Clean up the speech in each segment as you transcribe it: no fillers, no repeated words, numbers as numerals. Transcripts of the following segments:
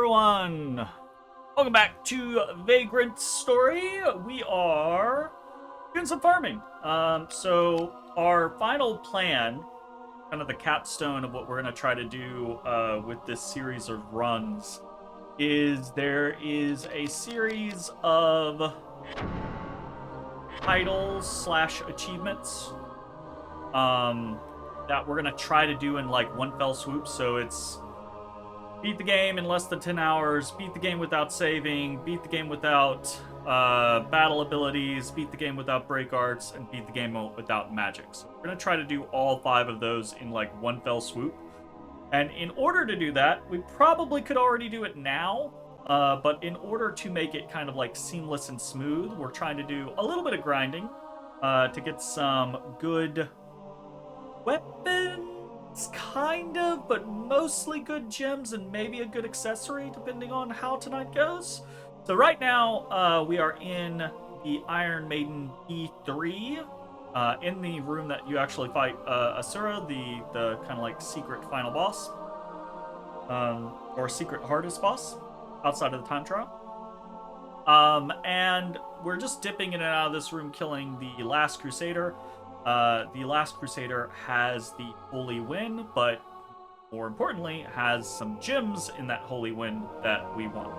everyone! Welcome back to Vagrant Story. We are doing some farming. So our final plan, kind of the capstone of what we're going to try to do with this series of runs, is there is a series of titles / achievements that we're going to try to do in like one fell swoop. So it's beat the game in less than 10 hours, beat the game without saving, beat the game without battle abilities, beat the game without break arts, and beat the game without magic. So we're going to try to do all 5 of those in like one fell swoop. And in order to do that, we probably could already do it now, but in order to make it kind of like seamless and smooth, we're trying to do a little bit of grinding to get some good weapons. Kind of, but mostly good gems and maybe a good accessory depending on how tonight goes. So right now we are in the Iron Maiden E3 in the room that you actually fight Asura, the kind of like secret final boss or secret hardest boss outside of the time trial. And we're just dipping in and out of this room killing the last Crusader. The Last Crusader has the Holy Wind, but more importantly, has some gems in that Holy Wind that we want.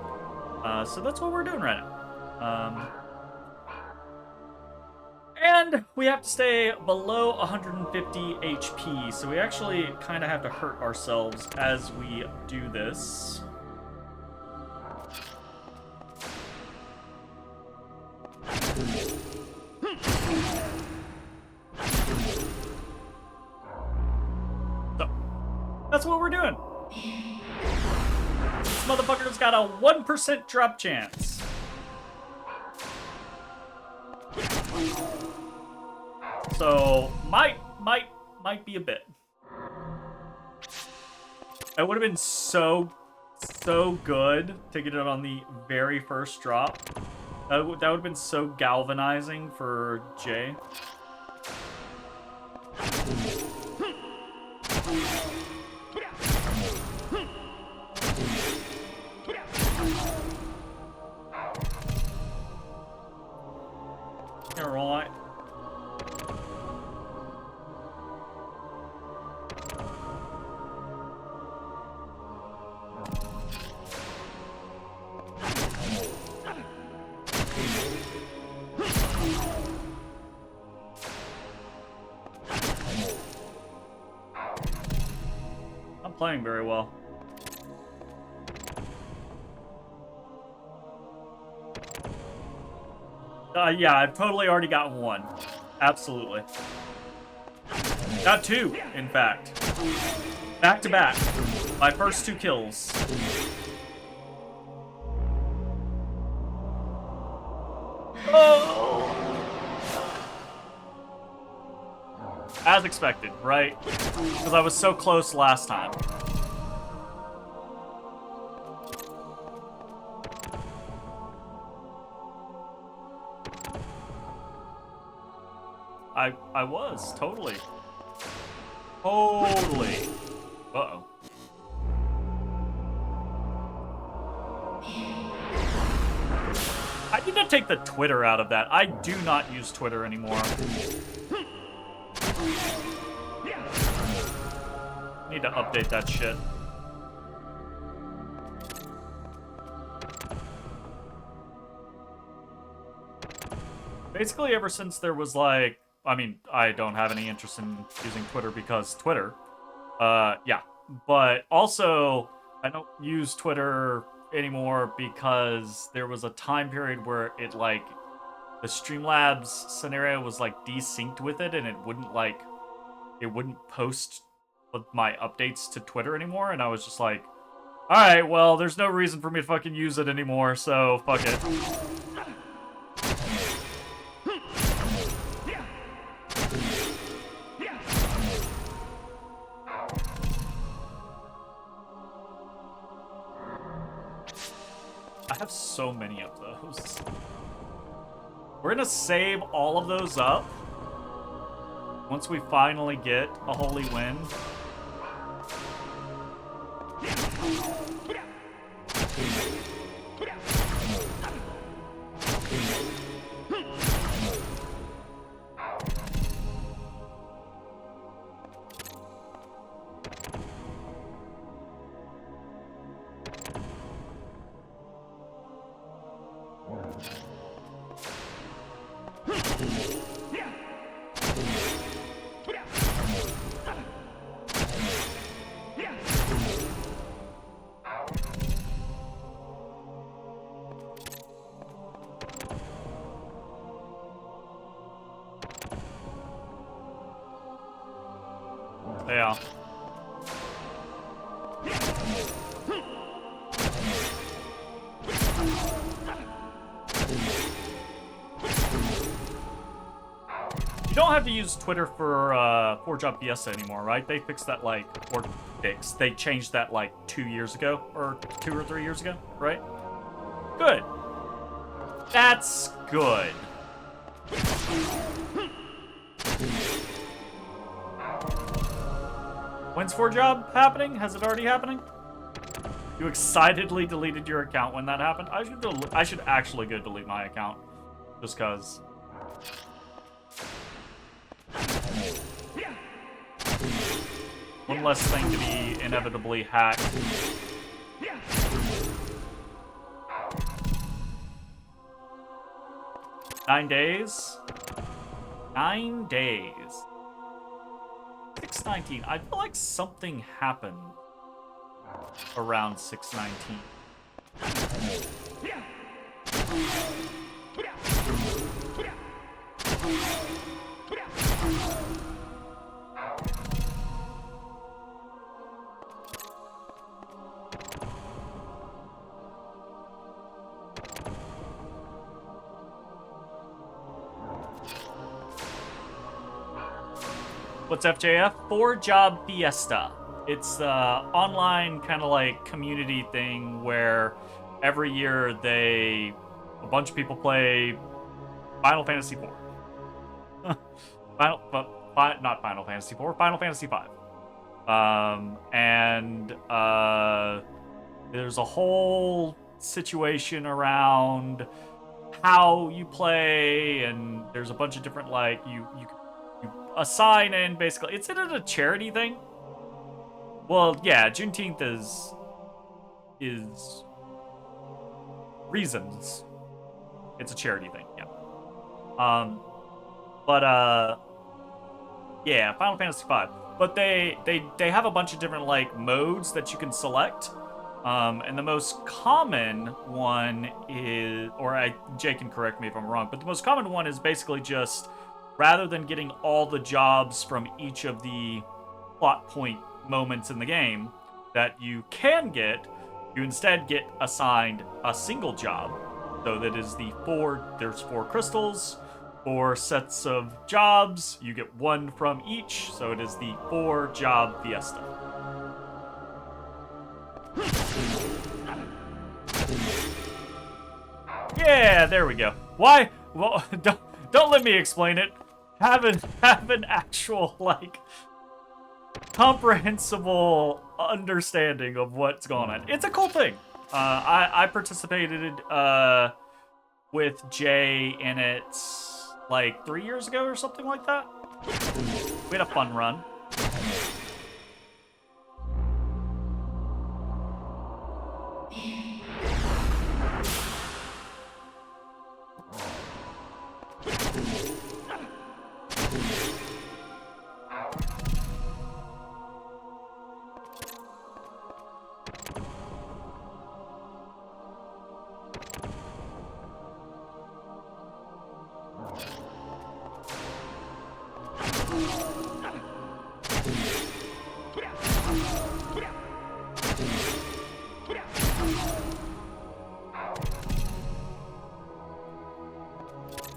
So that's what we're doing right now. And we have to stay below 150 HP, so we actually kind of have to hurt ourselves as we do this. That's what we're doing. This motherfucker's got a 1% drop chance. So might be a bit. It would have been so good to get it on the very first drop. That would have been so galvanizing for Jay. Alright. I'm playing very well. Yeah, I've totally already got 1. Absolutely. Got 2, in fact. Back to back. My first 2 kills. Oh! As expected, right? Because I was so close last time. I was, totally. Totally. Uh-oh. I need to take the Twitter out of that. I do not use Twitter anymore. Need to update that shit. Basically, ever since there was like, I mean, I don't have any interest in using Twitter because Twitter. Yeah. But also, I don't use Twitter anymore because there was a time period where it like, the Streamlabs scenario was like desynced with it and it wouldn't post my updates to Twitter anymore. And I was just like, alright, well, there's no reason for me to fucking use it anymore, so fuck it. I have so many of those. We're gonna save all of those up once we finally get a Holy Wind. Yeah. You don't have to use Twitter for Job Fiesta anymore, right? They fixed that they changed that like 2 years ago, or 2 or 3 years ago, right? Good. That's good. When's 4Job happening? Has it already happening? You excitedly deleted your account when that happened? I should actually go delete my account. Just cause. One less thing to be inevitably hacked. Nine days? 9 days. 619. I feel like something happened around 619. What's FJF? 4Job Fiesta. It's the online kind of like community thing where every year a bunch of people play Final Fantasy IV. Not Final Fantasy IV, Final Fantasy V. There's a whole situation around how you play, and there's a bunch of different like you assign, and basically it's a charity thing. Well, yeah, Juneteenth is reasons. It's a charity thing, yeah. Yeah, Final Fantasy V. But they have a bunch of different like modes that you can select. And the most common one is, Jay can correct me if I'm wrong, but the most common one is basically just, rather than getting all the jobs from each of the plot point moments in the game that you can get, you instead get assigned a single job. So that is there's 4 crystals, 4 sets of jobs, you get 1 from each, so it is the 4-job fiesta. Yeah, there we go. Why? Well, don't let me explain it. Have an actual like comprehensible understanding of what's going on. It's a cool thing. I participated with Jay in it like 3 years ago or something like that. We had a fun run.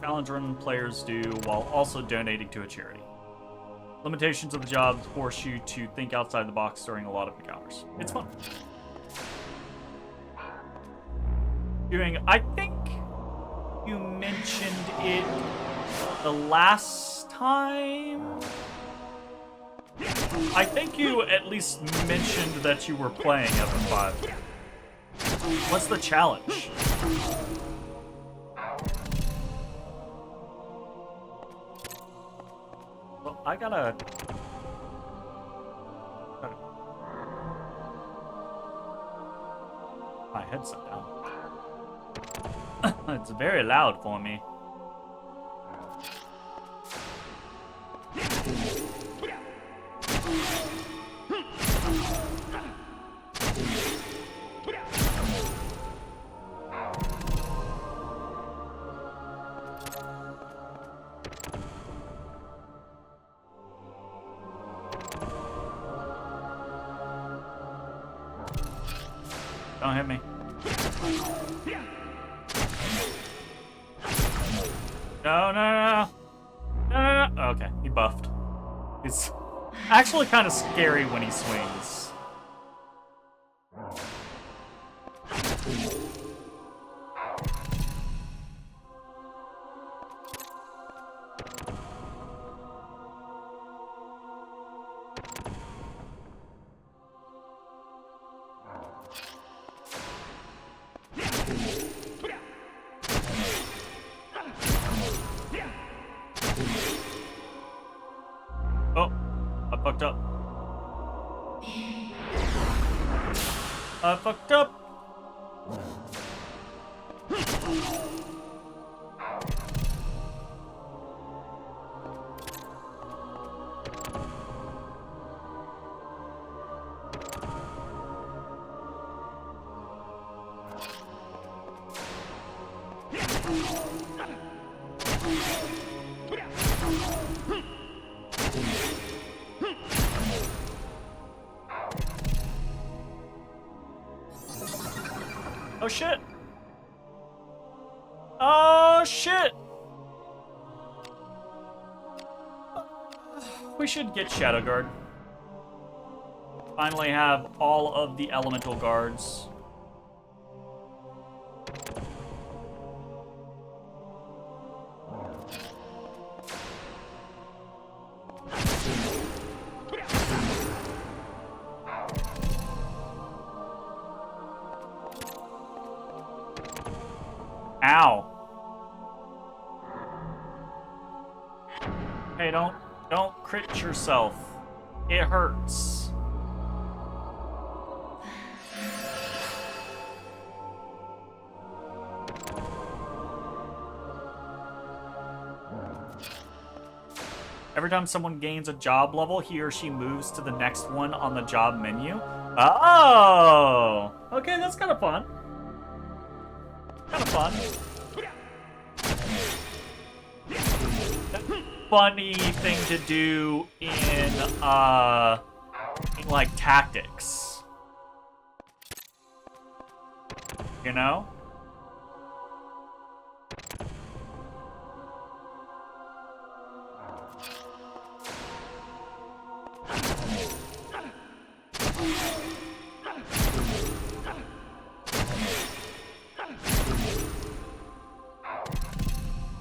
Challenge run players do while also donating to a charity. Limitations of the job force you to think outside the box during a lot of encounters. It's fun. I think you mentioned it the last time. I think you at least mentioned that you were playing FF5. What's the challenge? Well, I gotta my headset down. It's very loud for me. Don't hit me. No, no, no, no, no, no. Okay, he buffed. It's actually kind of scary when he swings. Oh, I fucked up. I fucked up. Oh shit! Oh shit! We should get Shadow Guard. Finally have all of the elemental guards. Ow. Hey, don't crit yourself. It hurts. Every time someone gains a job level, he or she moves to the next one on the job menu. Oh! Okay, that's kind of fun. Kind of fun. Funny thing to do in like tactics. You know?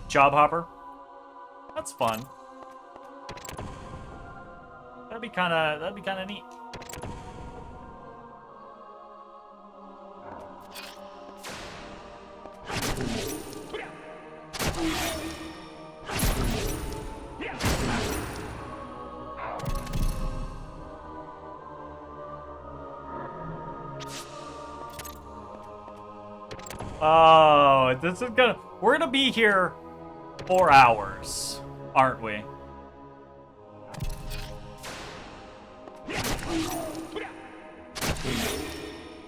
Job hopper. That's fun. That'd be kinda neat. Oh, this is gonna... We're gonna be here 4 hours, aren't we?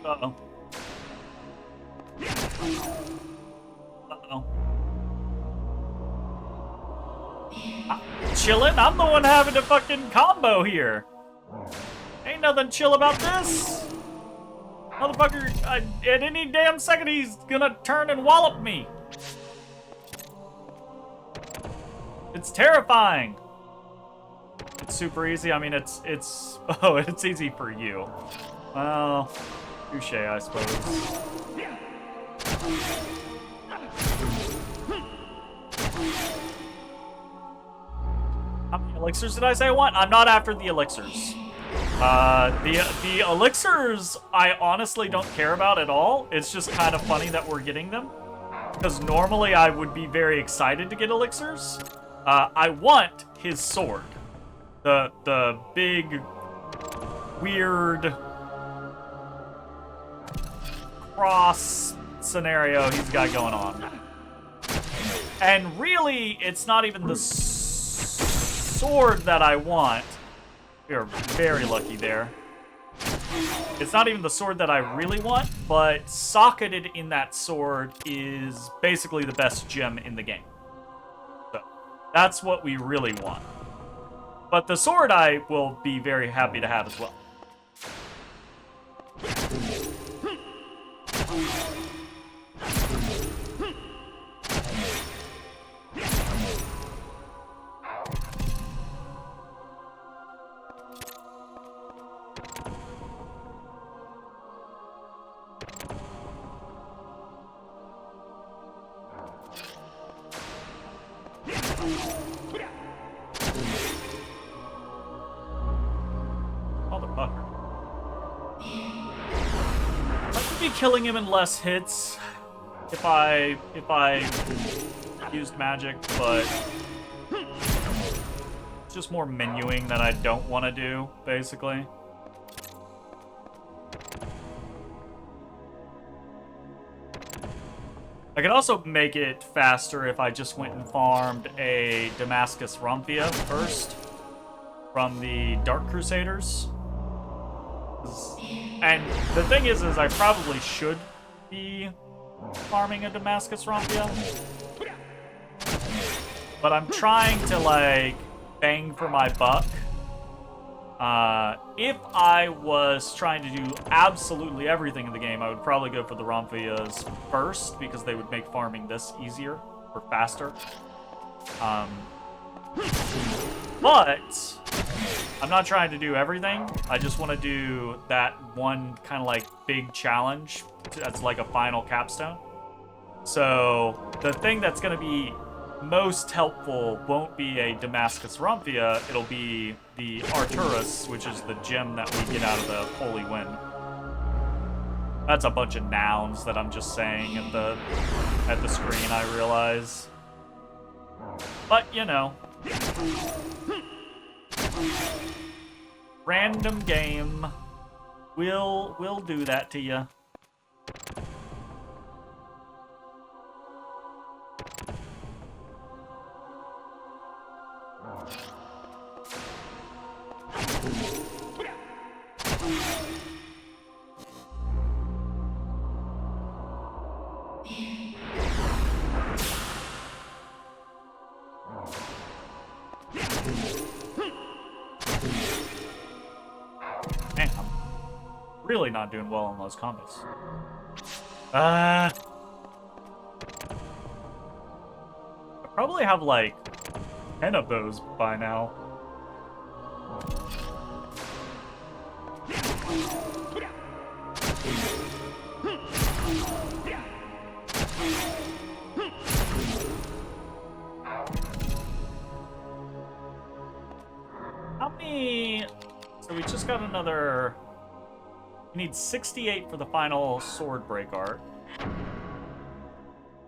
Uh-oh. Uh-oh. Chillin'? I'm the one having a fucking combo here. Ain't nothing chill about this. Motherfucker, at any damn second he's gonna turn and wallop me. It's terrifying. It's super easy. I mean, it's oh, it's easy for you. Well, touche, I suppose. How many elixirs did I say I want? I'm not after the elixirs. The elixirs I honestly don't care about at all. It's just kind of funny that we're getting them. Because normally I would be very excited to get elixirs. I want his sword. The big, weird cross scenario he's got going on. And really, it's not even the sword that I want. We are very lucky there. It's not even the sword that I really want, but socketed in that sword is basically the best gem in the game. So, that's what we really want. But the sword I will be very happy to have as well. be killing him in less hits if I used magic, but it's just more menuing that I don't want to do, basically. I could also make it faster if I just went and farmed a Damascus Rumpia first from the Dark Crusaders. And the thing is I probably should be farming a Damascus Rumpia. But I'm trying to, like, bang for my buck. If I was trying to do absolutely everything in the game, I would probably go for the Rumpias first, because they would make farming this easier or faster. But I'm not trying to do everything. I just want to do that one kind of like big challenge that's like a final capstone. So the thing that's going to be most helpful won't be a Damascus Rumpia, it'll be the Arturus, which is the gem that we get out of the Holy Wind. That's a bunch of nouns that I'm just saying at the screen, I realize. But, you know. Random game will do that to you. Man, I'm really not doing well on those combos. I probably have like 10 of those by now. How many... So we just got another... We need 68 for the final sword break art.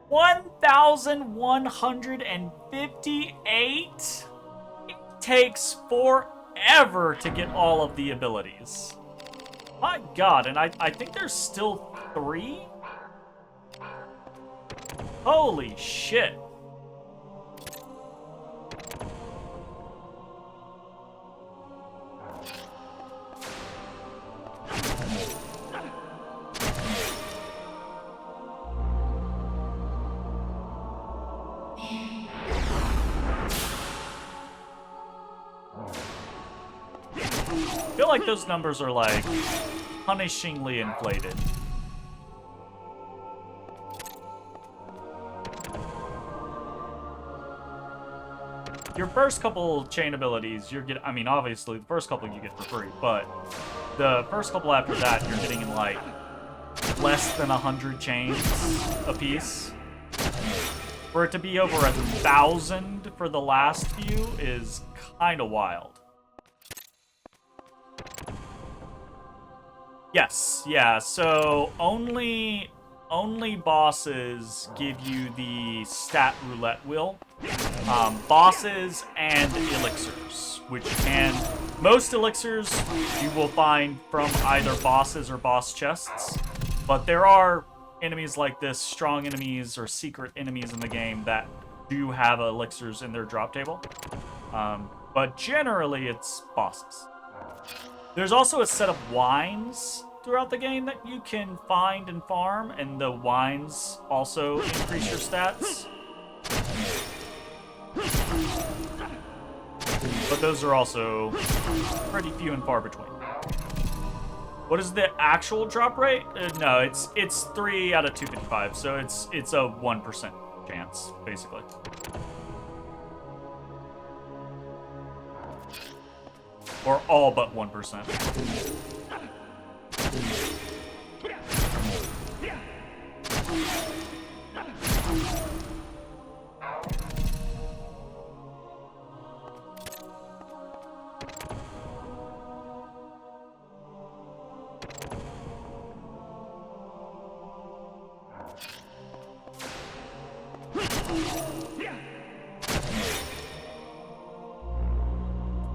1,158? It takes forever to get all of the abilities. My god, and I think there's still 3? Holy shit. I feel like those numbers are, like, punishingly inflated. Your first couple chain abilities, I mean, obviously, the first couple you get for free, but the first couple after that, you're getting in, like, less than 100 chains apiece. For it to be over 1,000 for the last few is kind of wild. Yes, yeah, so only bosses give you the stat roulette wheel. Bosses and elixirs, most elixirs you will find from either bosses or boss chests, but there are enemies like this, strong enemies or secret enemies in the game that do have elixirs in their drop table. But generally it's bosses. There's also a set of wines throughout the game that you can find and farm, and the wines also increase your stats. But those are also pretty few and far between. What is the actual drop rate? No, it's 3 out of 255, so it's a 1% chance, basically. Or all but 1%.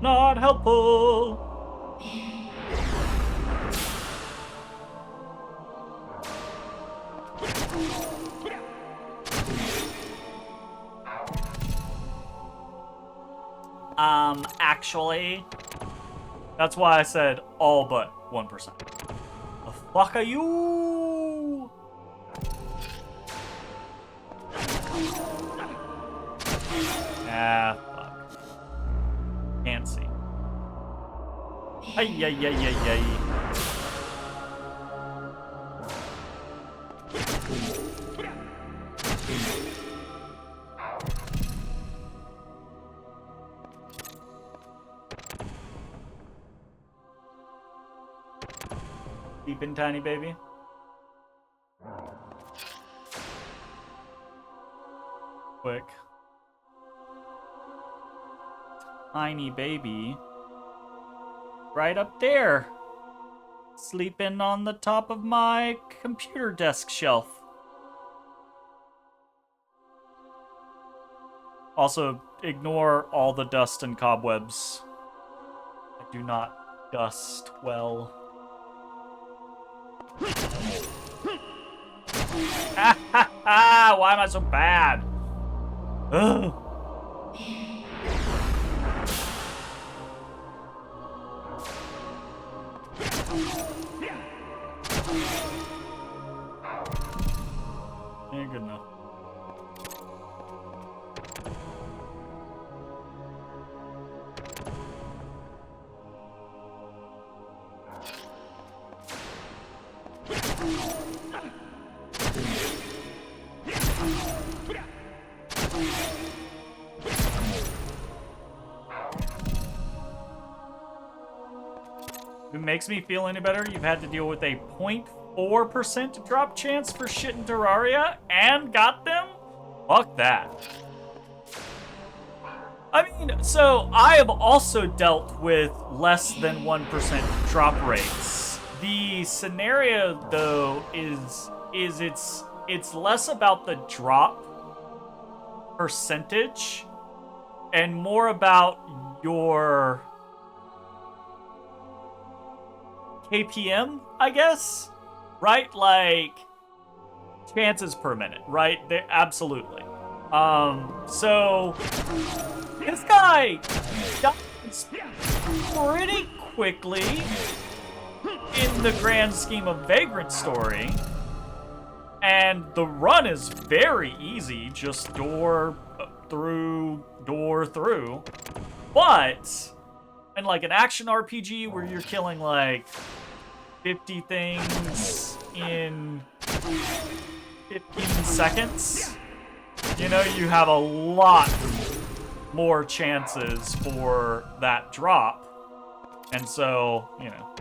Not helpful. Actually, that's why I said all but 1%. The fuck are you? Ah, fuck. Can't see. Ay, ay, ay, ay, ay. Deep in, tiny baby. Quick. Tiny baby. Right up there. Sleeping on the top of my computer desk shelf. Also, ignore all the dust and cobwebs. I do not dust well. Ha ha ha! Why am I so bad? Ugh. Ain't good enough. If it makes me feel any better, you've had to deal with a 0.4% drop chance for shit in Terraria and got them? Fuck that. I mean, so I have also dealt with less than 1% drop rates. The scenario, though, is it's less about the drop percentage and more about your KPM, I guess, right? Like chances per minute, right? They absolutely. So this guy dies pretty quickly in the grand scheme of Vagrant Story, and the run is very easy, just door through, but in like an action RPG where you're killing like 50 things in 15 seconds, you know, you have a lot more chances for that drop. And so, you know,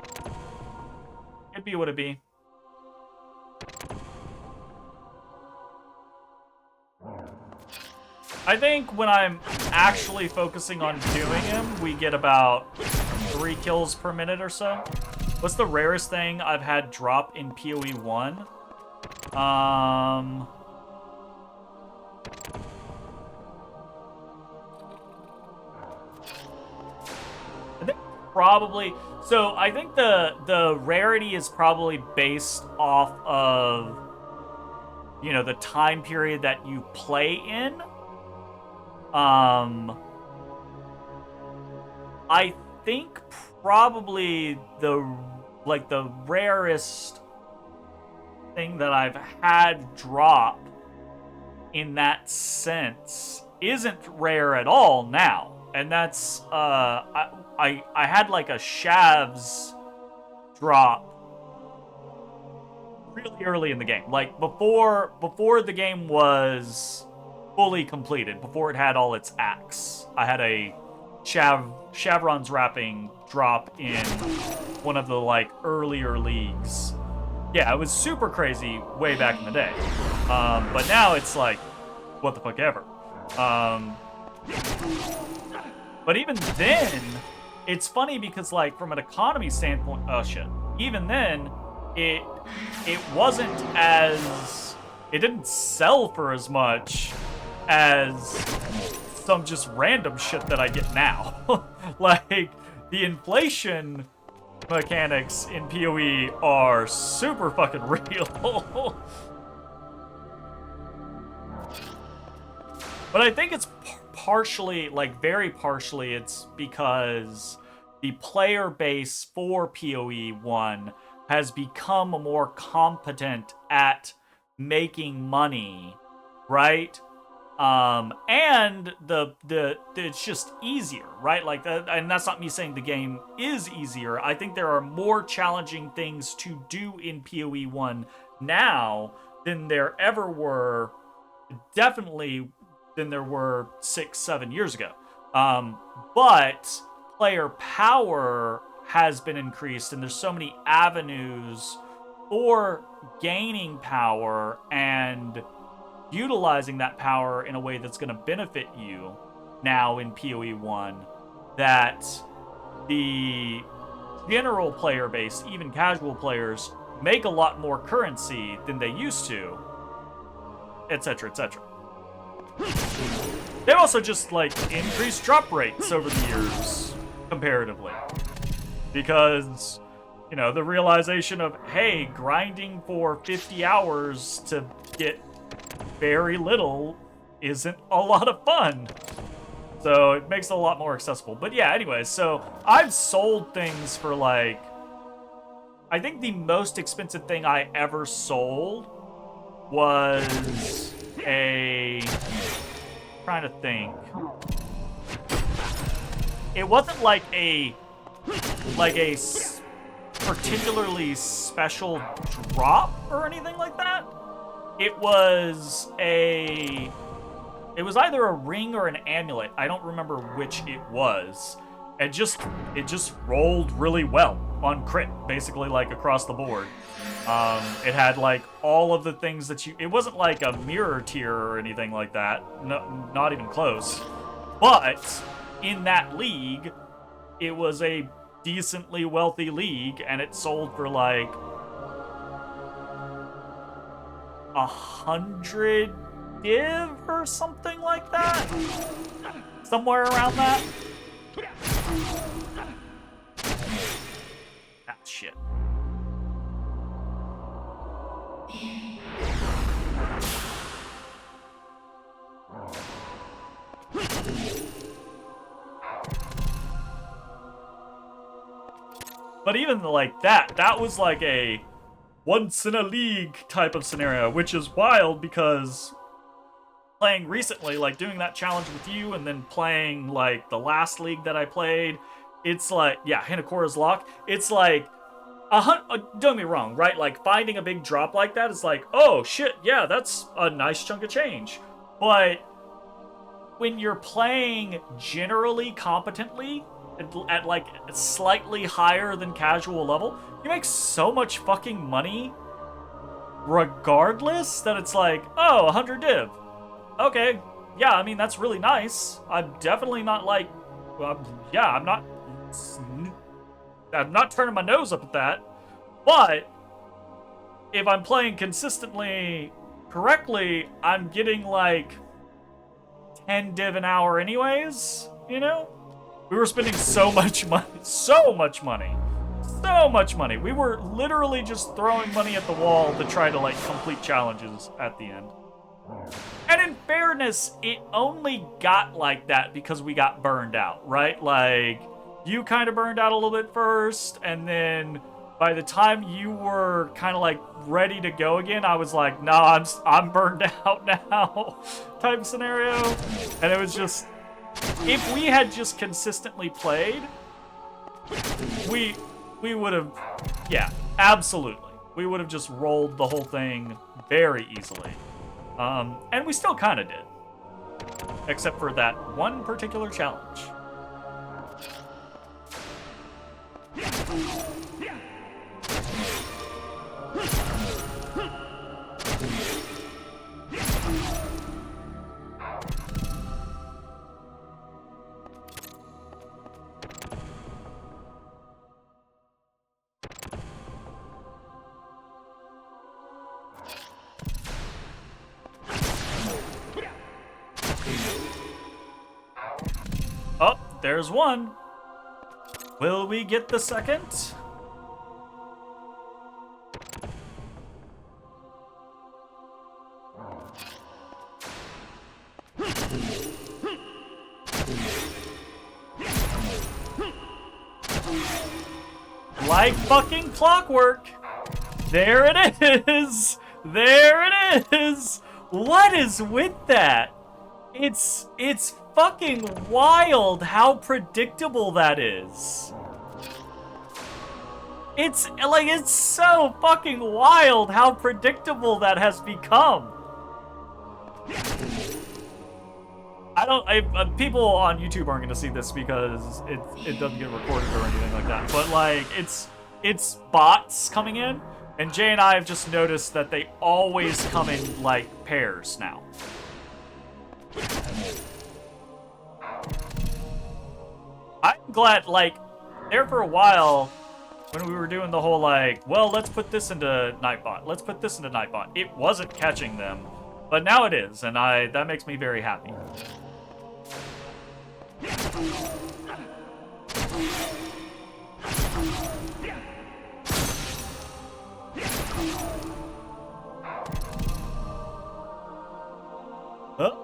it'd be what it be. I think when I'm actually focusing on doing him, we get about 3 kills per minute or so. What's the rarest thing I've had drop in PoE 1? I think probably... So I think the rarity is probably based off of, you know, the time period that you play in. I think probably the rarest thing that I've had drop in that sense isn't rare at all now, and that's I had like a Shavs drop really early in the game, like before the game was fully completed, before it had all its acts. I had a Shavron's wrapping drop in one of the like earlier leagues. Yeah, it was super crazy way back in the day. But now it's like, what the fuck ever. But even then, it's funny because like from an economy standpoint, oh shit. Even then, it wasn't as, it didn't sell for as much as some just random shit that I get now. Like, the inflation mechanics in PoE are super fucking real. But I think it's partially, like very partially, it's because the player base for PoE 1 has become more competent at making money, right? And it's just easier, right? Like, and that's not me saying the game is easier. I think there are more challenging things to do in PoE 1 now than there ever were, definitely than there were 6-7 years ago. But player power has been increased, and there's so many avenues for gaining power and utilizing that power in a way that's going to benefit you now in PoE 1 that the general player base, even casual players, make a lot more currency than they used to, etc., etc. They also just, like, increased drop rates over the years, comparatively. Because, you know, the realization of, hey, grinding for 50 hours to get very little isn't a lot of fun. So it makes it a lot more accessible. But yeah, anyways, so I've sold things for, like, I think the most expensive thing I ever sold was a... I'm trying to think. It wasn't like a particularly special drop or anything like that. It was either a ring or an amulet. I don't remember which it was. It just rolled really well on crit, basically, like, across the board. It had, like, all of the things that it wasn't like a mirror tier or anything like that. No, not even close. But in that league, it was a decently wealthy league, and it sold for, like, 100 div or something like that. Somewhere around that. Ah, shit. But even like that was like a once in a league type of scenario, which is wild because playing recently, like doing that challenge with you and then playing like the last league that I played, it's like, yeah, Hinakora's Lock, it's like, don't get me wrong, right? Like finding a big drop like that is like, oh shit, yeah, that's a nice chunk of change. But when you're playing generally competently, at like slightly higher than casual level, you make so much fucking money regardless that it's like, oh, 100 div. Okay, yeah, I mean, that's really nice. I'm definitely not like, yeah, I'm not turning my nose up at that. But if I'm playing consistently correctly, I'm getting like 10 div an hour anyways, you know? We were spending so much money, so much money. We were literally just throwing money at the wall to try to like complete challenges at the end. And in fairness, it only got like that because we got burned out, right? Like, you kind of burned out a little bit first, and then by the time you were kind of like ready to go again, I was like, nah, I'm burned out now type scenario. And it was just, if we had just consistently played, we would have, yeah, absolutely. We would have just rolled the whole thing very easily. And we still kind of did. Except for that one particular challenge. Oh, there's one. Will we get the second? Like fucking clockwork. There it is. There it is. What is with that? It's fucking wild how predictable that is. It's so fucking wild how predictable that has become. People on YouTube aren't gonna see this because it doesn't get recorded or anything like that. But like, it's bots coming in, and Jay and I have just noticed that they always come in like pairs now. I'm glad, like, there for a while when we were doing the whole like, well, let's put this into Nightbot, let's put this into Nightbot. It wasn't catching them, but now it is, and that makes me very happy. Huh?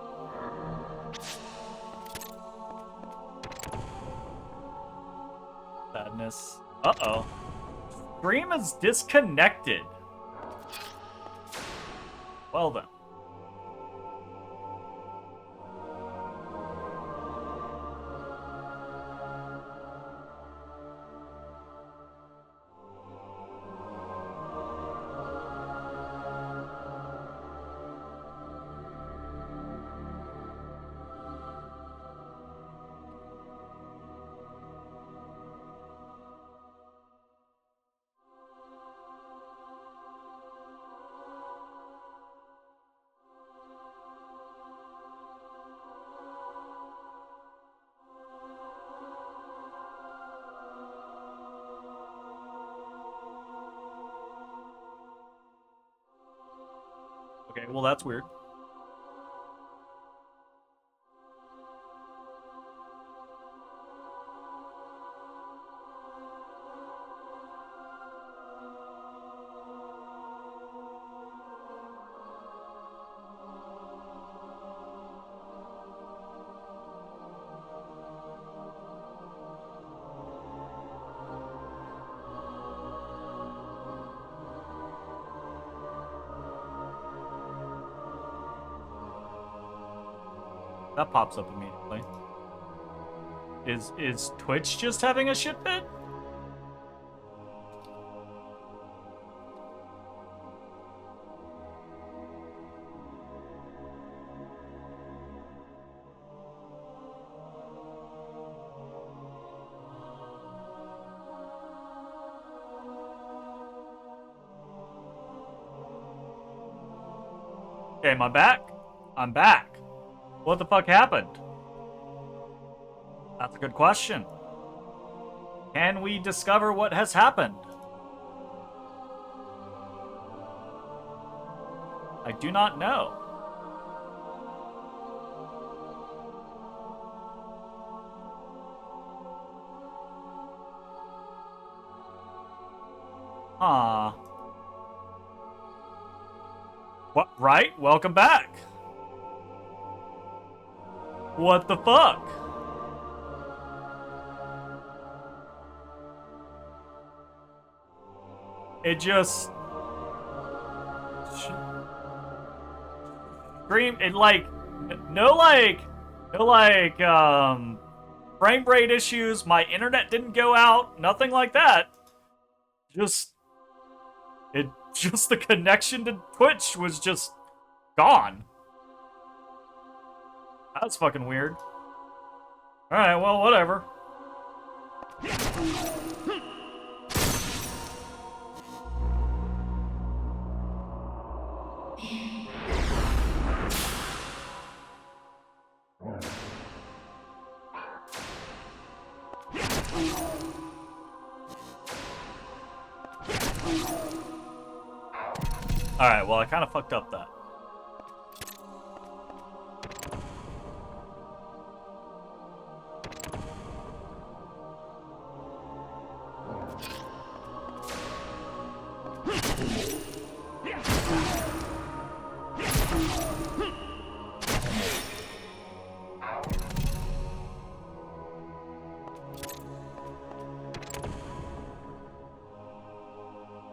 Sadness. Uh-oh. Stream is disconnected. Well then. Okay, well that's weird. That pops up immediately. Is Twitch just having a shit fit? Okay, am I back? I'm back. What the fuck happened? That's a good question. Can we discover what has happened? I do not know. Huh. What? Right? Welcome back. What the fuck? It just... Scream, it like... No frame rate issues, my internet didn't go out, nothing like that. Just the connection to Twitch was just gone. That's fucking weird. Alright, well, whatever. Alright, well, I kind of fucked up that.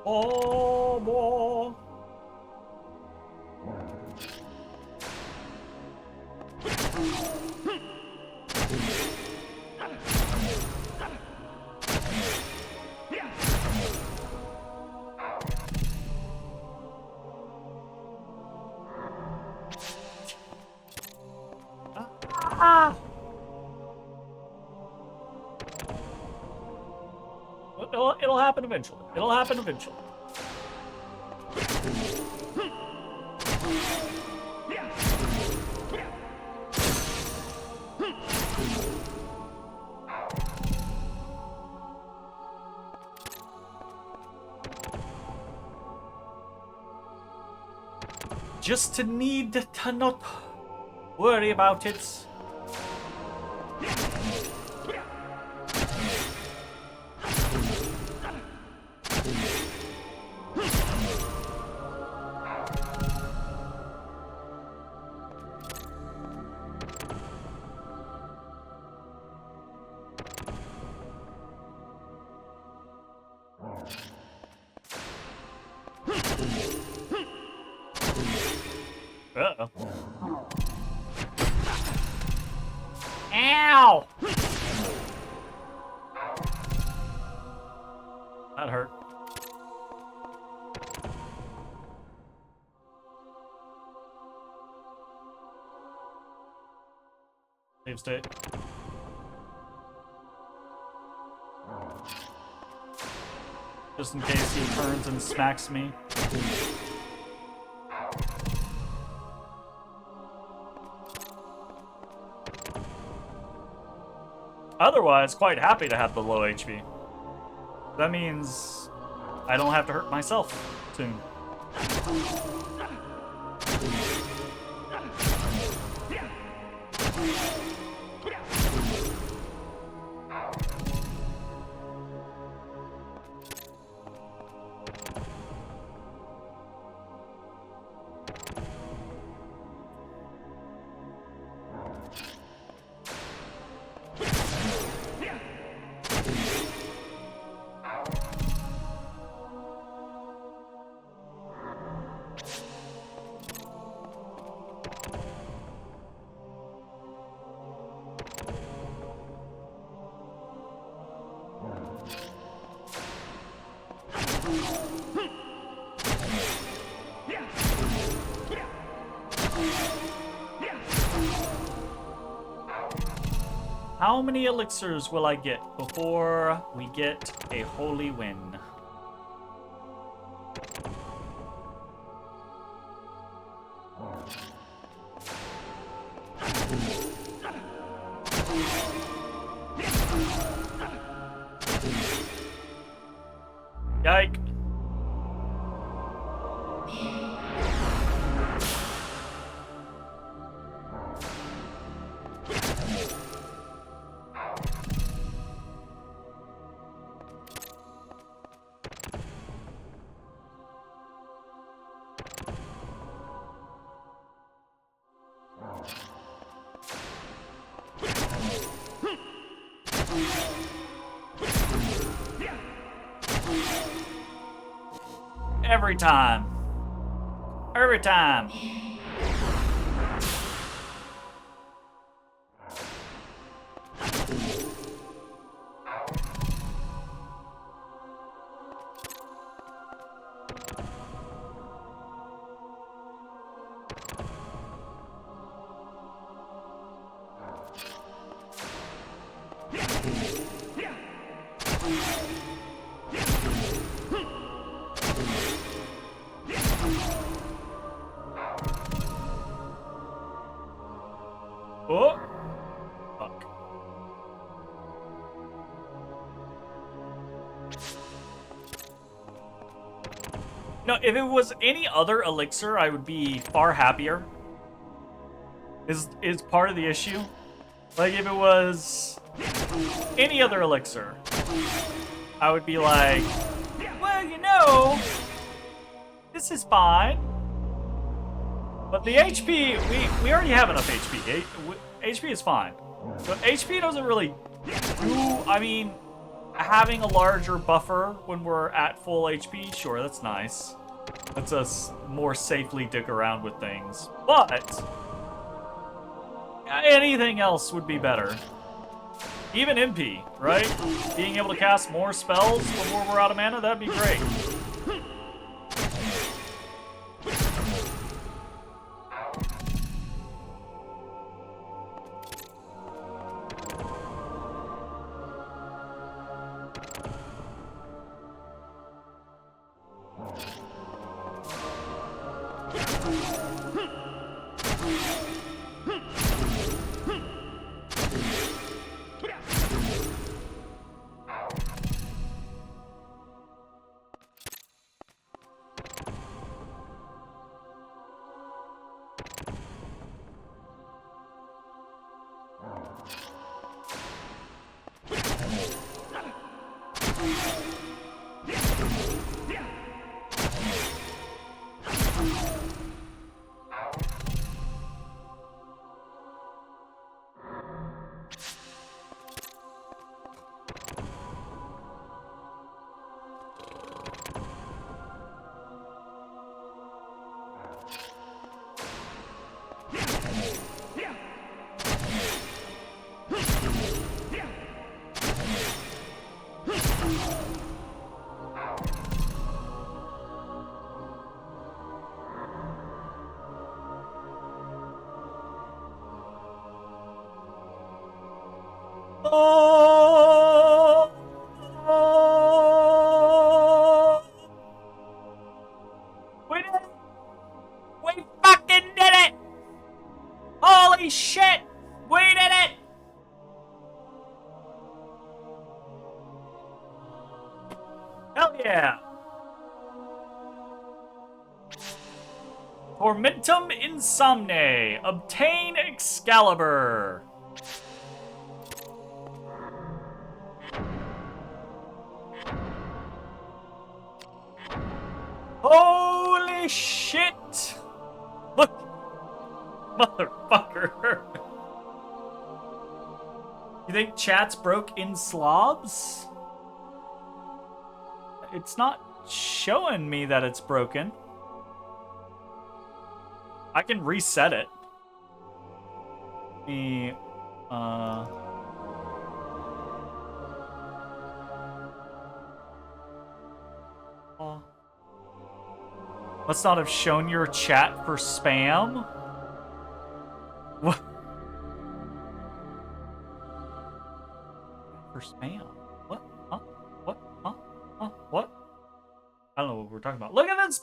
Oh, boy. Ah! It'll happen eventually. It'll happen eventually. Just to need to not worry about it. Uh-oh. Ow! That hurt. Save state. Just in case he turns and smacks me. Otherwise, quite happy to have the low HP. That means I don't have to hurt myself soon. How many elixirs will I get before we get a holy win? Yike. Every time. Every time. Oh! Fuck. No, if it was any other elixir, I would be far happier. Is part of the issue. Like, if it was any other elixir, I would be like, well, you know, this is fine. But the HP, we already have enough HP. HP is fine. So HP doesn't really do, I mean, having a larger buffer when we're at full HP, sure, that's nice. Lets us more safely dig around with things. But anything else would be better. Even MP, right? Being able to cast more spells before we're out of mana, that'd be great. Oh! We did it! We fucking did it! Holy shit! We did it! Hell yeah! Tormentum Insomne. Obtain Excalibur. Holy shit! Look! Motherfucker! You think chat's broke in slobs? It's not showing me that it's broken. I can reset it. Must not have shown your chat for spam? What? For spam? What? Huh? What? Huh? Huh? What? I don't know what we're talking about. Look at this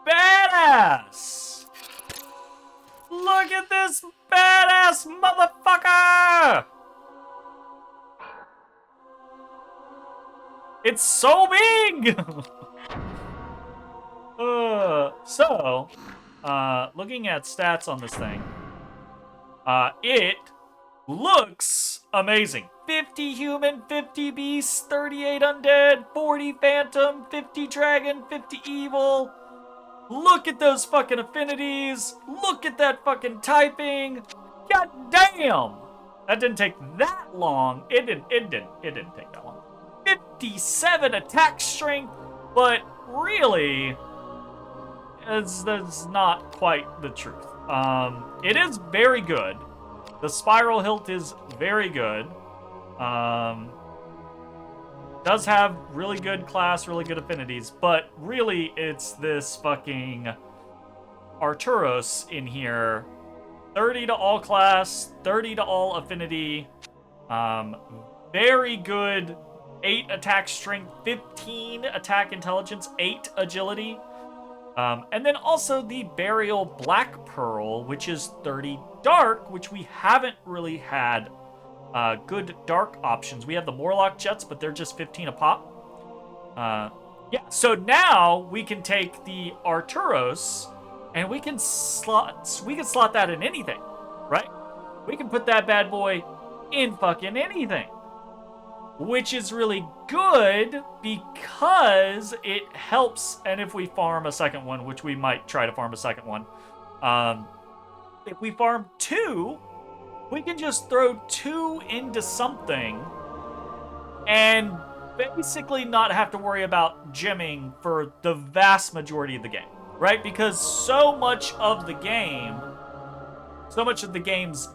badass! Look at this badass motherfucker! It's so big! Looking at stats on this thing, it looks amazing. 50 human, 50 beast, 38 undead, 40 phantom, 50 dragon, 50 evil. Look at those fucking affinities. Look at that fucking typing. God damn! That didn't take that long. It didn't take that long. 57 attack strength, but really, that's not quite the truth. It is very good. The spiral hilt is very good. Does have really good class, really good affinities, but really it's this fucking Arturos in here. 30 to all class, 30 to all affinity. Very good 8 attack strength, 15 attack intelligence, 8 agility. And then also the Burial Black Pearl, which is 30 dark, which we haven't really had good dark options. We have the Morlock Jets, but they're just 15 a pop. Yeah, so now we can take the Arturos and we can slot that in anything, right? We can put that bad boy in fucking anything. Which is really good because it helps, and if we farm a second one, which we might try to farm a second one, if we farm 2, we can just throw 2 into something and basically not have to worry about gymming for the vast majority of the game, right? Because so much of the game's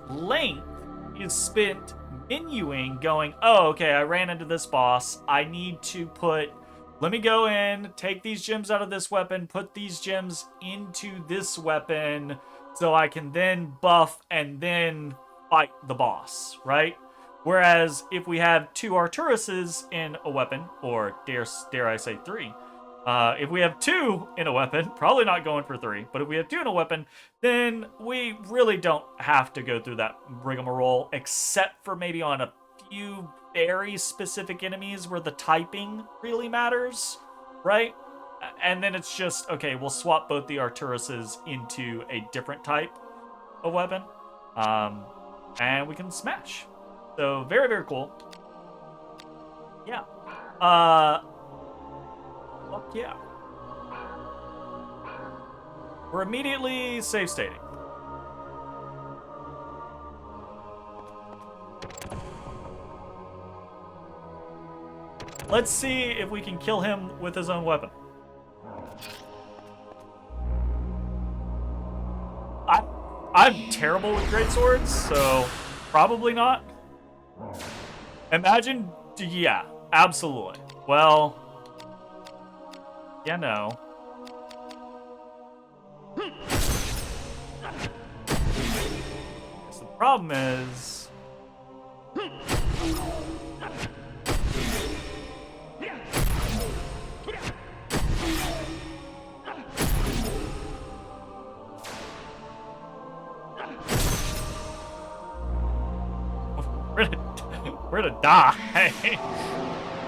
length is spent menuing, going, oh, okay, I ran into this boss. I need to let me go in, take these gems out of this weapon, put these gems into this weapon, so I can then buff and then fight the boss, right? Whereas if we have 2 Arturuses in a weapon, or dare I say 3, if we have 2 in a weapon, probably not going for 3, but if we have 2 in a weapon, then we really don't have to go through that rigmarole, except for maybe on a few very specific enemies where the typing really matters, right? And then it's just, okay, we'll swap both the Arturuses into a different type of weapon, and we can smash. So, very, very cool. Yeah. Fuck yeah. We're immediately save stating. Let's see if we can kill him with his own weapon. I'm terrible with greatswords, so probably not. Imagine, yeah, absolutely. Well, yeah, no. The problem is, we're gonna die.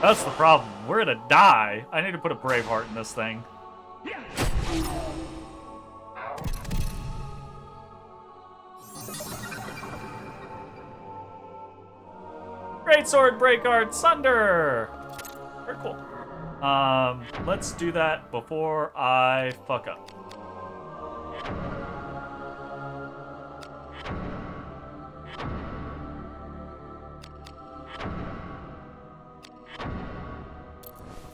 That's the problem. We're gonna die. I need to put a Braveheart in this thing. Greatsword, Breakguard, Sunder! Very cool. Let's do that before I fuck up.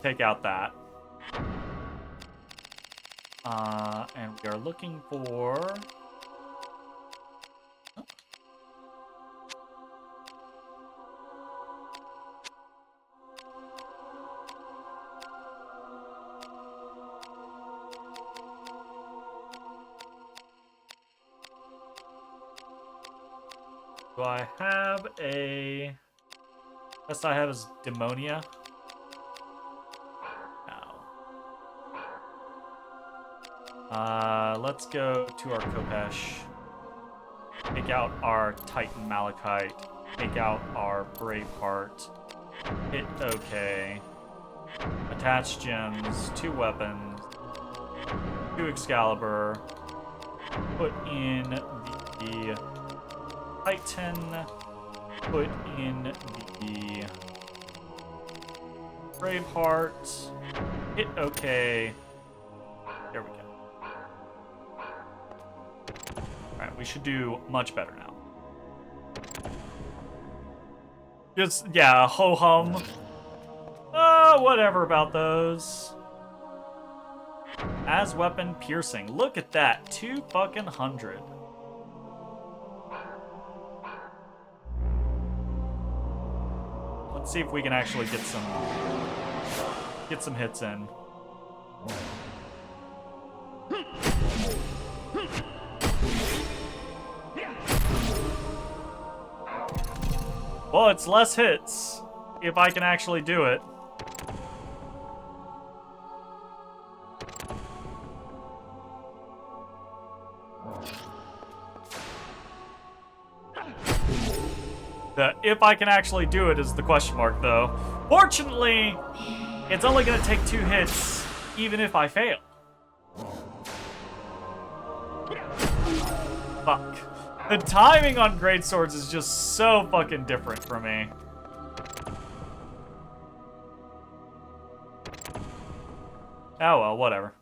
Take out that. And we are looking for... Do I have a... Best I have is Demonia. Let's go to our Kopesh. Take out our Titan Malachite. Take out our Braveheart. Hit OK. Attach gems. 2 weapons. 2 Excalibur. Put in the Titan. Put in the Braveheart. Hit OK. There we go. Alright, we should do much better now. Just, yeah, ho-hum. Whatever about those. As weapon piercing. Look at that. 200. Let's see if we can actually get some hits in. Well, it's less hits, if I can actually do it. The if I can actually do it is the question mark, though. Fortunately, it's only going to take 2 hits, even if I fail. Fuck. The timing on greatswords is just so fucking different for me. Oh well, whatever.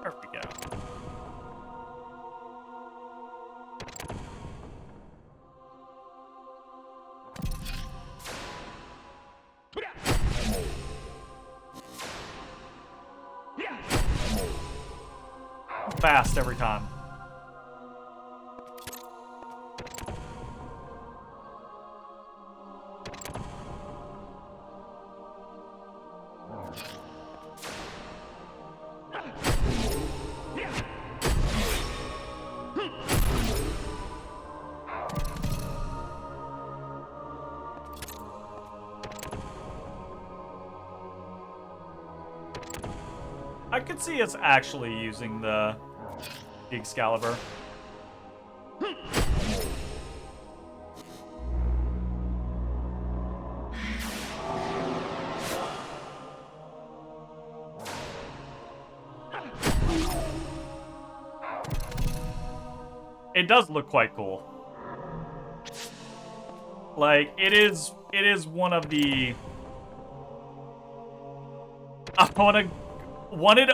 There we go. Fast every time. I could see us actually using the Excalibur. It does look quite cool. Like, it is one of the...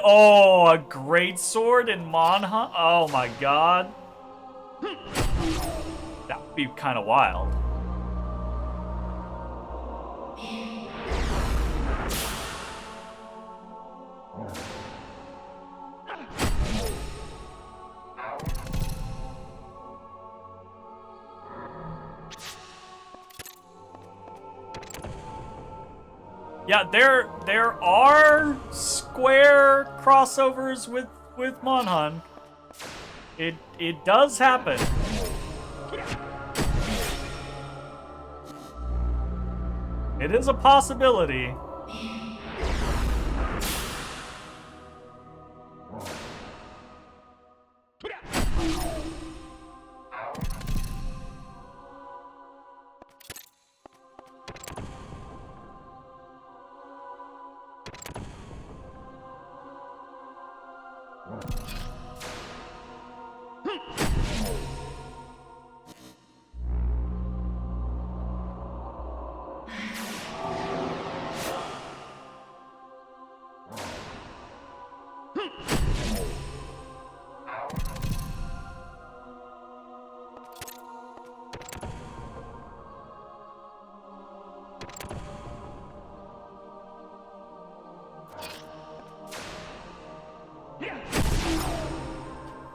Oh, a great sword in Monha? Oh my god. That would be kind of wild. Yeah, there are square crossovers with Monhan. It does happen. It is a possibility.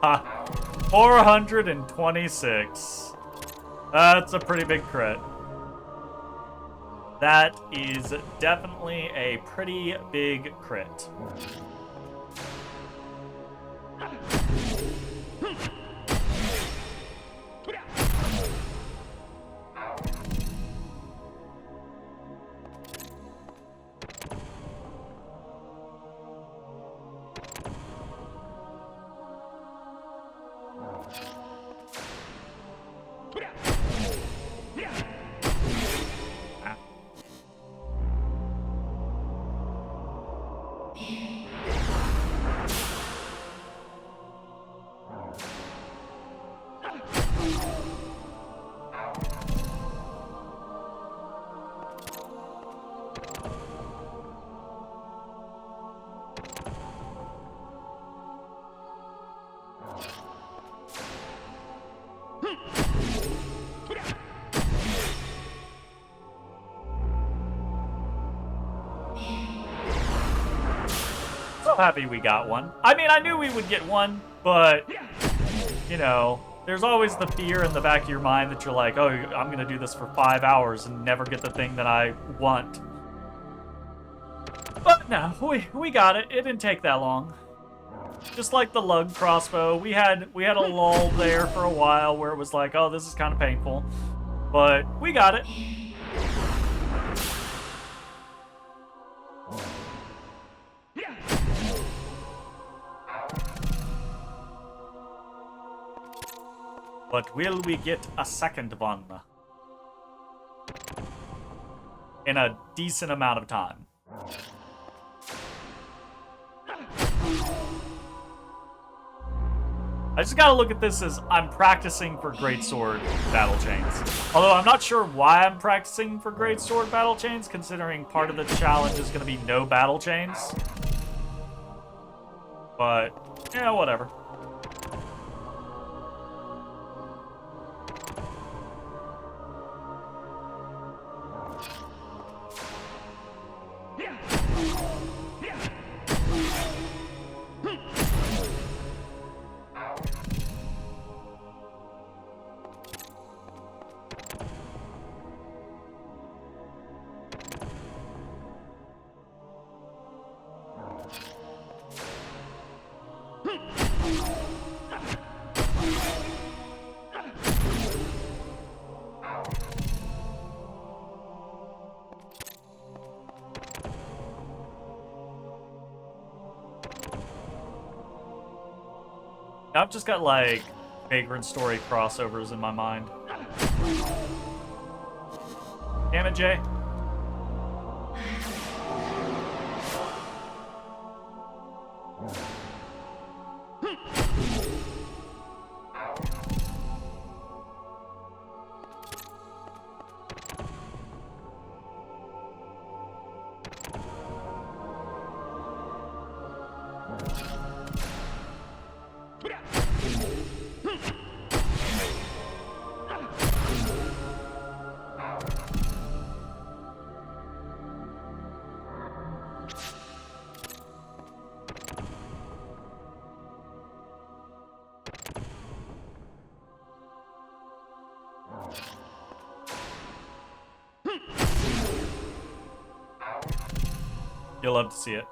Ha! 426. That's a pretty big crit. That is definitely a pretty big crit. So happy we got one. I mean, I knew we would get one, but, you know, there's always the fear in the back of your mind that you're like, oh, I'm going to do this for 5 hours and never get the thing that I want. But no, we got it. It didn't take that long. Just like the lug crossbow, we had a lull there for a while where it was like, oh, this is kind of painful. But we got it. But will we get a second one? In a decent amount of time. I just gotta look at this as I'm practicing for Greatsword Battle Chains. Although I'm not sure why I'm practicing for Greatsword Battle Chains, considering part of the challenge is gonna be no Battle Chains. But, yeah, whatever. I've just got, like, Vagrant Story crossovers in my mind. Damn it, Jay. You'll love to see it.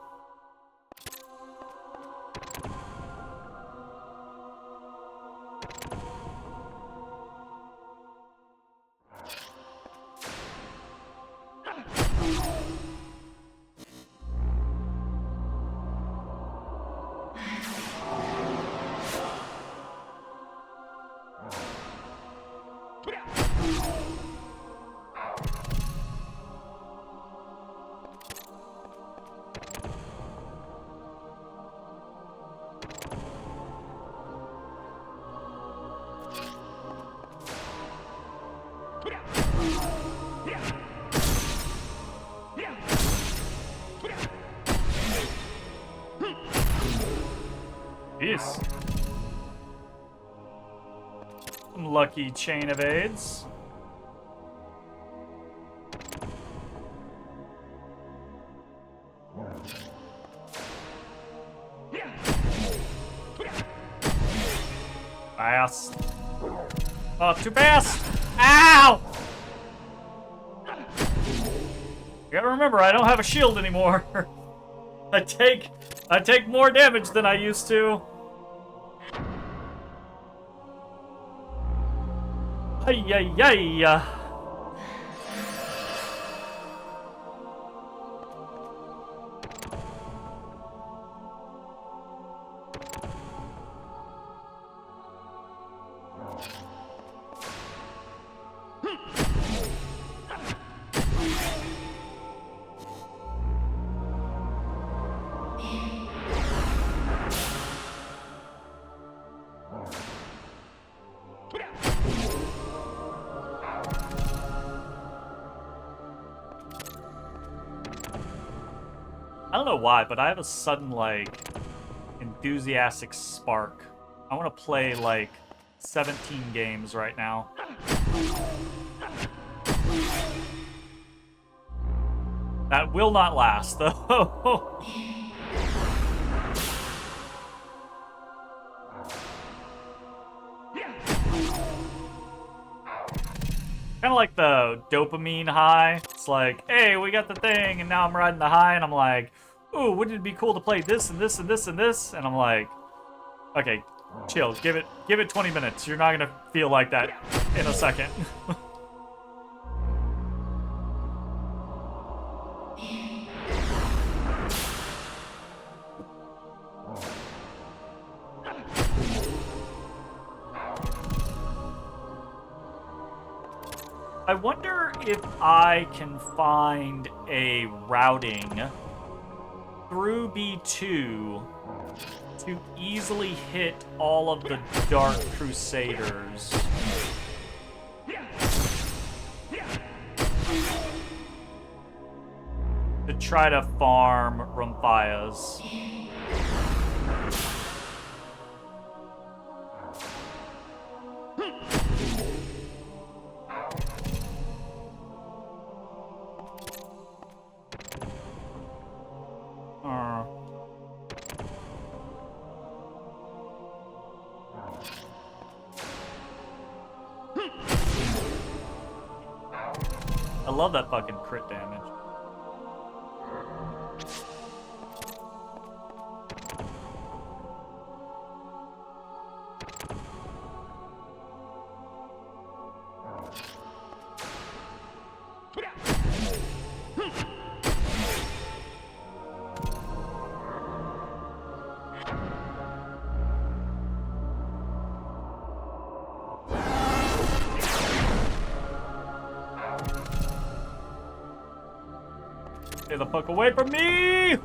Jeez. Some lucky chain of aids. Fast. Oh, too fast! Ow! You gotta remember, I don't have a shield anymore. I take more damage than I used to. Ay, ay, ay. I don't know why, but I have a sudden, like, enthusiastic spark. I want to play, like, 17 games right now. That will not last, though. Kind of like the dopamine high. It's like, hey, we got the thing, and now I'm riding the high, and I'm like, ooh, wouldn't it be cool to play this and this and this and this? And I'm like, okay, chill. Give it 20 minutes. You're not gonna feel like that in a second. I wonder if I can find a routing through B2 to easily hit all of the Dark Crusaders. To try to farm Rumphias. love that fucking crit damage. Stay the fuck away from me!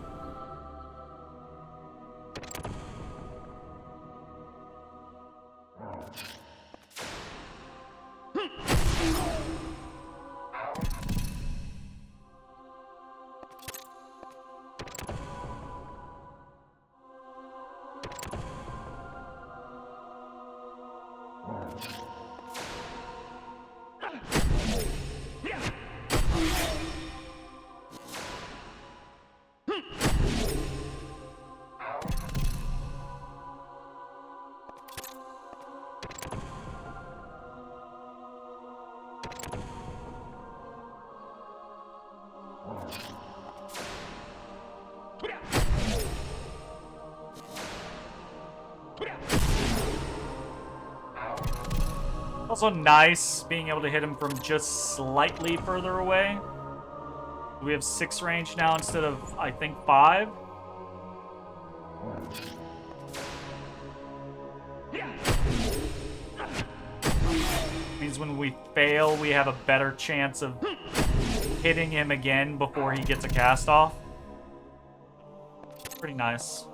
Also nice being able to hit him from just slightly further away. We have 6 range now instead of, I think, 5. Means when we fail, we have a better chance of hitting him again before he gets a cast off. Pretty nice.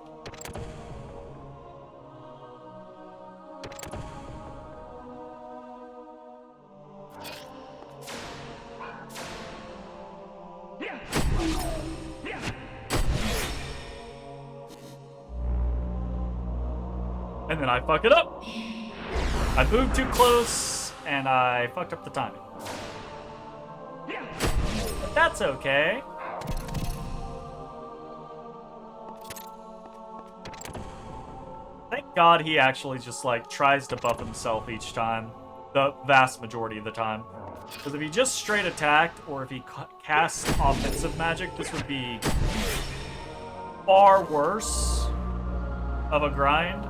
And then I fuck it up. I moved too close, and I fucked up the timing. But that's okay. Thank God he actually just, like, tries to buff himself each time. The vast majority of the time. Because if he just straight attacked, or if he casts offensive magic, this would be far worse of a grind.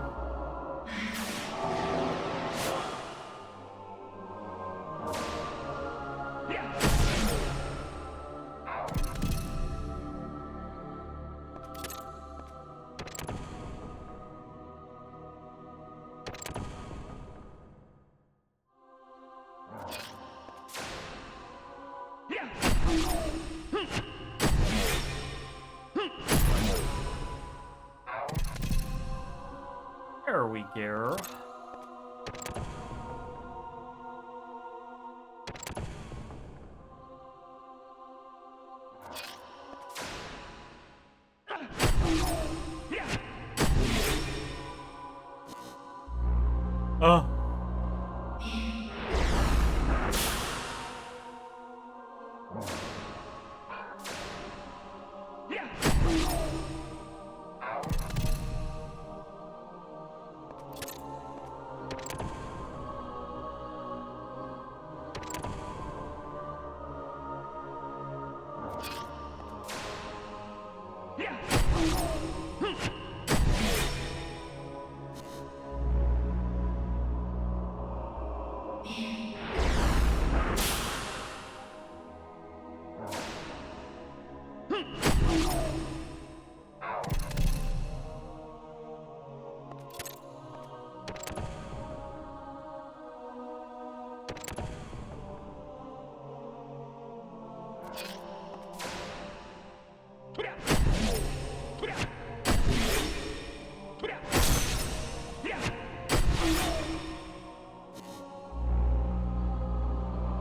There we go. Oh.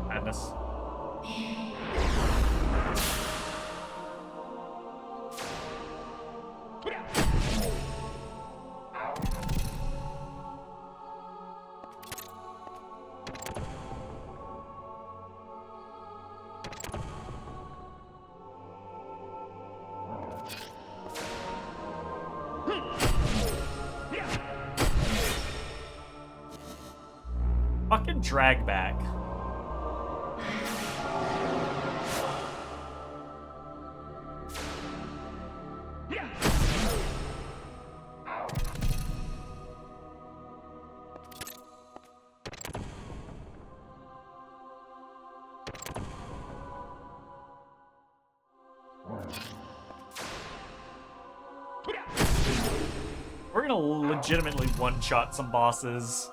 Madness. Fucking drag back. We're gonna legitimately one-shot some bosses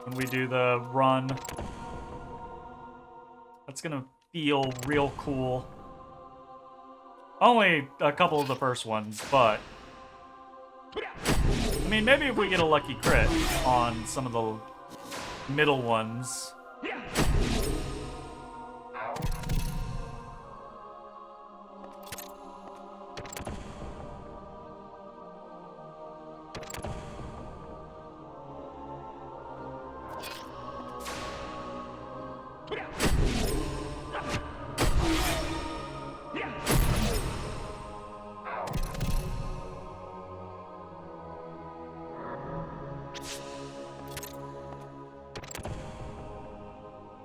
when we do the run. That's gonna feel real cool. Only a couple of the first ones, but... I mean, maybe if we get a lucky crit on some of the middle ones.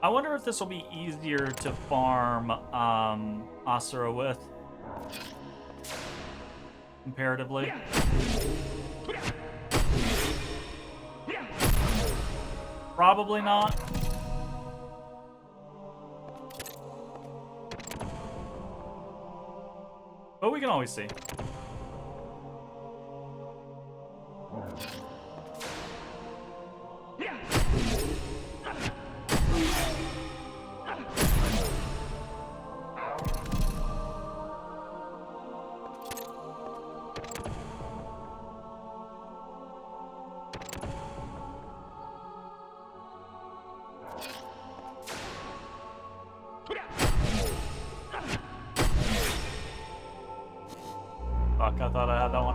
I wonder if this will be easier to farm Asura with, comparatively. Probably not. But we can always see. Fuck, I thought I had that one.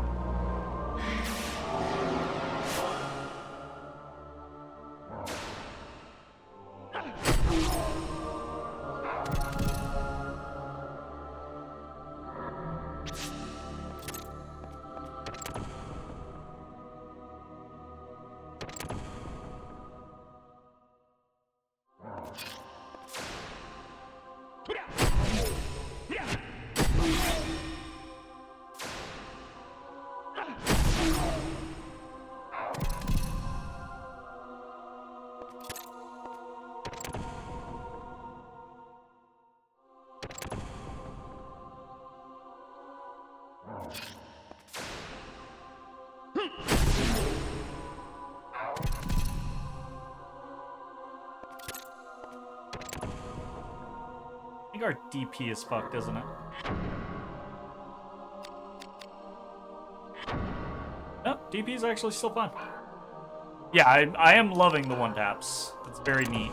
I think our DP is fucked, isn't it? No, DP is actually still fun. Yeah, I am loving the one taps. It's very neat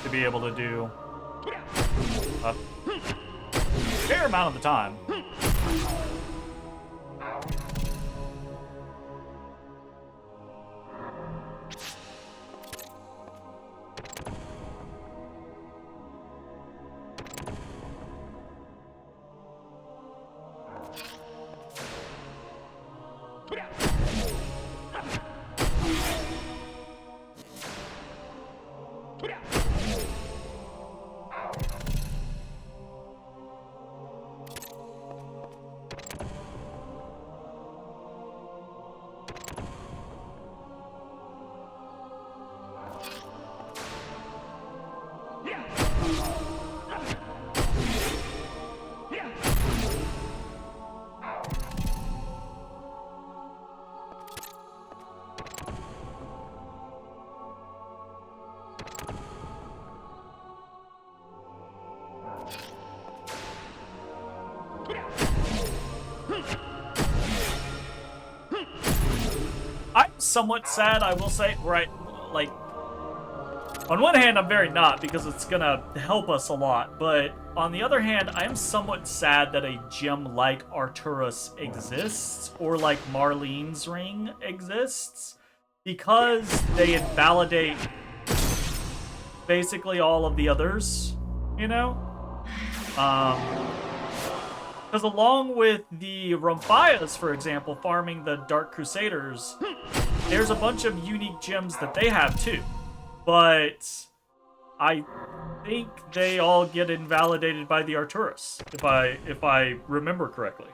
to be able to do a fair amount of the time. I'm somewhat sad, I will say, right, like, on one hand, I'm very not, because it's gonna help us a lot, but on the other hand, I am somewhat sad that a gem like Arcturus exists, or like Marlene's Ring exists, because they invalidate basically all of the others, you know? Because along with the Rumphaias, for example, farming the Dark Crusaders, there's a bunch of unique gems that they have too. But I think they all get invalidated by the Arcturus, if I remember correctly.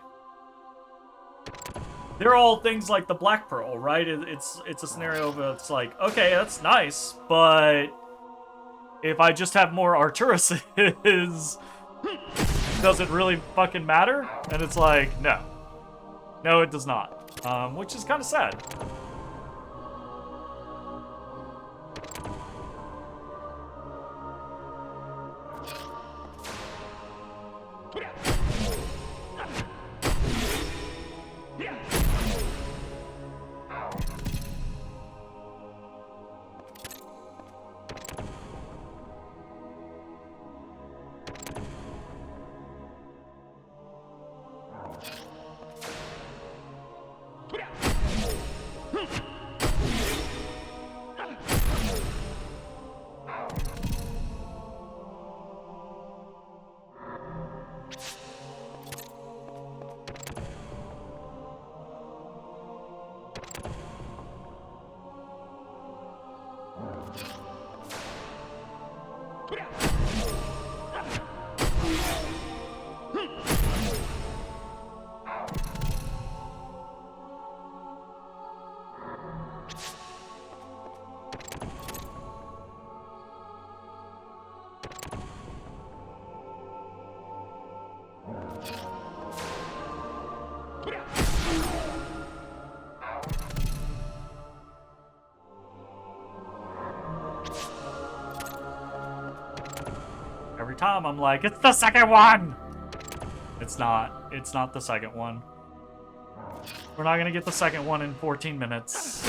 They're all things like the Black Pearl, right? It's a scenario where it's like, okay, that's nice, but if I just have more Arcturuses, does it really fucking matter? And it's like, no. No, it does not. Which is kind of sad. Every time I'm like, it's the second one! It's not. It's not the second one. We're not gonna get the second one in 14 minutes.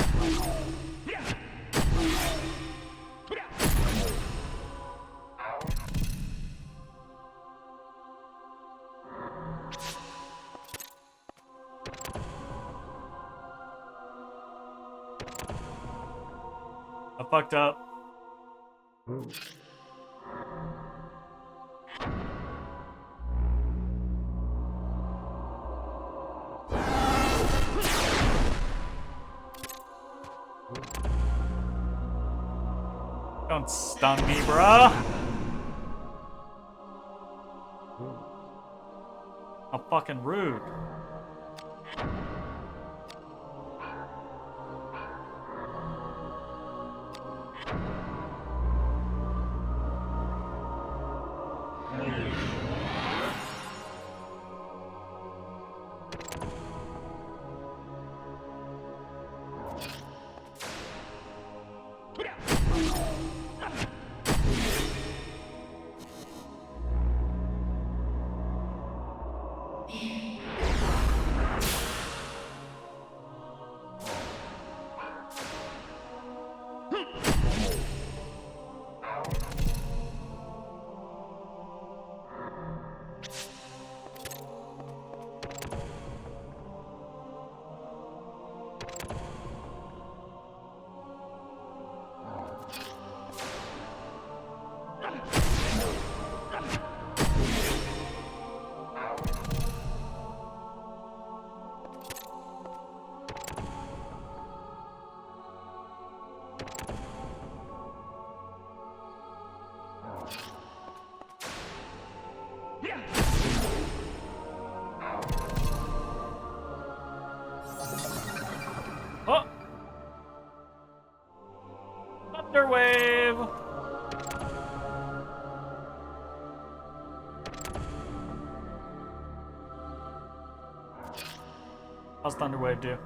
I fucked up. Don't stun me, bruh. How fucking rude. Oh! Thunderwave! How's Thunderwave do?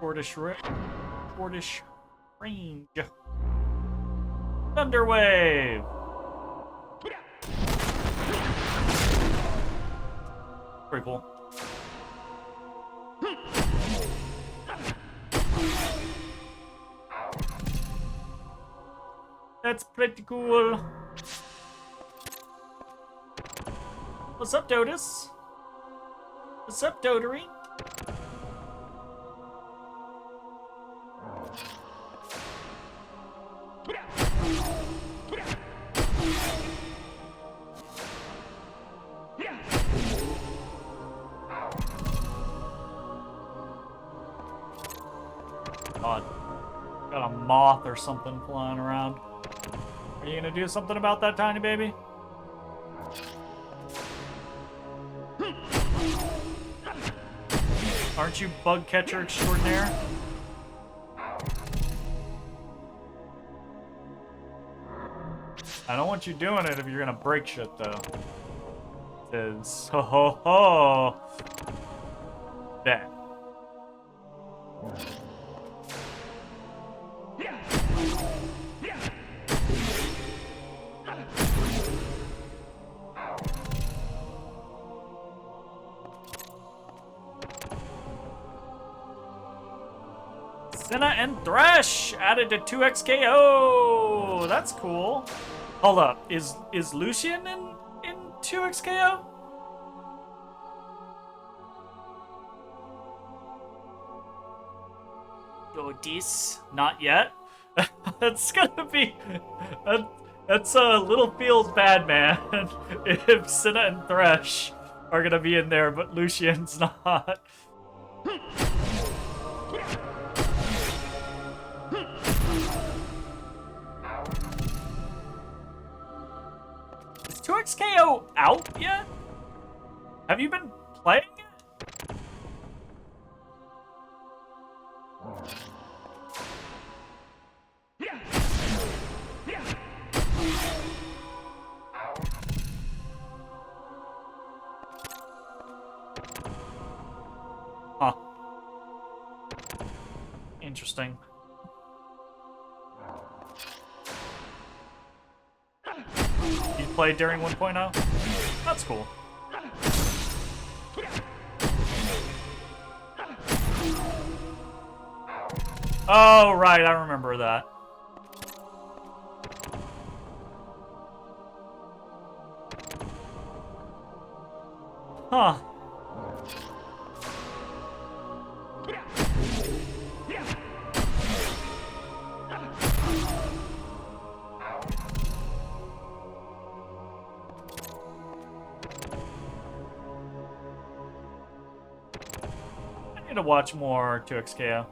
Shortish range. Thunderwave! Pretty cool. That's pretty cool. What's up, Dotus? What's up, Dotery? God. Got a moth or something flying around. Are you gonna do something about that, tiny baby? Aren't you bug catcher extraordinaire? I don't want you doing it if you're gonna break shit, though. It is. Ho ho ho! That. Senna and Thresh added to 2x KO. That's cool. Hold up, is Lucian in 2x KO? Godis, not yet. That's gonna be. That's a little feels bad, man. If Senna and Thresh are gonna be in there, but Lucian's not. Is 2x KO out yet? Have you been playing it? Huh. Interesting. You played during 1.0? That's cool. Oh, right, I remember that. Huh. I need to watch more 2XKO.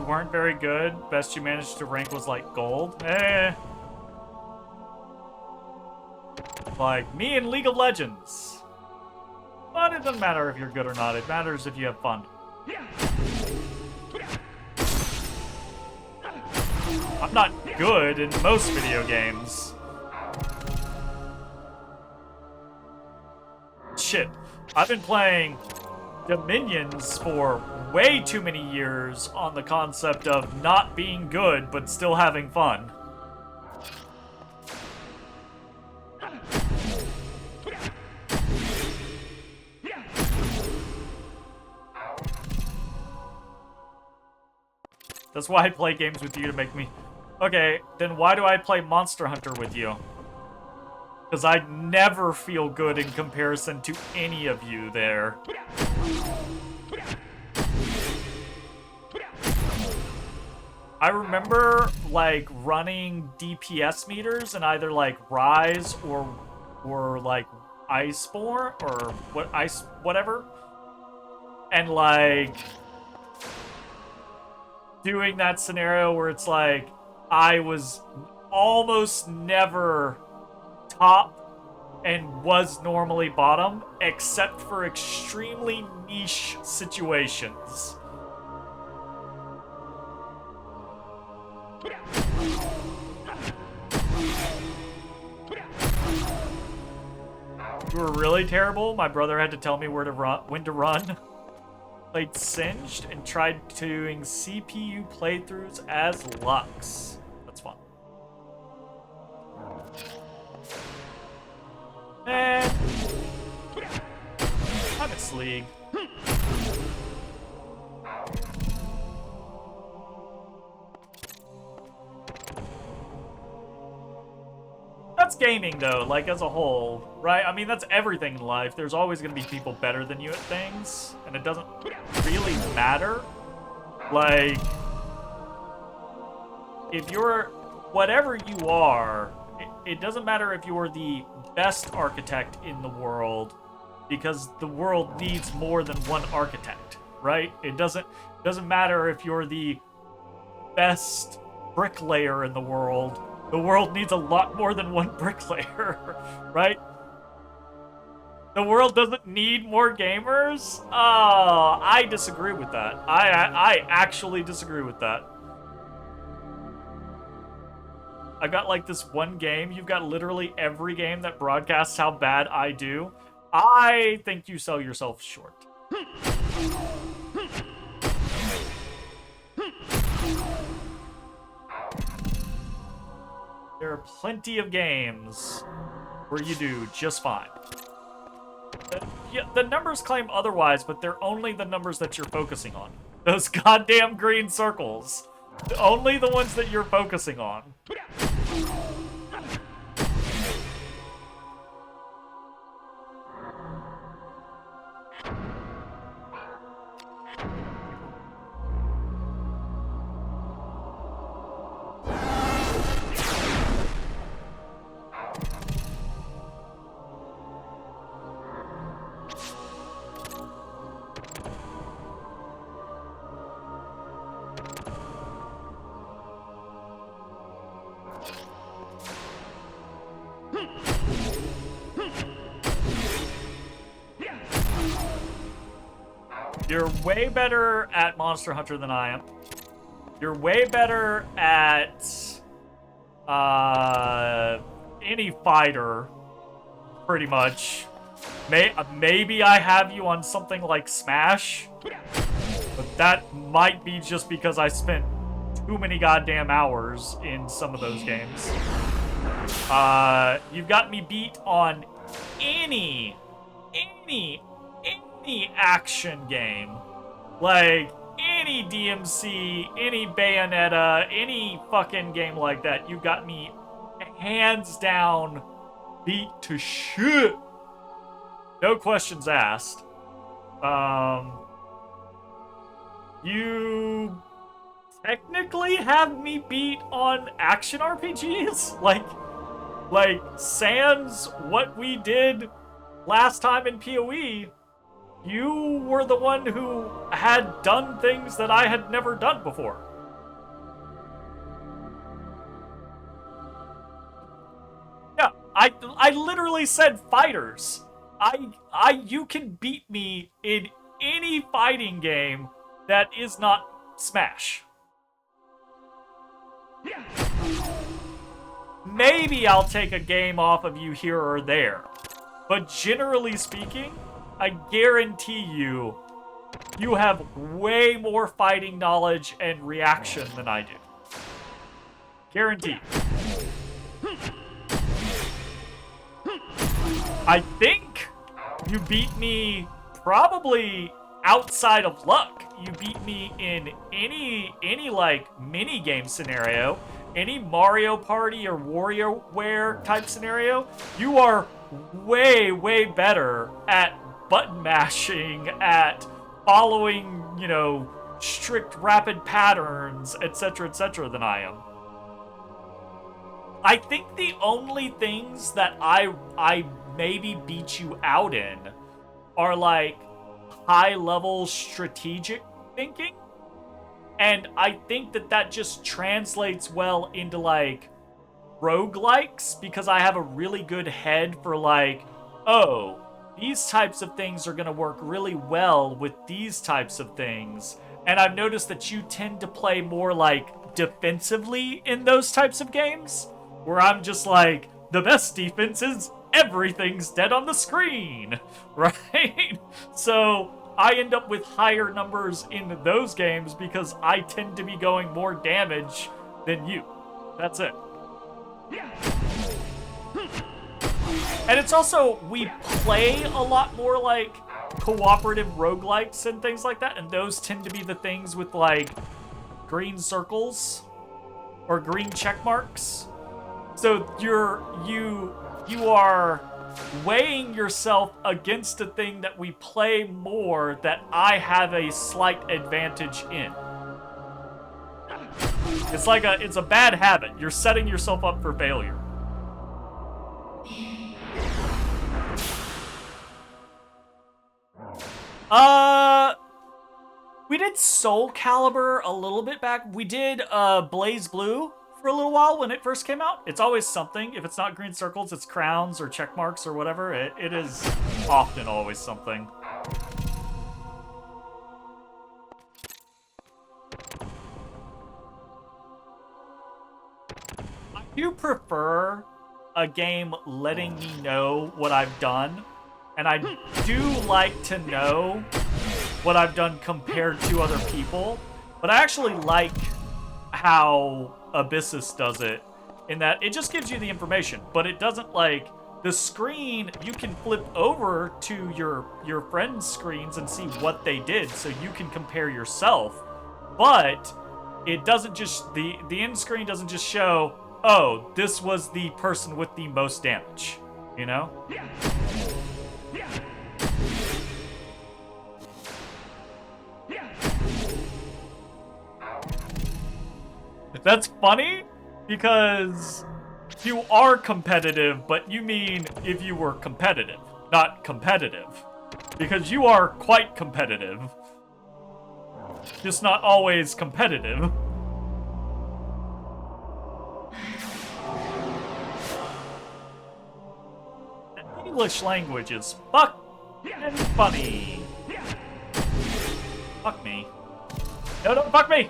Weren't very good. Best you managed to rank was like gold. Like me in League of Legends. But it doesn't matter if you're good or not. It matters if you have fun. I'm not good in most video games. Shit. I've been playing Dominions for way too many years on the concept of not being good but still having fun. That's why I play games with you, to make me... Okay, then why do I play Monster Hunter with you? Because I never feel good in comparison to any of you there. I remember, like, running DPS meters in either, like, Rise or like, Iceborne, or whatever. And, like, doing that scenario where it's like, I was almost never top and was normally bottom, except for extremely niche situations. You were really terrible. My brother had to tell me when to run. Played Singed and tried doing CPU playthroughs as Lux. That's fun. And I'm in League. That's gaming, though, like, as a whole, right? I mean, that's everything in life. There's always going to be people better than you at things, and it doesn't really matter. Like, if you're whatever you are, it doesn't matter if you're the best architect in the world, because the world needs more than one architect, right? It doesn't matter if you're the best bricklayer in the world. The world needs a lot more than one bricklayer, right? The world doesn't need more gamers? Oh, I disagree with that. I actually disagree with that. I've got like this one game. You've got literally every game that broadcasts how bad I do. I think you sell yourself short. There are plenty of games where you do just fine. Yeah, the numbers claim otherwise, but they're only the numbers that you're focusing on. Those goddamn green circles. Only the ones that you're focusing on. You're way better at Monster Hunter than I am. You're way better at any fighter, pretty much. Maybe I have you on something like Smash, but that might be just because I spent too many goddamn hours in some of those games. You've got me beat on any action game. Like, any DMC, any Bayonetta, any fucking game like that, you got me hands down beat to shit. No questions asked. You technically have me beat on action RPGs? Like, sans what we did last time in PoE, you were the one who had done things that I had never done before. Yeah, I literally said fighters. You can beat me in any fighting game that is not Smash. Maybe I'll take a game off of you here or there. But generally speaking, I guarantee you, you have way more fighting knowledge and reaction than I do. Guaranteed. I think you beat me probably outside of luck. You beat me in any like mini game scenario, any Mario Party or WarioWare type scenario. You are way better at button mashing, at following, you know, strict rapid patterns, etc., than I am. I think the only things that I maybe beat you out in are like high-level strategic thinking, and I think that just translates well into like roguelikes, because I have a really good head for like, oh, these types of things are going to work really well with these types of things. And I've noticed that you tend to play more like defensively in those types of games, where I'm just like, the best defense is everything's dead on the screen, right? So I end up with higher numbers in those games because I tend to be going more damage than you. That's it. And it's also, we play a lot more like cooperative roguelikes and things like that, and those tend to be the things with like green circles or green check marks. So you are weighing yourself against a thing that we play more that I have a slight advantage in. It's a bad habit. You're setting yourself up for failure. We did Soul Calibur a little bit back. We did Blaze Blue for a little while when it first came out. It's always something. If it's not green circles, it's crowns or check marks or whatever. It is often always something. I do prefer a game letting me know what I've done, and I do like to know what I've done compared to other people, but I actually like how Abyssus does it, in that it just gives you the information, but it doesn't, like, the screen, you can flip over to your friends' screens and see what they did, so you can compare yourself, but it doesn't just, the end screen doesn't just show, oh, this was the person with the most damage, you know? That's funny, because you are competitive, but you mean if you were competitive, not competitive. Because you are quite competitive. Just not always competitive. English language is fucking funny. Fuck me. No, don't fuck me!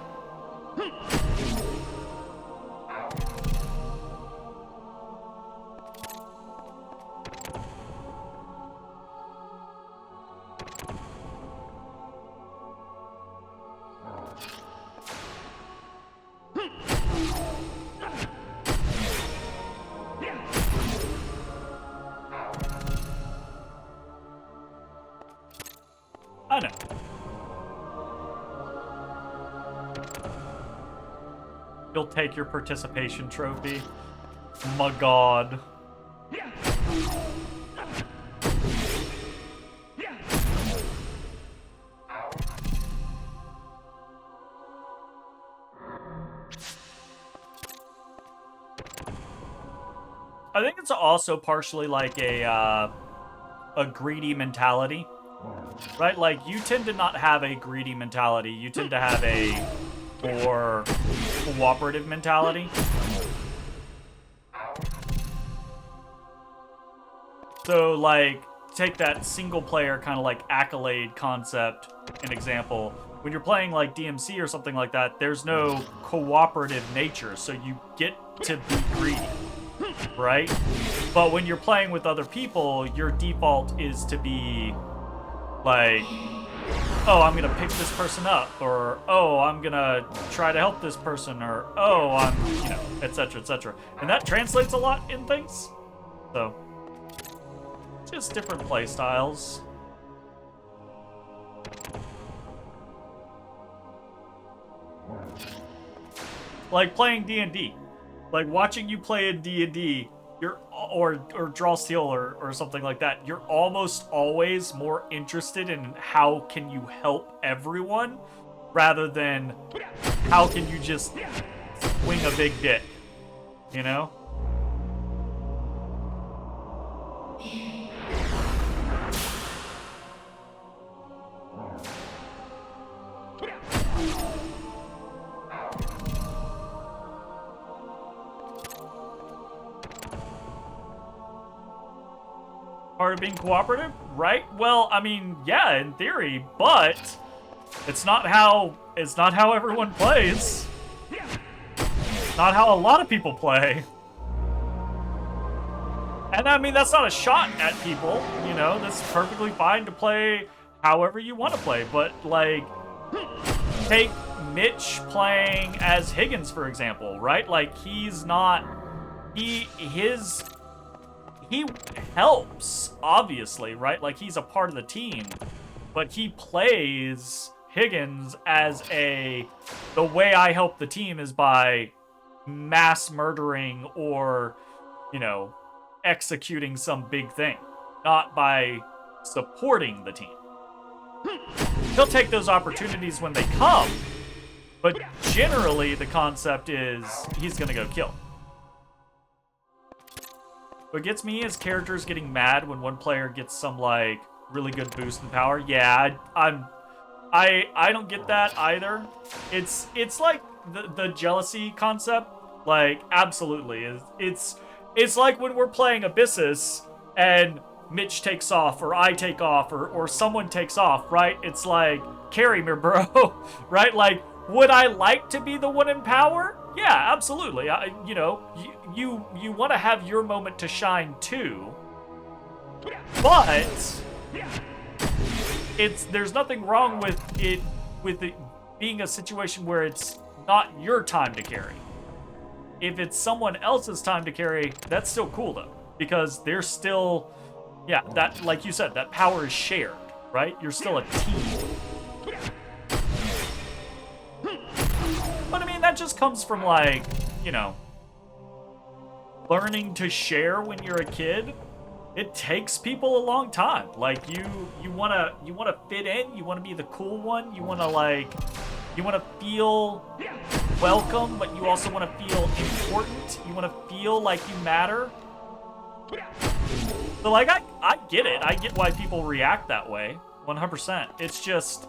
I know. You'll take your participation trophy. My god. I think it's also partially like a greedy mentality. Right, like, you tend to not have a greedy mentality. You tend to have a more cooperative mentality. So, like, take that single-player kind of, like, accolade concept, an example. When you're playing, like, DMC or something like that, there's no cooperative nature, so you get to be greedy, right? But when you're playing with other people, your default is to be like, oh, I'm gonna pick this person up, or oh, I'm gonna try to help this person, or oh, I'm, you know, etc., etc. And that translates a lot in things. So, just different play styles. Like playing D&D. Like watching you play in D&D, you're or Draw Steel or something like that, you're almost always more interested in how can you help everyone rather than how can you just swing a big dick, you know? Part of being cooperative, right? Well, I mean, yeah, in theory, but it's not how everyone plays. Not how a lot of people play. And I mean, that's not a shot at people, you know, that's perfectly fine to play however you want to play, but like, take Mitch playing as Higgins, for example, right? Like, he's not, he helps, obviously, right? Like, he's a part of the team, but he plays Higgins as the way I help the team is by mass murdering or, you know, executing some big thing, not by supporting the team. He'll take those opportunities when they come, But generally, the concept is he's gonna go kill. What gets me is characters getting mad when one player gets some, like, really good boost in power. Yeah, I don't get that either. It's like the jealousy concept. Like, absolutely. It's like when we're playing Abyssus and Mitch takes off, or I take off, or someone takes off, right? It's like, carry me, bro, right? Like, would I like to be the one in power? Yeah, absolutely. You know, you want to have your moment to shine too, but there's nothing wrong with it being a situation where it's not your time to carry. If it's someone else's time to carry, that's still cool though, because they're still, yeah, that, like you said, that power is shared, right? You're still a team. But I mean, that just comes from, like, you know, learning to share when you're a kid. It takes people a long time. Like, you wanna fit in, you wanna be the cool one, you wanna feel welcome, but you also wanna feel important. You wanna feel like you matter. So, like, I get it. I get why people react that way, 100%. It's just,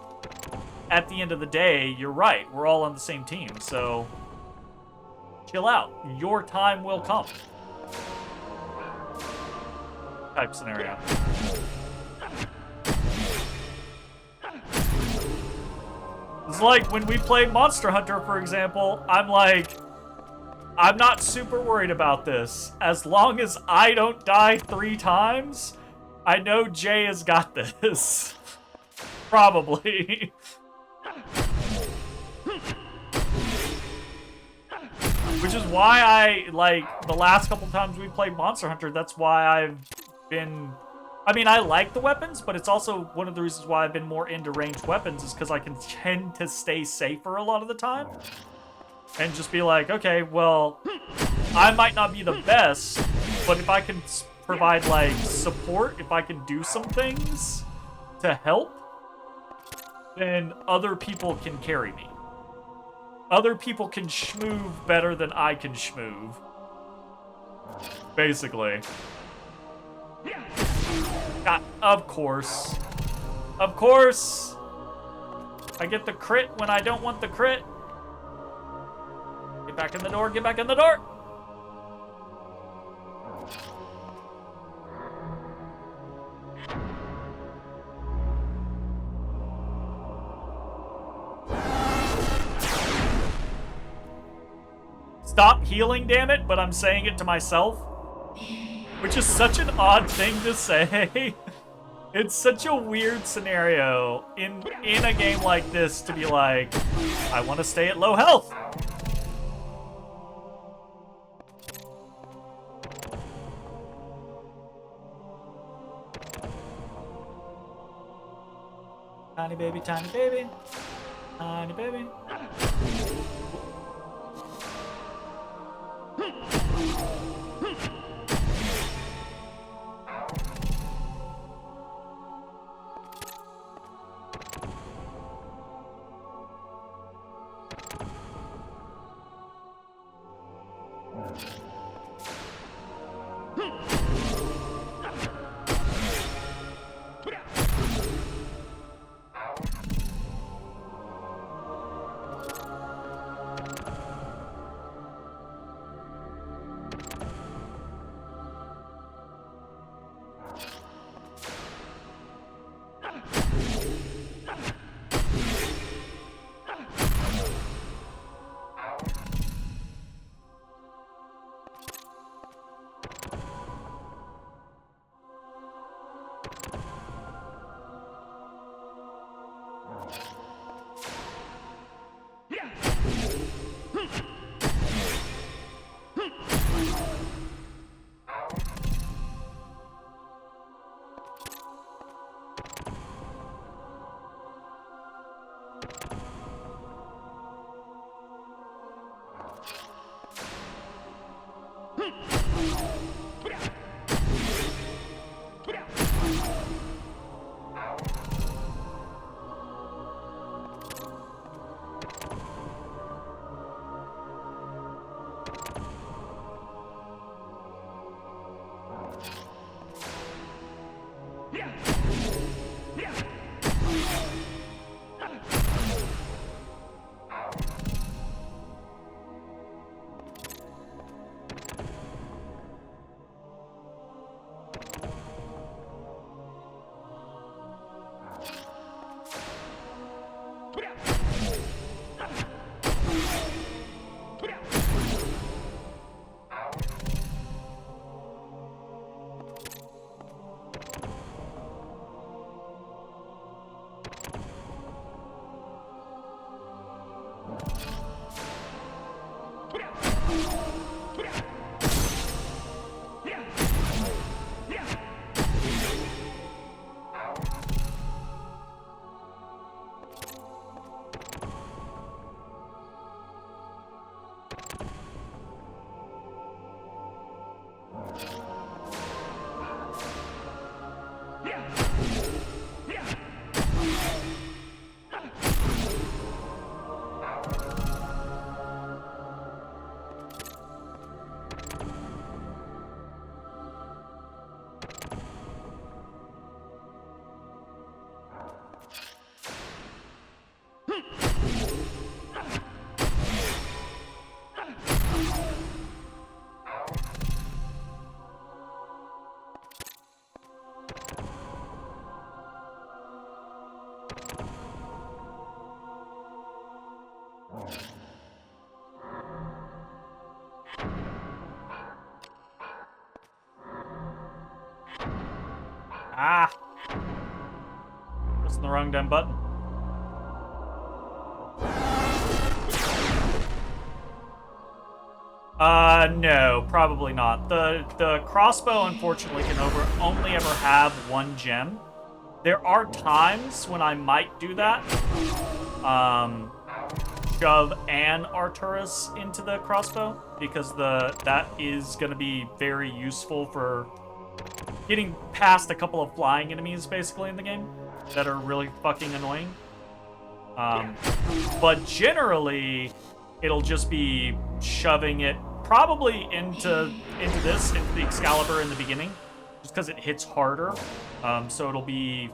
at the end of the day, you're right. We're all on the same team, so chill out. Your time will come. Type scenario. It's like when we played Monster Hunter, for example, I'm like, I'm not super worried about this. As long as I don't die 3 times, I know Jay has got this. Probably. Which is why I, like, the last couple times we played Monster Hunter, that's why I've been... I mean, I like the weapons, but it's also one of the reasons why I've been more into ranged weapons is because I can tend to stay safer a lot of the time. And just be like, okay, well, I might not be the best, but if I can provide, like, support, if I can do some things to help, then other people can carry me. Other people can schmoove better than I can schmoove. Basically. Of course. Of course! I get the crit when I don't want the crit. Get back in the door, get back in the door! Stop healing, damn it, but I'm saying it to myself. Which is such an odd thing to say. It's such a weird scenario in a game like this to be like, I want to stay at low health. Tiny baby, tiny baby. Tiny baby. Ah! Pressing the wrong damn button. No, probably not. The crossbow, unfortunately, can only ever have one gem. There are times when I might do that. Shove an Arturus into the crossbow, because that is going to be very useful for getting past a couple of flying enemies, basically, in the game, that are really fucking annoying. But generally, it'll just be shoving it probably into the Excalibur in the beginning, just because it hits harder. So it'll be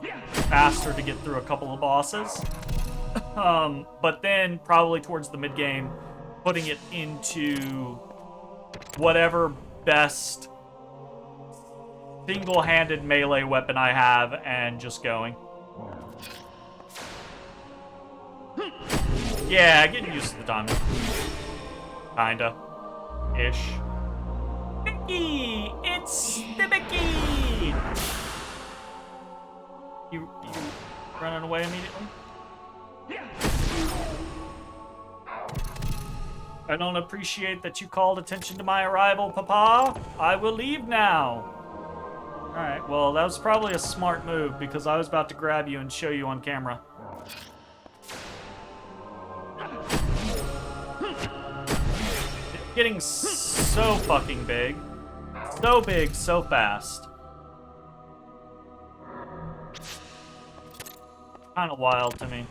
faster to get through a couple of bosses. But then probably towards the mid game, putting it into whatever best single-handed melee weapon I have and just going. Yeah, getting used to the timing. Kinda. Ish. Mickey! It's the Mickey! You running away immediately? I don't appreciate that you called attention to my arrival, Papa. I will leave now. Alright, well, that was probably a smart move, because I was about to grab you and show you on camera. Getting so fucking big. So big, so fast. Kind of wild to me.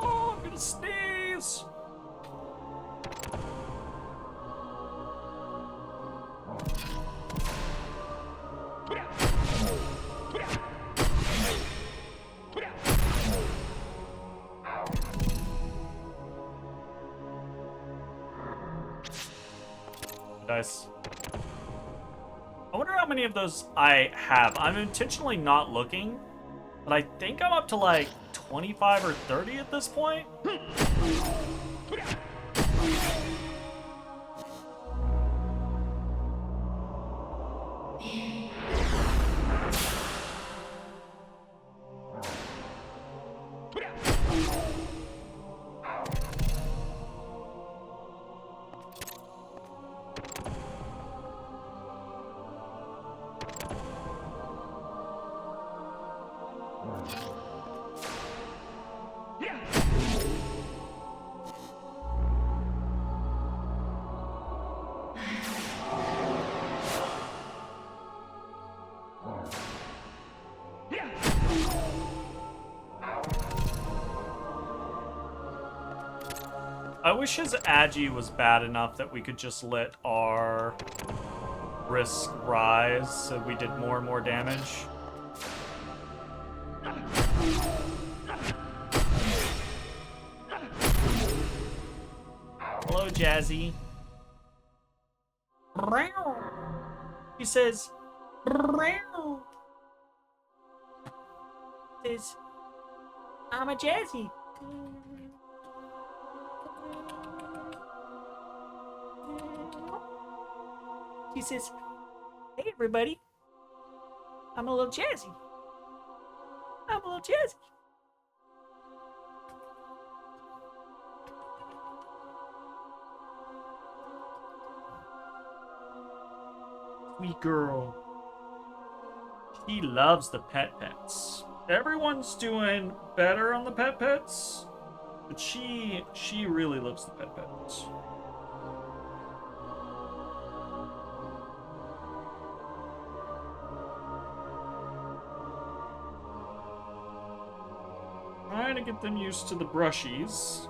Oh, I'm gonna sneeze. Dice. I wonder how many of those I have. I'm intentionally not looking, but I think I'm up to like 25 or 30 at this point. I wish his agi was bad enough that we could just let our risk rise so we did more and more damage. Hello, Jazzy. He says, I'm a Jazzy. He says, hey everybody, I'm a little Jazzy. I'm a little Jazzy. Sweet girl. She loves the pets. Everyone's doing better on the pets, but she really loves the pets. trying to get them used to the brushies.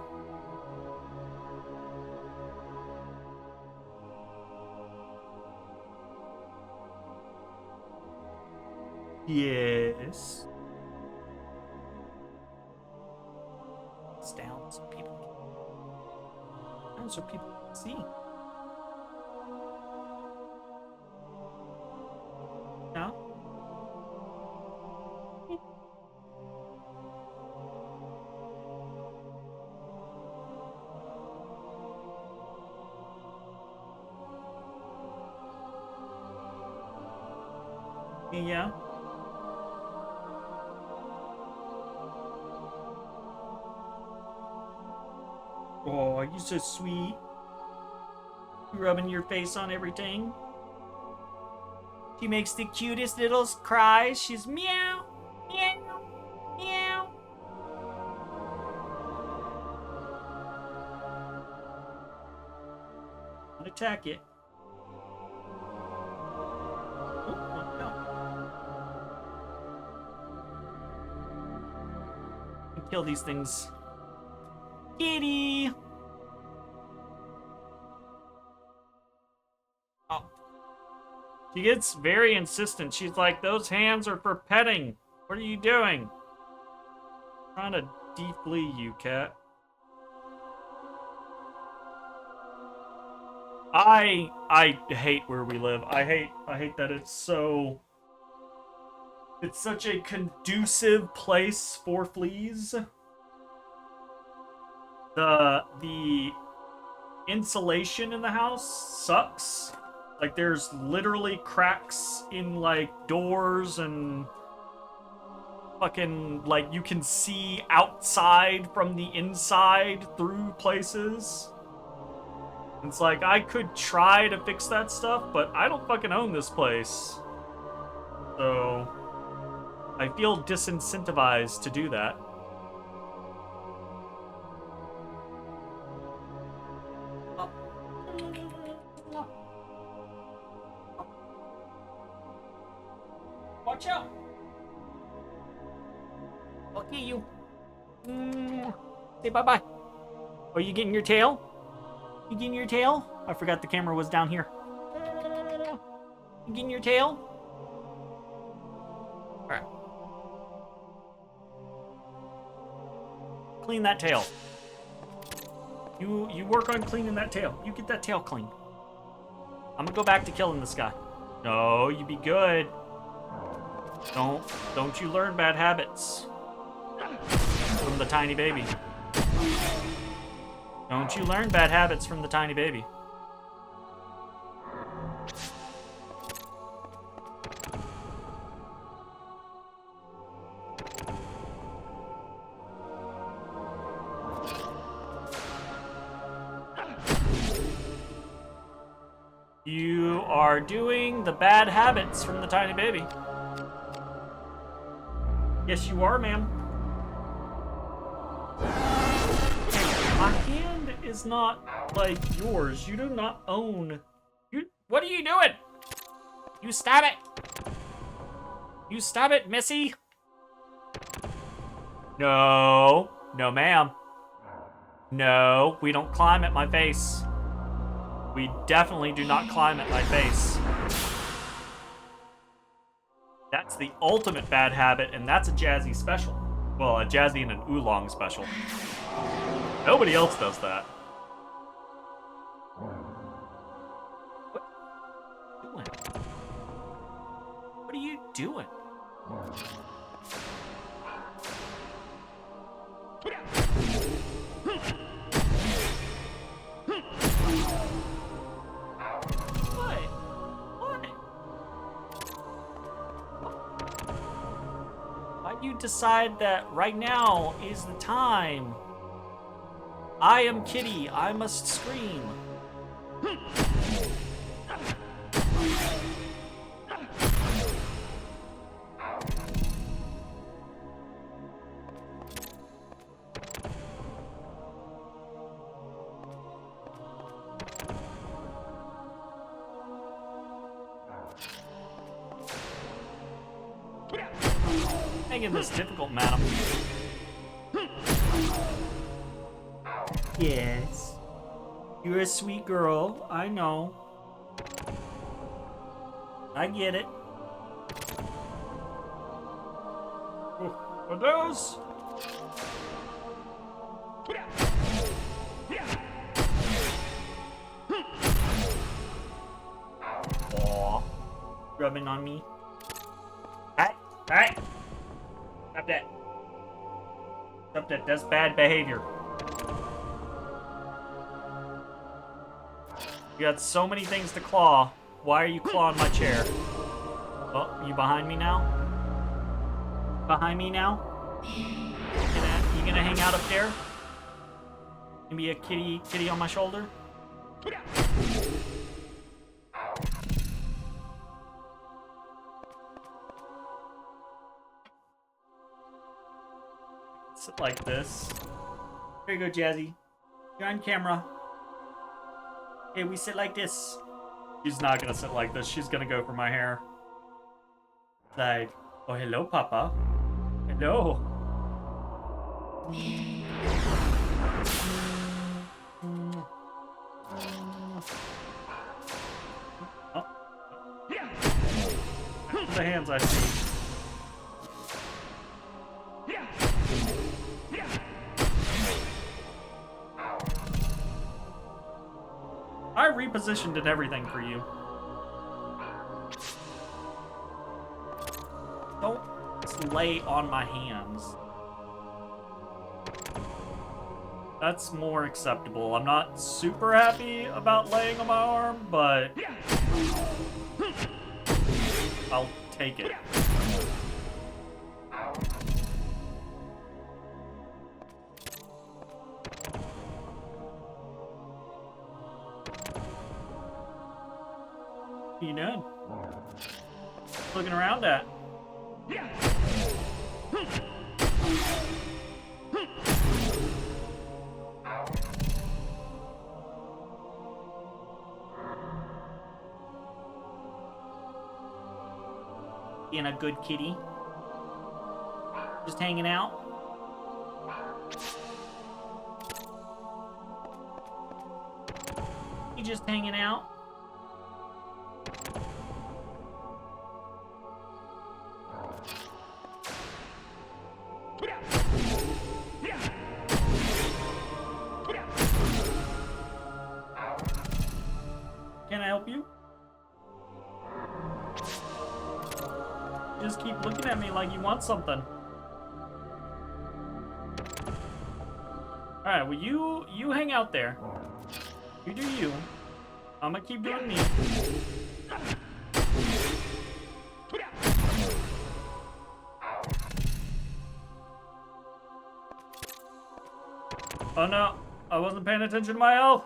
Yes. It's down so people can see. No? Yeah. Oh, you're so sweet. You rubbing your face on everything. She makes the cutest little cries. She's meow, meow, meow. Don't attack it. Oh, no. Kill these things. Kitty! Oh. She gets very insistent. She's like, those hands are for petting. What are you doing? I'm trying to de-flea you, cat. I hate where we live. I hate that it's such a conducive place for fleas. The insulation in the house sucks. Like, there's literally cracks in, like, doors and fucking, like, you can see outside from the inside through places. It's like, I could try to fix that stuff, but I don't fucking own this place. So, I feel disincentivized to do that. Watch out! Okay, you. Say bye-bye. Are you getting your tail? You getting your tail? I forgot the camera was down here. You getting your tail? Alright. Clean that tail. You work on cleaning that tail. You get that tail clean. I'm gonna go back to killing this guy. No, you be good. Don't you learn bad habits from the tiny baby. Don't you learn bad habits from the tiny baby. You are doing the bad habits from the tiny baby. Yes, you are, ma'am. My hand is not like yours. You do not own. What are you doing? You stab it. You stab it, Missy. No. No, ma'am. No, we don't climb at my face. We definitely do not climb at my face. That's the ultimate bad habit, and that's a Jazzy special. Well, a Jazzy and an Oolong special. Nobody else does that. What are you doing? Why'd you decide that right now is the time? I am Kitty. I must scream. Making this difficult, madam. Yes. You're a sweet girl. I know. I get it. What those? Aw. Rubbing on me. Hey! Hey! Stop that. Stop that. That's bad behavior. You got so many things to claw. Why are you clawing my chair? Oh, you behind me now? Behind me now? You gonna hang out up there? Maybe a kitty on my shoulder? Sit like this. Here you go, Jazzy. You're on camera. Hey, we sit like this. She's not gonna sit like this. She's gonna go for my hair. Like, oh, hello, Papa. Hello. Oh. The hands I see. I repositioned and everything for you. Don't lay on my hands. That's more acceptable. I'm not super happy about laying on my arm, but I'll take it. What are you doing? Looking around at? Being a good kitty. Just hanging out. You just hanging out? Can I help you? Just keep looking at me like you want something. Alright, well you hang out there. You do you. I'm gonna keep doing me. Oh no, I wasn't paying attention to my health.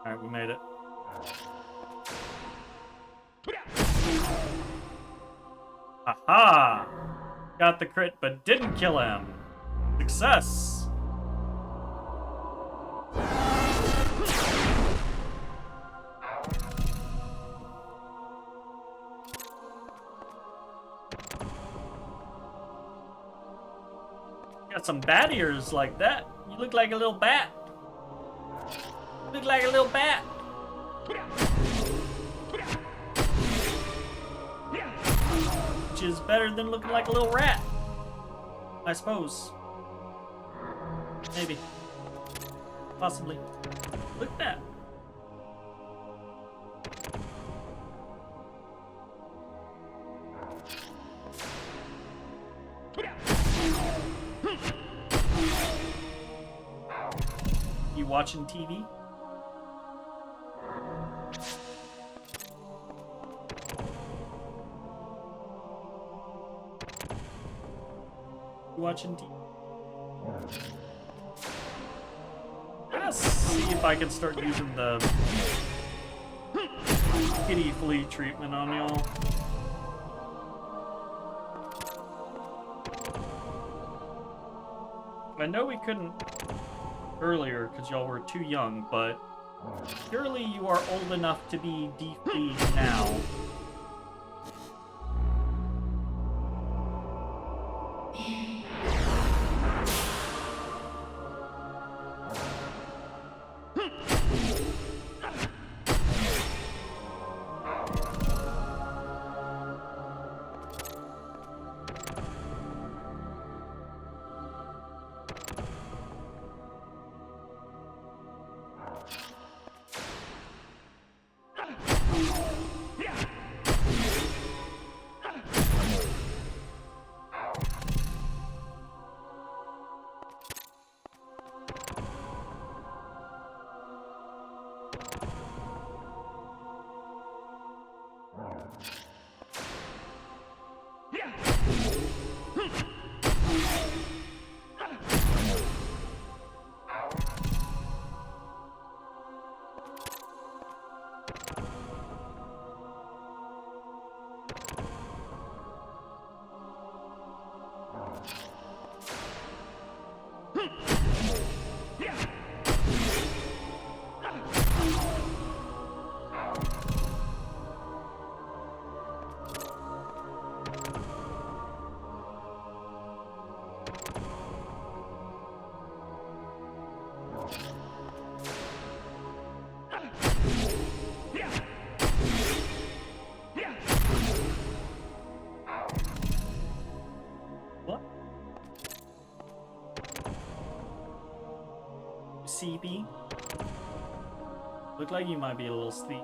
Alright, we made it. Aha! Got the crit, but didn't kill him. Success! Got some bat ears like that. You look like a little bat. You look like a little bat. Which is better than looking like a little rat. I suppose. Maybe. Possibly. Look at that. You watching TV? You watching TV? Let's see if I can start using the kitty flea treatment on y'all. I know we couldn't earlier because y'all were too young, but surely you are old enough to be defleed now. Sleepy. Look like you might be a little sleepy.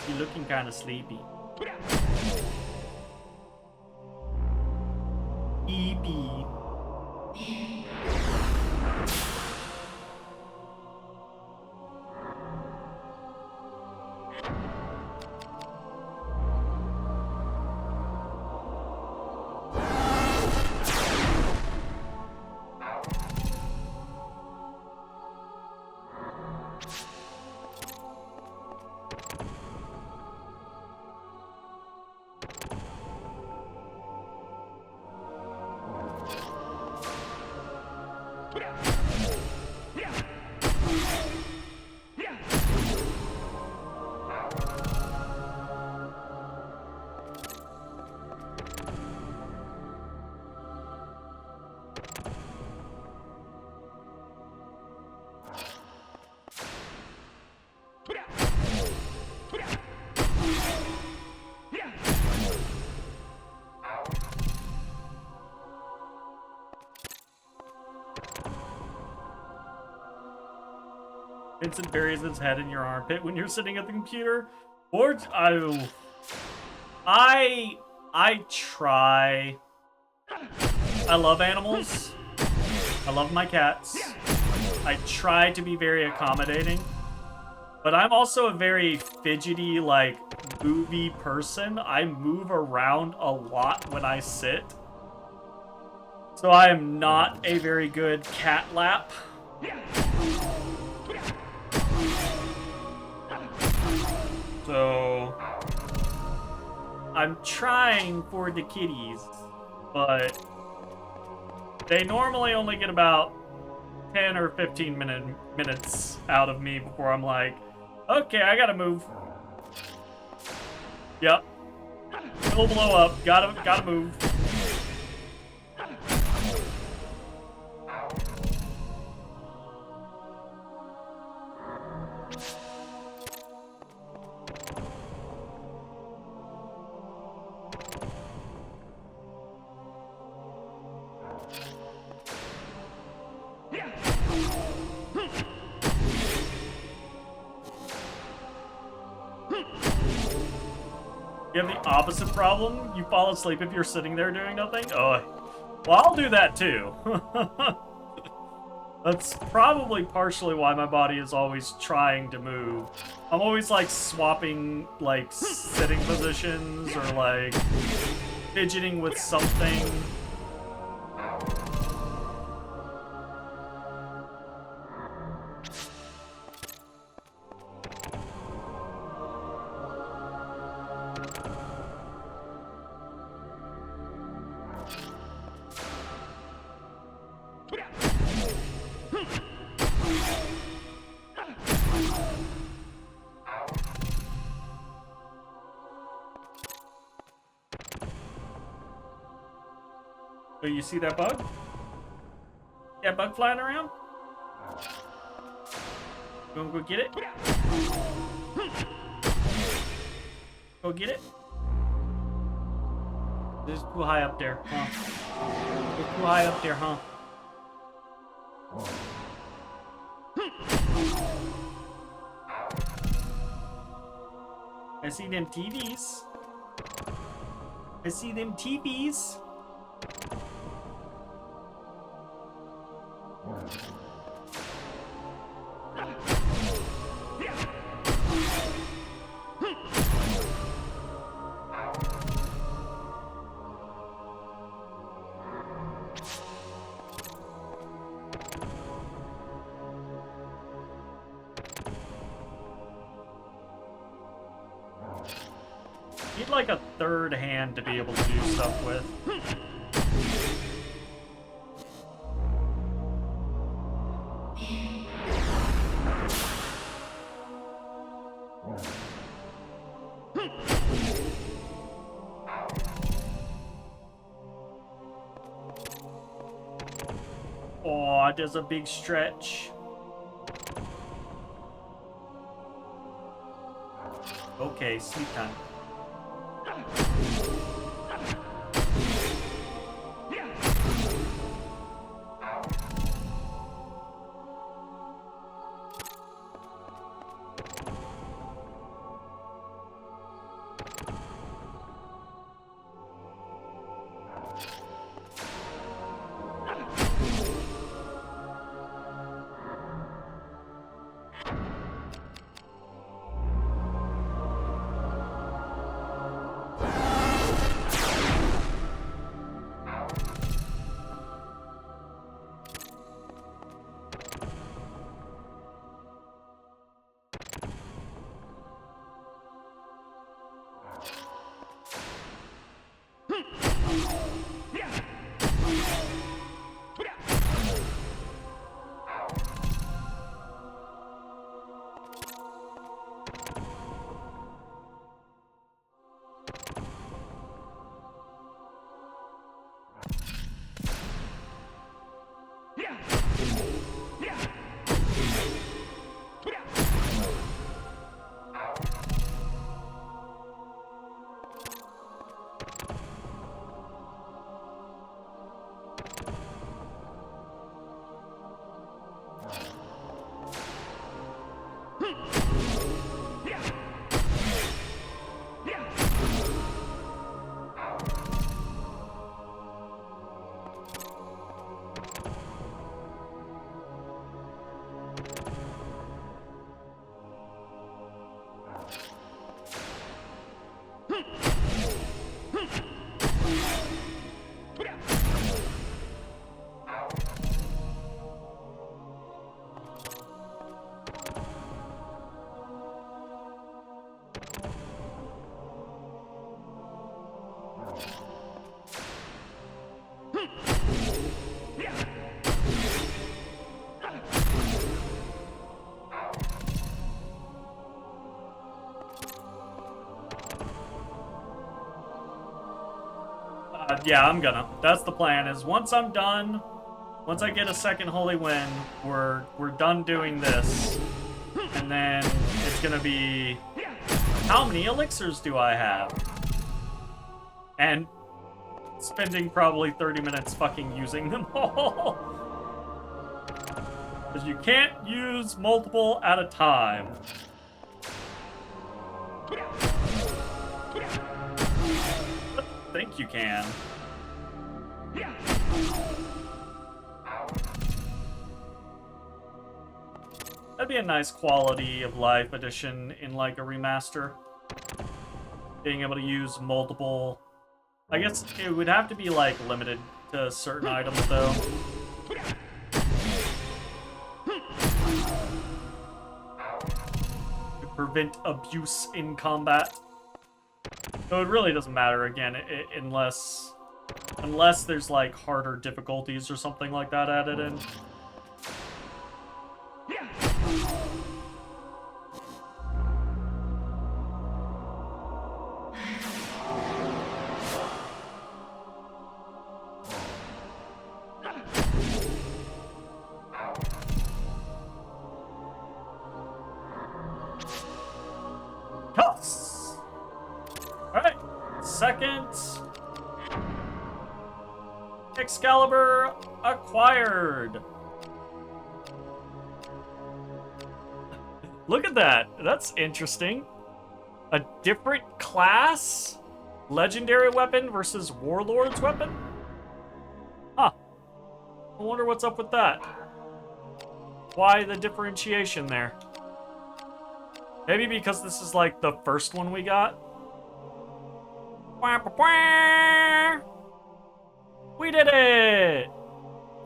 You're looking kind of sleepy. Sleepy. Vincent buries his head in your armpit when you're sitting at the computer. Or I try. I love animals. I love my cats. I try to be very accommodating. But I'm also a very fidgety, like, movie person. I move around a lot when I sit. So I am not a very good cat lap. So I'm trying for the kitties, but they normally only get about 10 or 15 minutes out of me before I'm like, okay, I gotta move. Yep. It'll blow up. Gotta move. You have the opposite problem? You fall asleep if you're sitting there doing nothing? Oh, well, I'll do that too. That's probably partially why my body is always trying to move. I'm always like swapping like sitting positions or like fidgeting with something. Oh, you see that bug? Yeah, bug flying around? You wanna go get it? Go get it? This is too high up there, huh? It's too high up there, huh? I see them TVs. I see them TVs. Need like a third hand to be able to do stuff with. Oh, there's a big stretch. Okay, sleep time. Yeah, I'm gonna. That's the plan, is once I'm done, once I get a second Holy Wind, we're done doing this. And then it's gonna be... How many elixirs do I have? And spending probably 30 minutes fucking using them all. Because you can't use multiple at a time. I think you can. That'd be a nice quality of life addition in like a remaster. Being able to use multiple... I guess it would have to be like limited to certain items though. To prevent abuse in combat. So it really doesn't matter again, unless there's like harder difficulties or something like that added in. second. Excalibur acquired. Look at that. That's interesting. A different class? Legendary weapon versus Warlord's weapon? Huh. I wonder what's up with that. Why the differentiation there? Maybe because this is like the first one we got? We did it!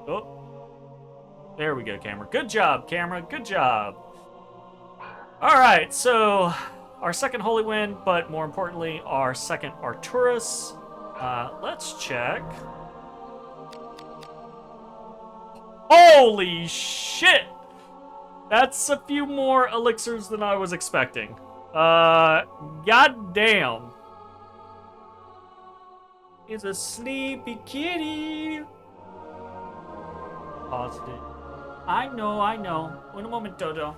Oh. There we go, camera. Good job, camera. Good job. Alright, so our second Holy Wind, but more importantly, our second Arturus. Let's check. Holy shit! That's a few more elixirs than I was expecting. Goddamn. He's a sleepy kitty. Positive. I know. Un momento, though.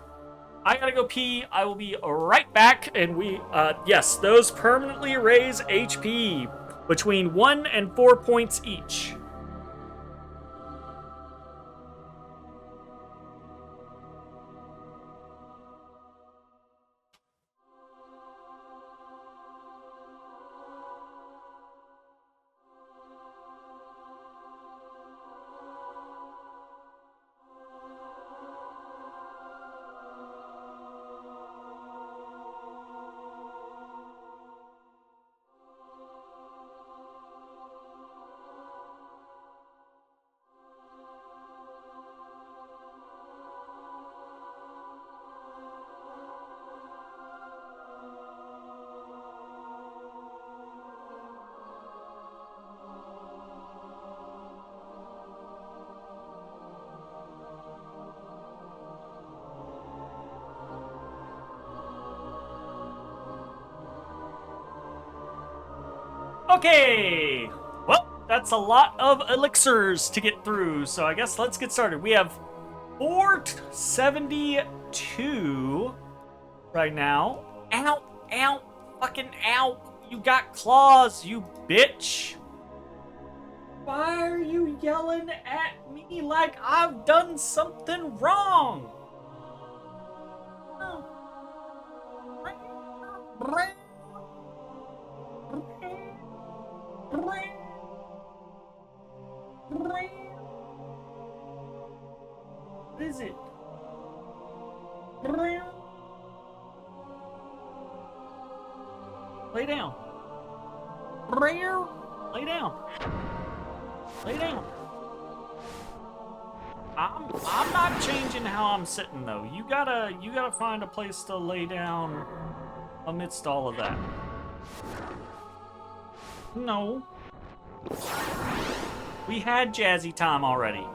I gotta go pee. I will be right back. And yes, those permanently raise HP between 1 and 4 points each. Okay, well, that's a lot of elixirs to get through, so I guess let's get started. We have 472 right now. Ow, ow, fucking ow. You got claws, you bitch. Why are you yelling at me like I've done something wrong? Oh. What is it? Lay down. Lay down. Lay down. I'm not changing how I'm sitting though. You gotta find a place to lay down amidst all of that. No. We had jazzy time already.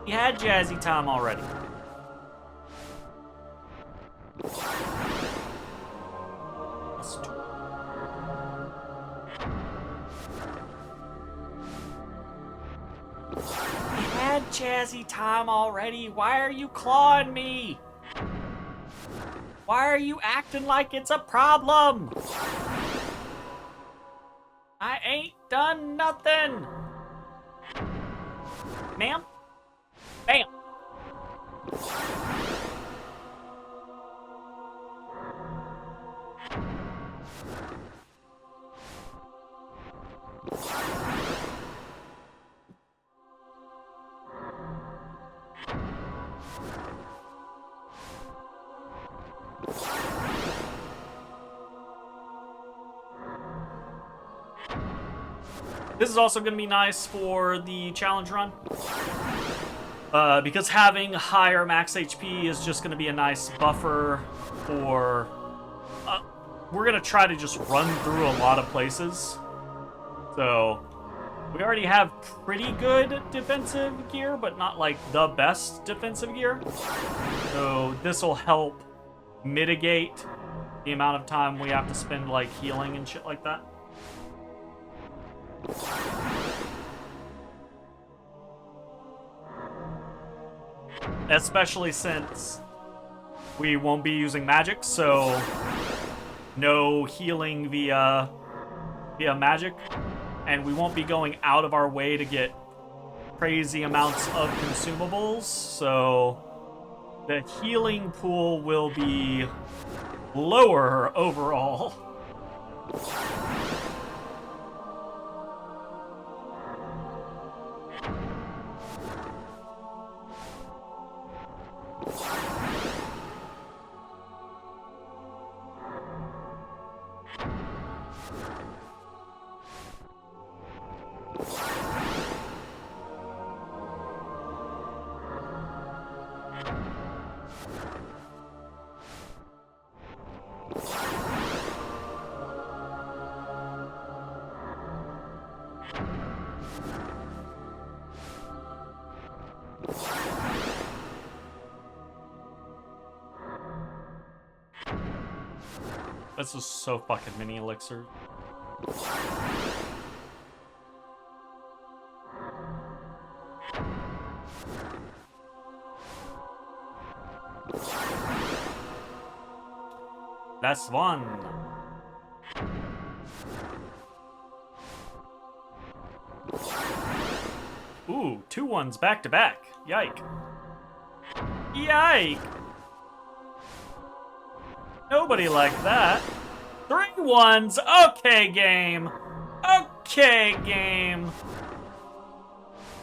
We had jazzy time already. We had jazzy time already. Why are you clawing me? Why are you acting like it's a problem? I ain't done nothing. Ma'am? Bam. This is also going to be nice for the challenge run. Because having higher max HP is just going to be a nice buffer for... we're going to try to just run through a lot of places. So, we already have pretty good defensive gear, but not like the best defensive gear. So, this will help mitigate the amount of time we have to spend like healing and shit like that. Especially since we won't be using magic, so no healing via via magic, and we won't be going out of our way to get crazy amounts of consumables, so the healing pool will be lower overall. This is so fucking many elixir. That's one. Ooh, 2 ones back to back. Yike. Yike! Nobody liked that. 3 ones. Okay, game. Okay, game.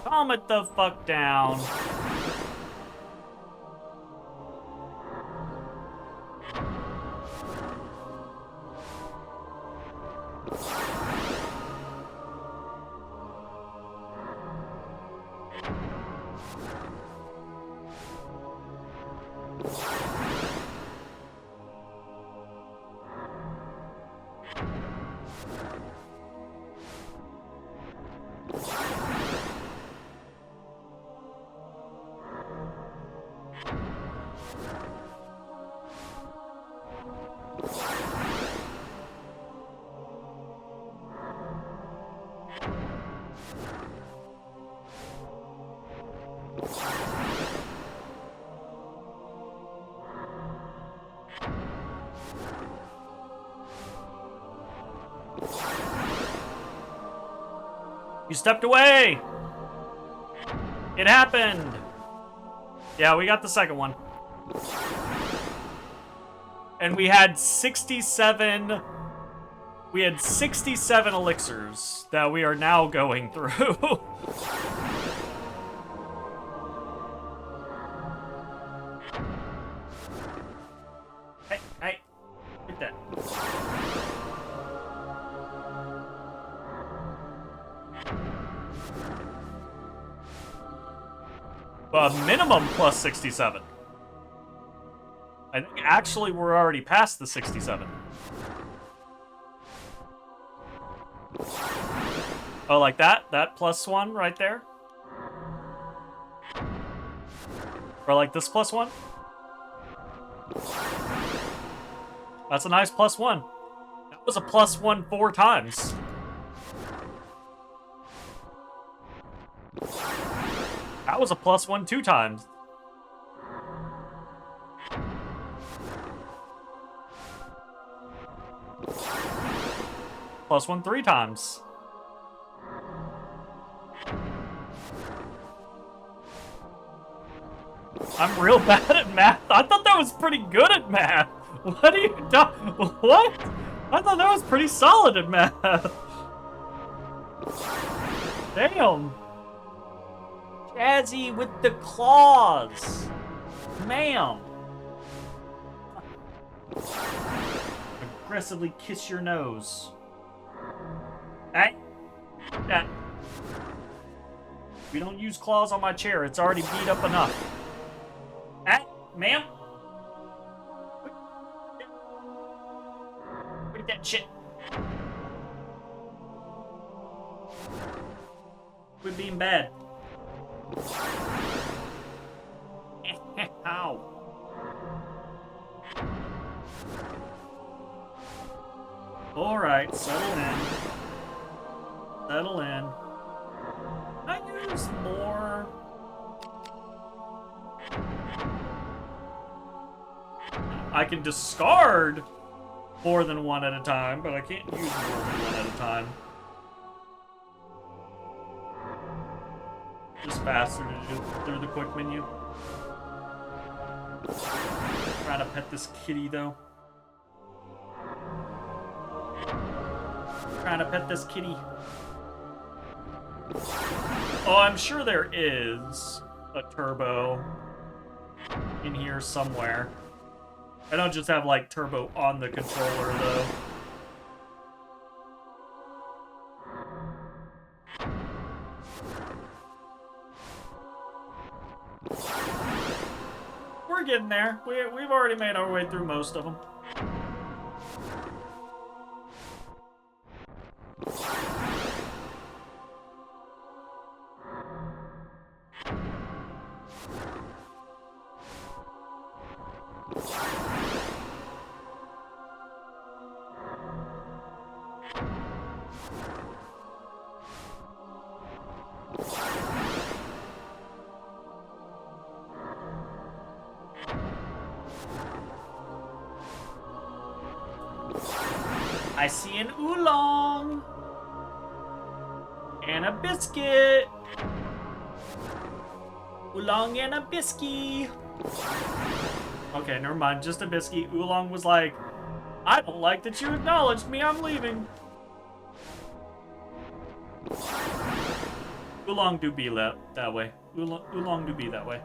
Calm it the fuck down. You stepped away! It happened! Yeah, we got the second one. And we had 67... We had 67 elixirs that we are now going through. Hey, get that. Minimum plus 67. I think actually we're already past the 67. Oh, like that? That +1 right there? Or like this +1? That's a nice +1. That was a +1 4 times. That was a +1 2 times. +1 3 times. I'm real bad at math. I thought that was pretty good at math. What are you doing? What? I thought that was pretty solid at math. Damn. Jazzy with the claws. Ma'am. Aggressively kiss your nose. Hey. We don't use claws on my chair. It's already beat up enough. Hey, ma'am. Quit that shit. Quit being bad. Ow. Alright, settle in. Settle in. I use more. I can discard more than one at a time, but I can't use more than one at a time. Just faster to do through the quick menu. Trying to pet this kitty, though. Trying to pet this kitty. Oh, I'm sure there is a turbo in here somewhere. I don't just have, like, turbo on the controller, though. We're getting there. We've already made our way through most of them. I see an oolong and a biscuit. Oolong and a biscuit. Okay, never mind. Just a biscuit. Oolong was like, I don't like that you acknowledged me. I'm leaving. Oolong do be that way. Oolong do be that way.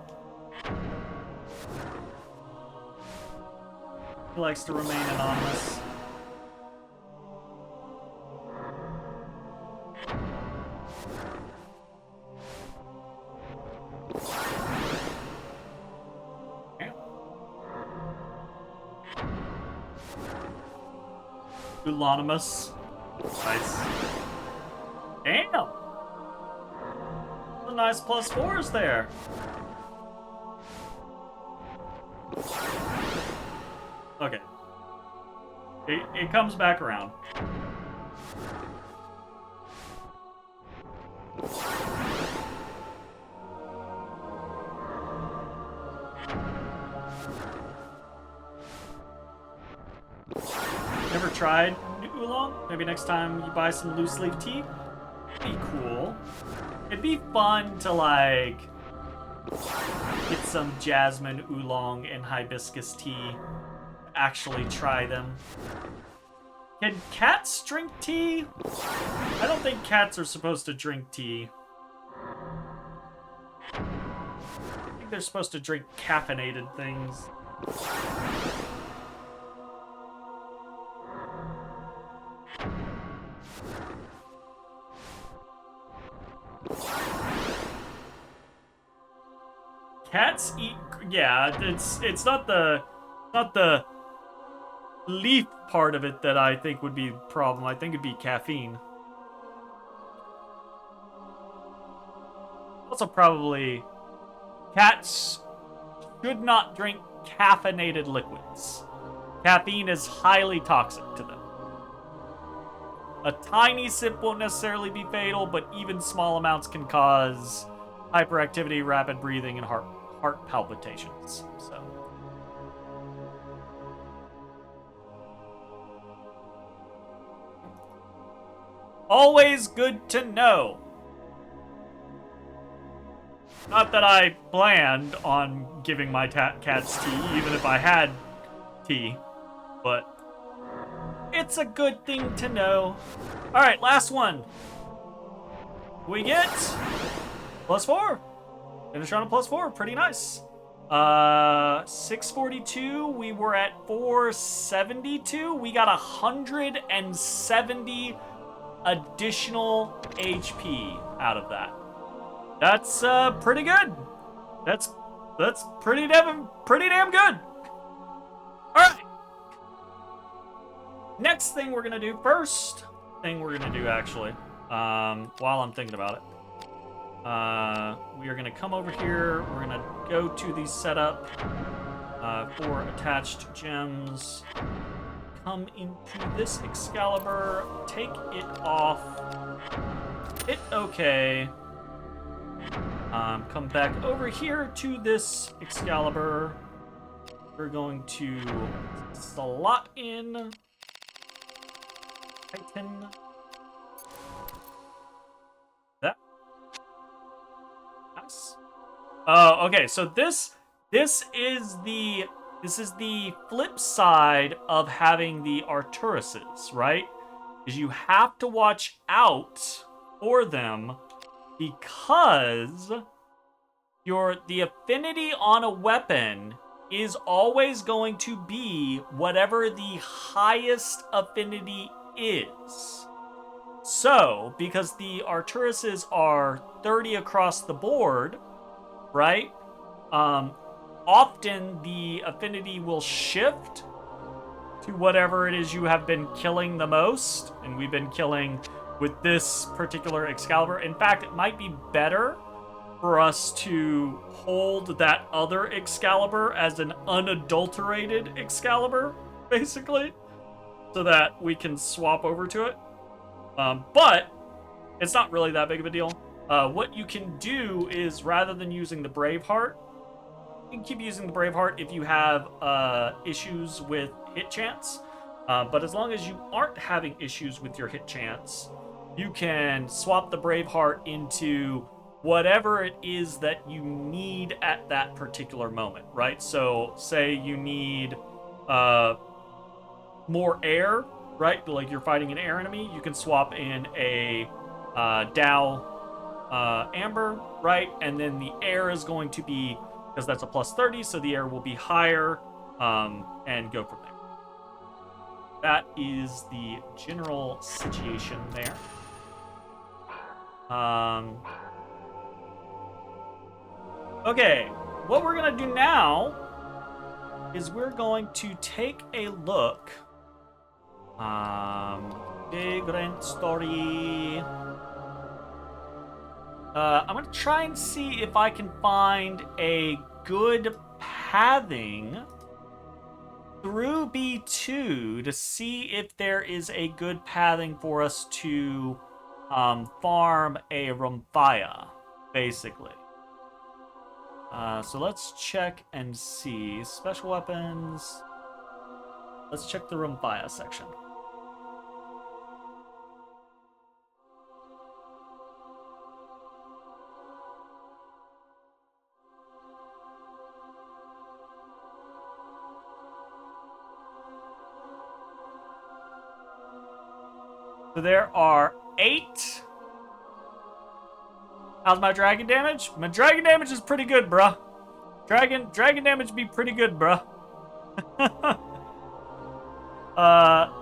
He likes to remain anonymous. Anonymous. Nice. Damn! Some nice +4s there. Okay. It comes back around. Never tried oolong? Maybe next time you buy some loose leaf tea? It'd be cool. It'd be fun to, like, get some jasmine, oolong, and hibiscus tea. Actually try them. Can cats drink tea? I don't think cats are supposed to drink tea. I think they're supposed to drink caffeinated things. Cats eat, yeah, it's not the leaf part of it that I think would be the problem. I think it'd be caffeine. Also probably cats should not drink caffeinated liquids. Caffeine is highly toxic to them. A tiny sip won't necessarily be fatal, but even small amounts can cause hyperactivity, rapid breathing, and heart palpitations. So always good to know. Not that I planned on giving my cats tea, even if I had tea, but it's a good thing to know. All right, last one. We get +4. Finish on a +4. Pretty nice. 642. We were at 472. We got 170 additional HP out of that. That's pretty good. That's pretty damn good. All right. Next thing we're gonna do, first thing we're gonna do actually, while I'm thinking about it, we are gonna come over here. We're gonna go to the setup for attached gems. Come into this Excalibur, take it off, hit OK. Come back over here to this Excalibur. We're going to slot in Titan. That. Nice. Oh, okay. So this is the flip side of having the Arturuses, right? Is you have to watch out for them because the affinity on a weapon is always going to be whatever the highest affinity is. So, because the Arturuses are 30 across the board, right? Often the affinity will shift to whatever it is you have been killing the most, and we've been killing with this particular Excalibur. In fact, it might be better for us to hold that other Excalibur as an unadulterated Excalibur, basically, so that we can swap over to it. But it's not really that big of a deal. What you can do is, rather than using the Braveheart, you can keep using the Braveheart if you have issues with hit chance. But as long as you aren't having issues with your hit chance, you can swap the Braveheart into whatever it is that you need at that particular moment, right? So, say you need more air, right? Like you're fighting an air enemy, you can swap in a Dow Amber, right? And then the air is going to be, because that's a plus 30, so the air will be higher, and go from there. That is the general situation there. Okay, what we're gonna do now is we're going to take a look. Vagrant Story. I'm gonna try and see if I can find a good pathing through B2 to see if there is a good pathing for us to farm a Rumphia, basically. So let's check and see. Special weapons. Let's check the Rumphia section. So there are 8. How's my dragon damage? My dragon damage is pretty good, bruh. Dragon damage be pretty good, bruh.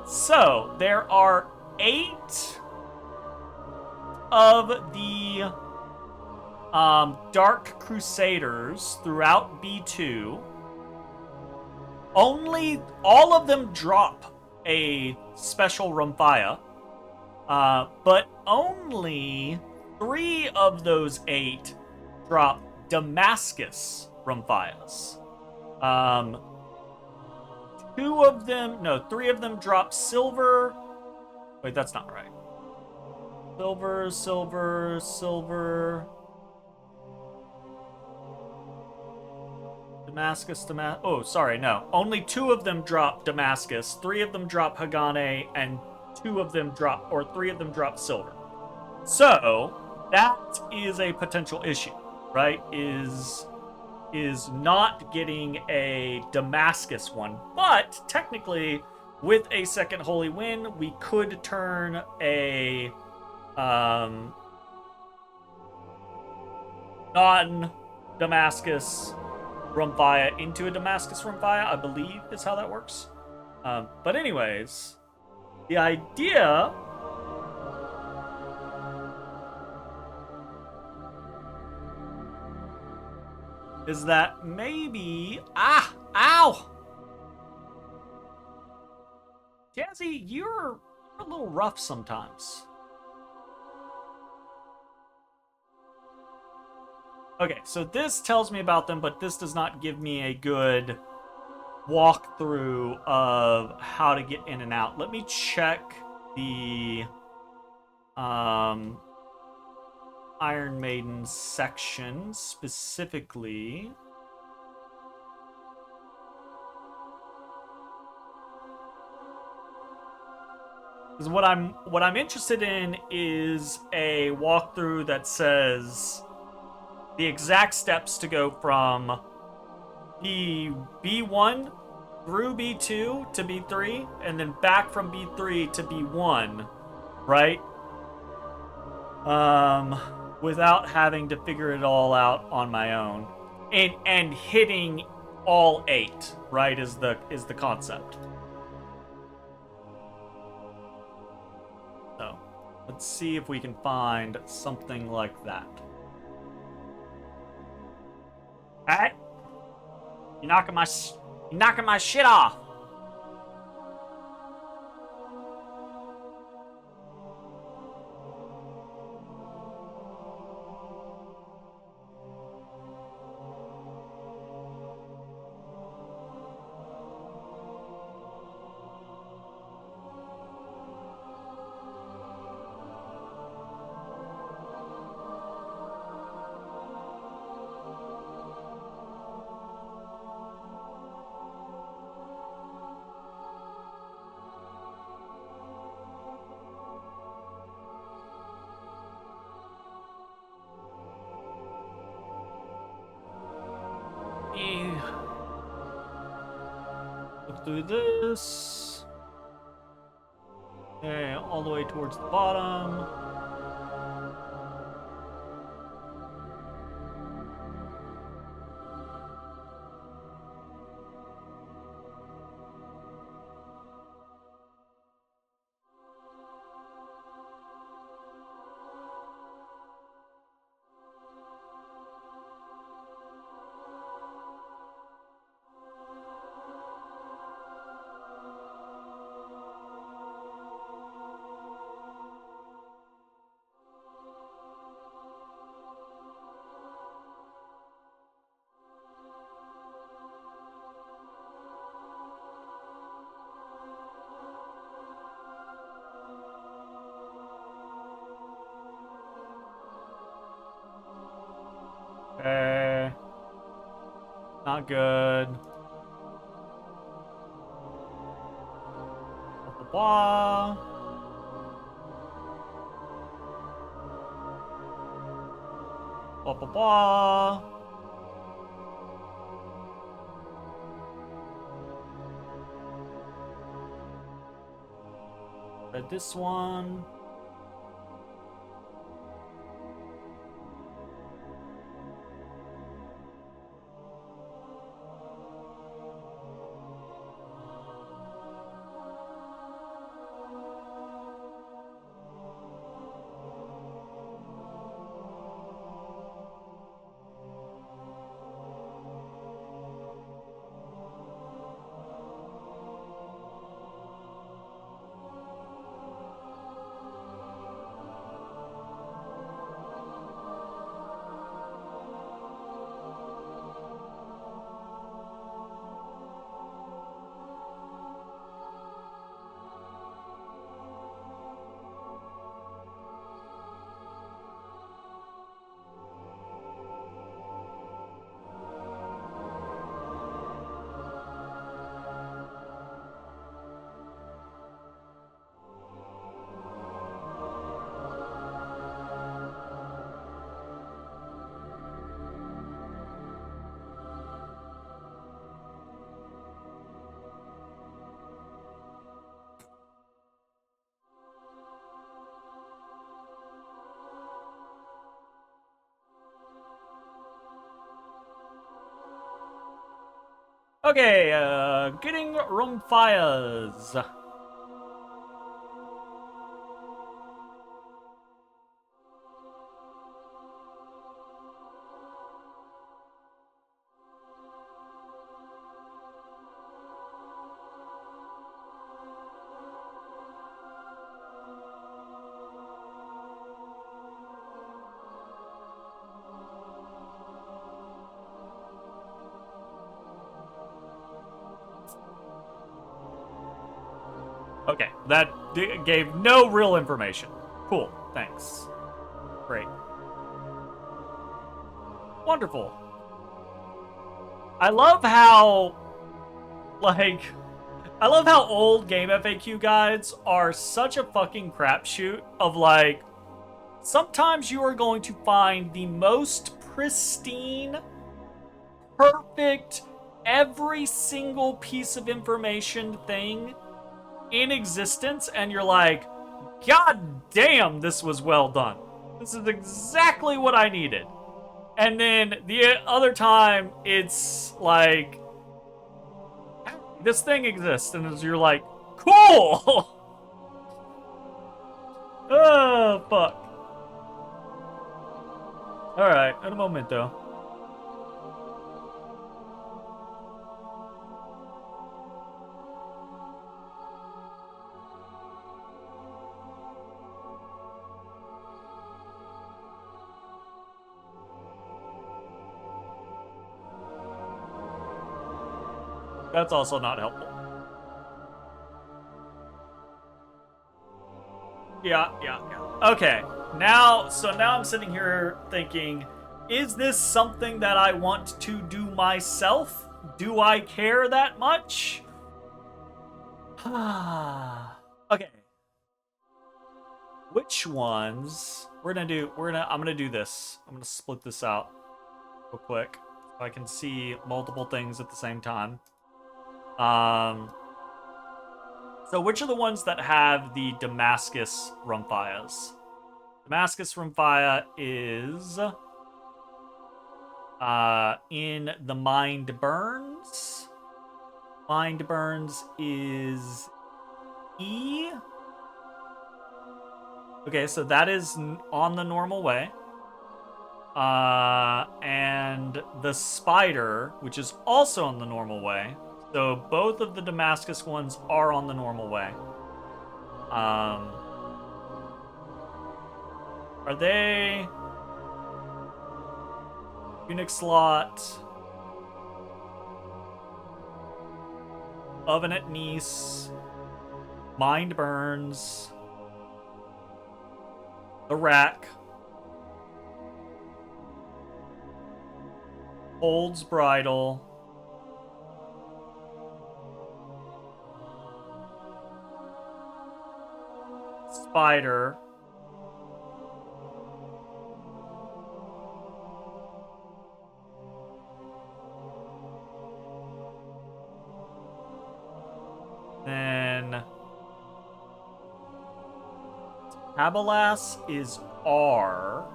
So there are 8 of the Dark Crusaders throughout B2. Only all of them drop a special Rumphia, but only 3 of those 8 drop Damascus Rumphias. 3 of them drop silver. Wait, that's not right. Silver. Damascus. Oh, sorry, no. Only 2 of them drop Damascus. 3 of them drop Hagane, and 3 of them drop silver. So that is a potential issue, right? Is not getting a Damascus one, but technically, with a second Holy Wind, we could turn a non-Damascus Rumphia into a Damascus Rumphia, I believe is how that works. But anyways, the idea is that maybe... Ow! Jazzy, you're a little rough sometimes. Okay, so this tells me about them, but this does not give me a good walkthrough of how to get in and out. Let me check the Iron Maiden section specifically. Because what I'm interested in is a walkthrough that says the exact steps to go from B1 through B2 to B3, and then back from B3 to B1, right? Without having to figure it all out on my own, and hitting all 8, right? Is the concept. So, let's see if we can find something like that. Alright? You're knocking my shit off. Look through this. Okay, all the way towards the bottom. Okay. Not good. Blah, blah, blah. Blah, blah, blah. Read this one. Okay, getting room fires. Okay, that gave no real information. Cool, thanks. Great. Wonderful. I love how, like, I love how old game FAQ guides are such a fucking crapshoot of like, sometimes you are going to find the most pristine, perfect, every single piece of information thing in existence, and you're like, God damn, this was well done. This is exactly what I needed. And then the other time, it's like, this thing exists, and you're like, cool! Oh, fuck. Alright, in a momento. That's also not helpful. Yeah. Okay, now I'm sitting here thinking, is this something that I want to do myself? Do I care that much? Okay. Which ones? I'm gonna do this. I'm gonna split this out real quick so I can see multiple things at the same time. So which are the ones that have the Damascus Rumfias? Damascus Rumfia is in the Mind Burns. Mind Burns is E. Okay, so that is on the normal way. And the Spider, which is also on the normal way. So both of the Damascus ones are on the normal way. Are they Unix slot, Oven at Nice, Mind Burns, the Rack, Holds Bridle, Spider, then Abalas is R,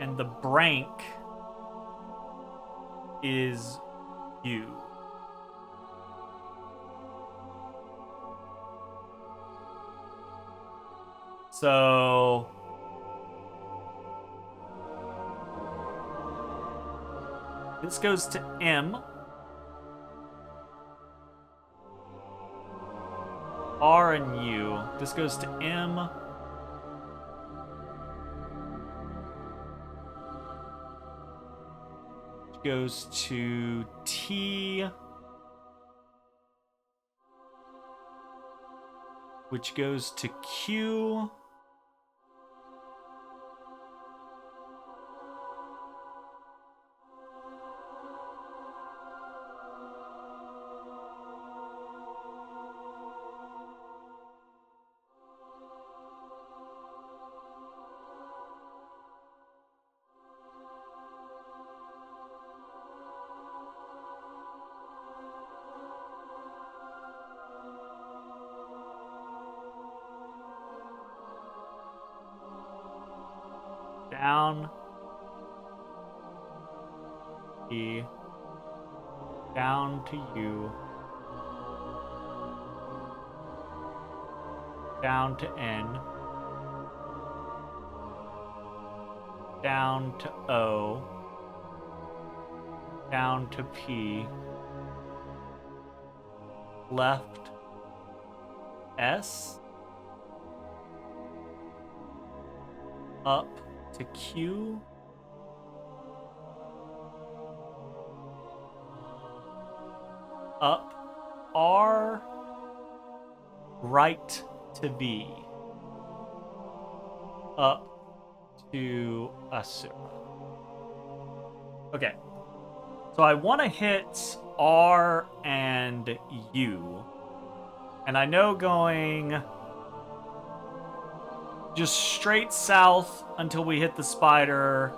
and the Brank is U. So this goes to M. R and U. This goes to M. Which goes to T. Which goes to Q. Down. E. Down to U. Down to N. Down to O. Down to P. Left S. Up to Q. Up R. Right to V. Up to Asura. Okay. So I want to hit R and U. And I know going just straight south until we hit the spider.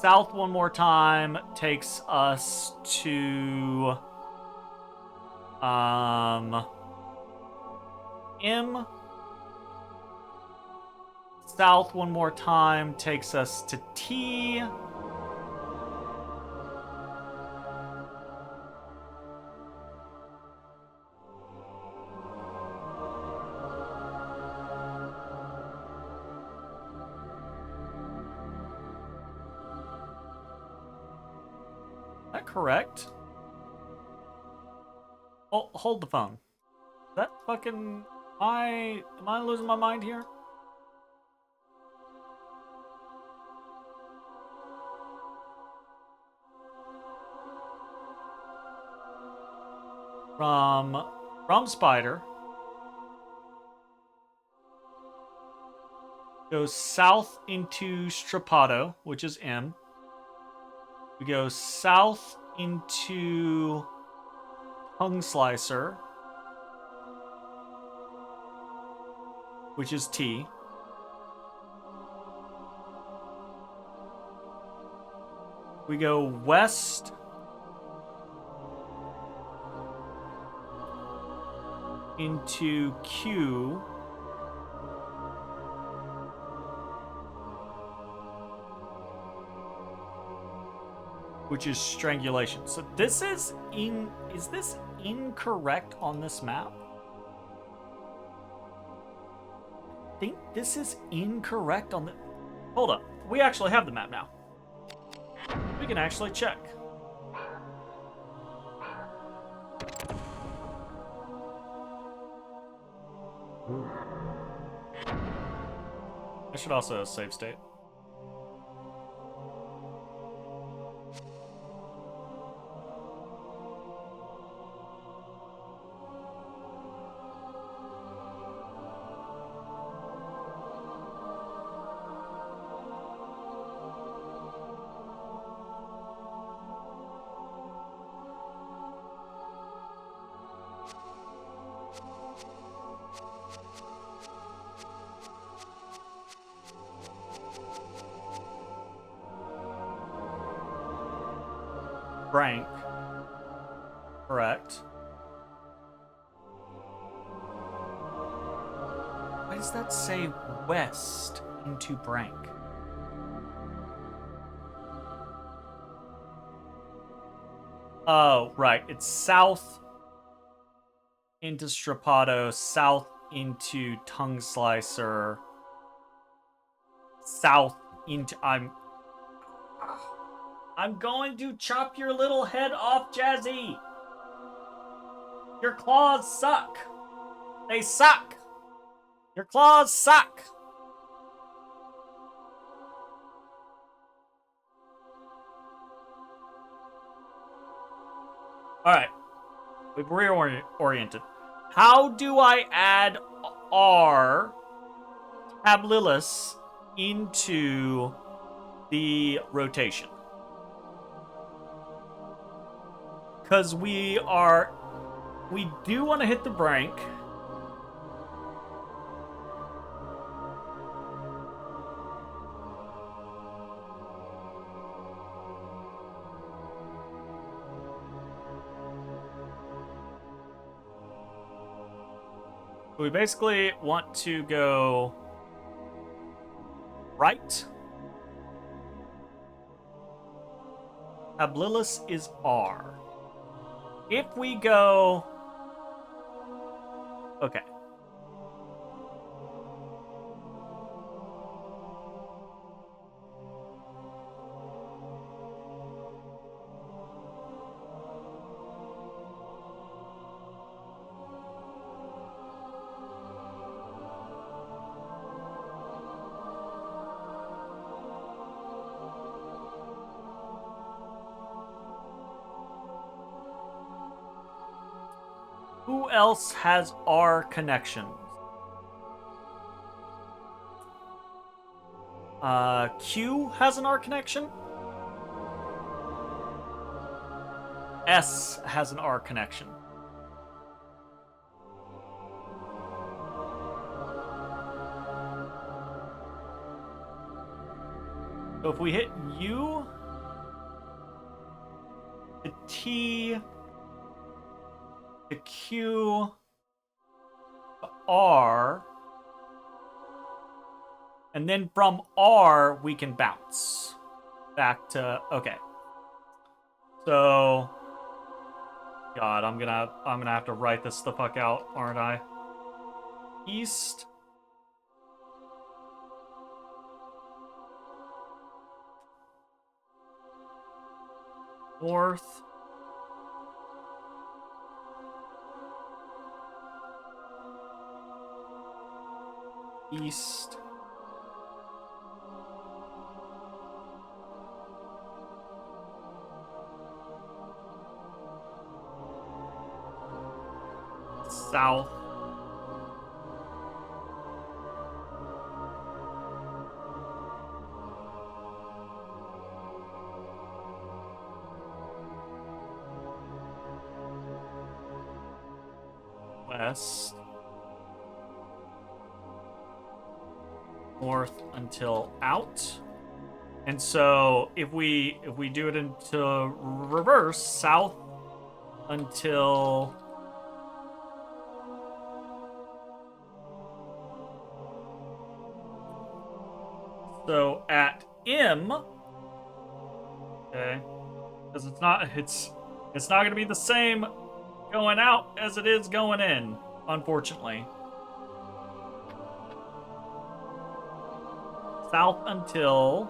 South one more time takes us to M. South one more time takes us to T. Is that correct? Oh, hold the phone. Is that fucking... Am I losing my mind here? From Spider. Goes south into Strapato, which is M. We go south into Tongue Slicer, which is T. We go west into Q. Which is strangulation. So this is this incorrect on this map? I think this is incorrect on the... Hold up. We actually have the map now. We can actually check. I should also save state. Brank. Correct. Why does that say west into Brank? Oh, right. It's south into Strapato, south into Tongue Slicer, south into... I'm going to chop your little head off, Jazzy. Your claws suck. They suck. Your claws suck. Alright. We've reoriented. How do I add R Tablilis into the rotation? Because we do want to hit the Brank. We basically want to go right. Tablilis is R. If we go... Okay. Who else has R connections? Q has an R connection? S has an R connection. So if we hit U, the T, the Q, the R, and then from R we can bounce back to okay. So, God, I'm gonna have to write this the fuck out, aren't I? East. North. East. South. West. North until out. And so if we do it into reverse, south until so at M, okay, because it's not going to be the same going out as it is going in, unfortunately. South until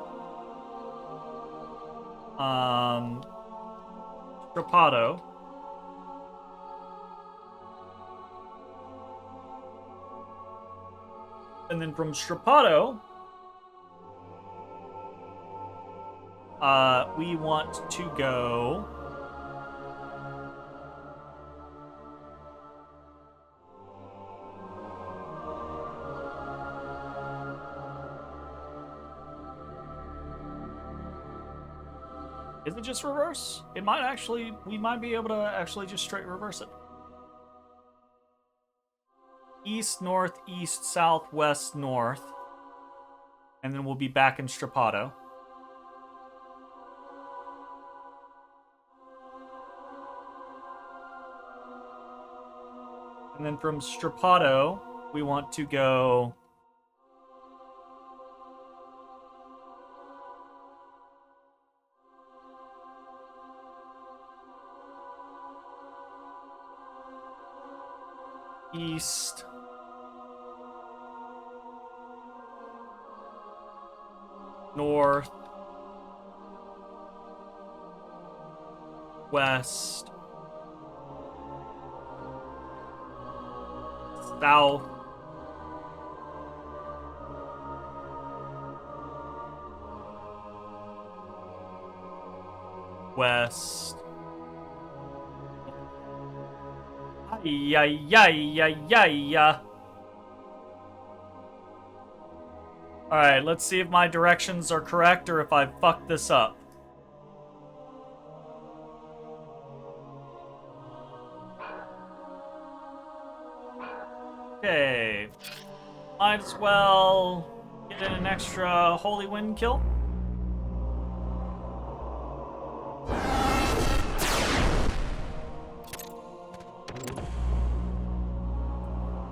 Strapato. And then from Strapato, we want to go Is it just reverse? It might actually, we might be able to actually just straight reverse it. East, north, east, south, west, north. And then we'll be back in Strapato. And then from Strapato, we want to go east, north, west, south, west. Yeah, yeah, yeah, yeah, yeah. Alright, let's see if my directions are correct or if I fucked this up. Okay. Might as well get in an extra Holy Wind kill.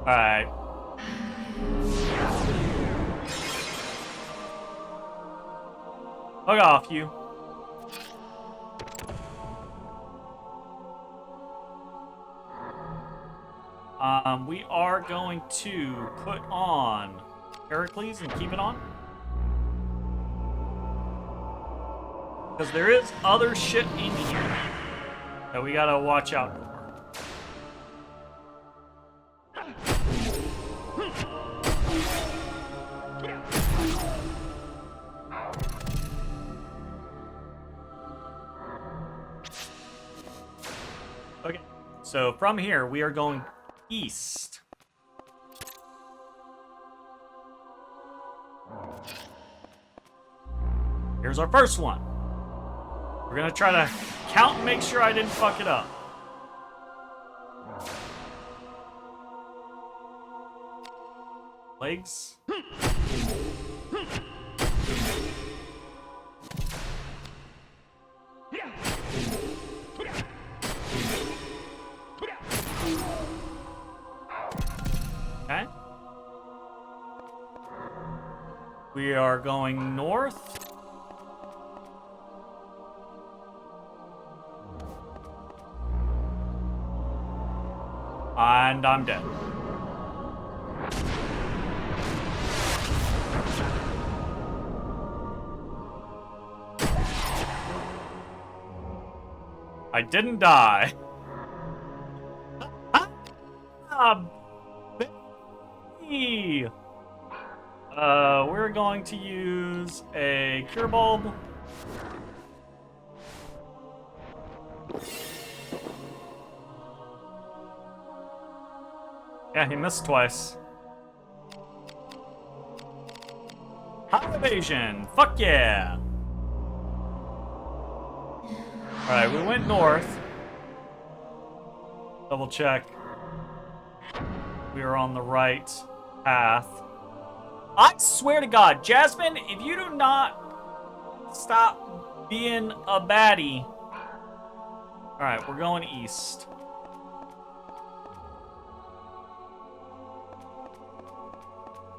Alright. Bug off, you. We are going to put on Heracles and keep it on. Because there is other shit in here that we gotta watch out for. Okay, so from here we are going east. Here's our first one. We're gonna try to count and make sure I didn't fuck it up. Legs. Okay. We are going north. And I'm dead. I didn't die. We're going to use a cure bulb. Yeah, he missed twice. High evasion! Fuck yeah! Alright, we went north. Double check. We are on the right path. I swear to God, Jasmine, if you do not stop being a baddie. Alright, we're going east.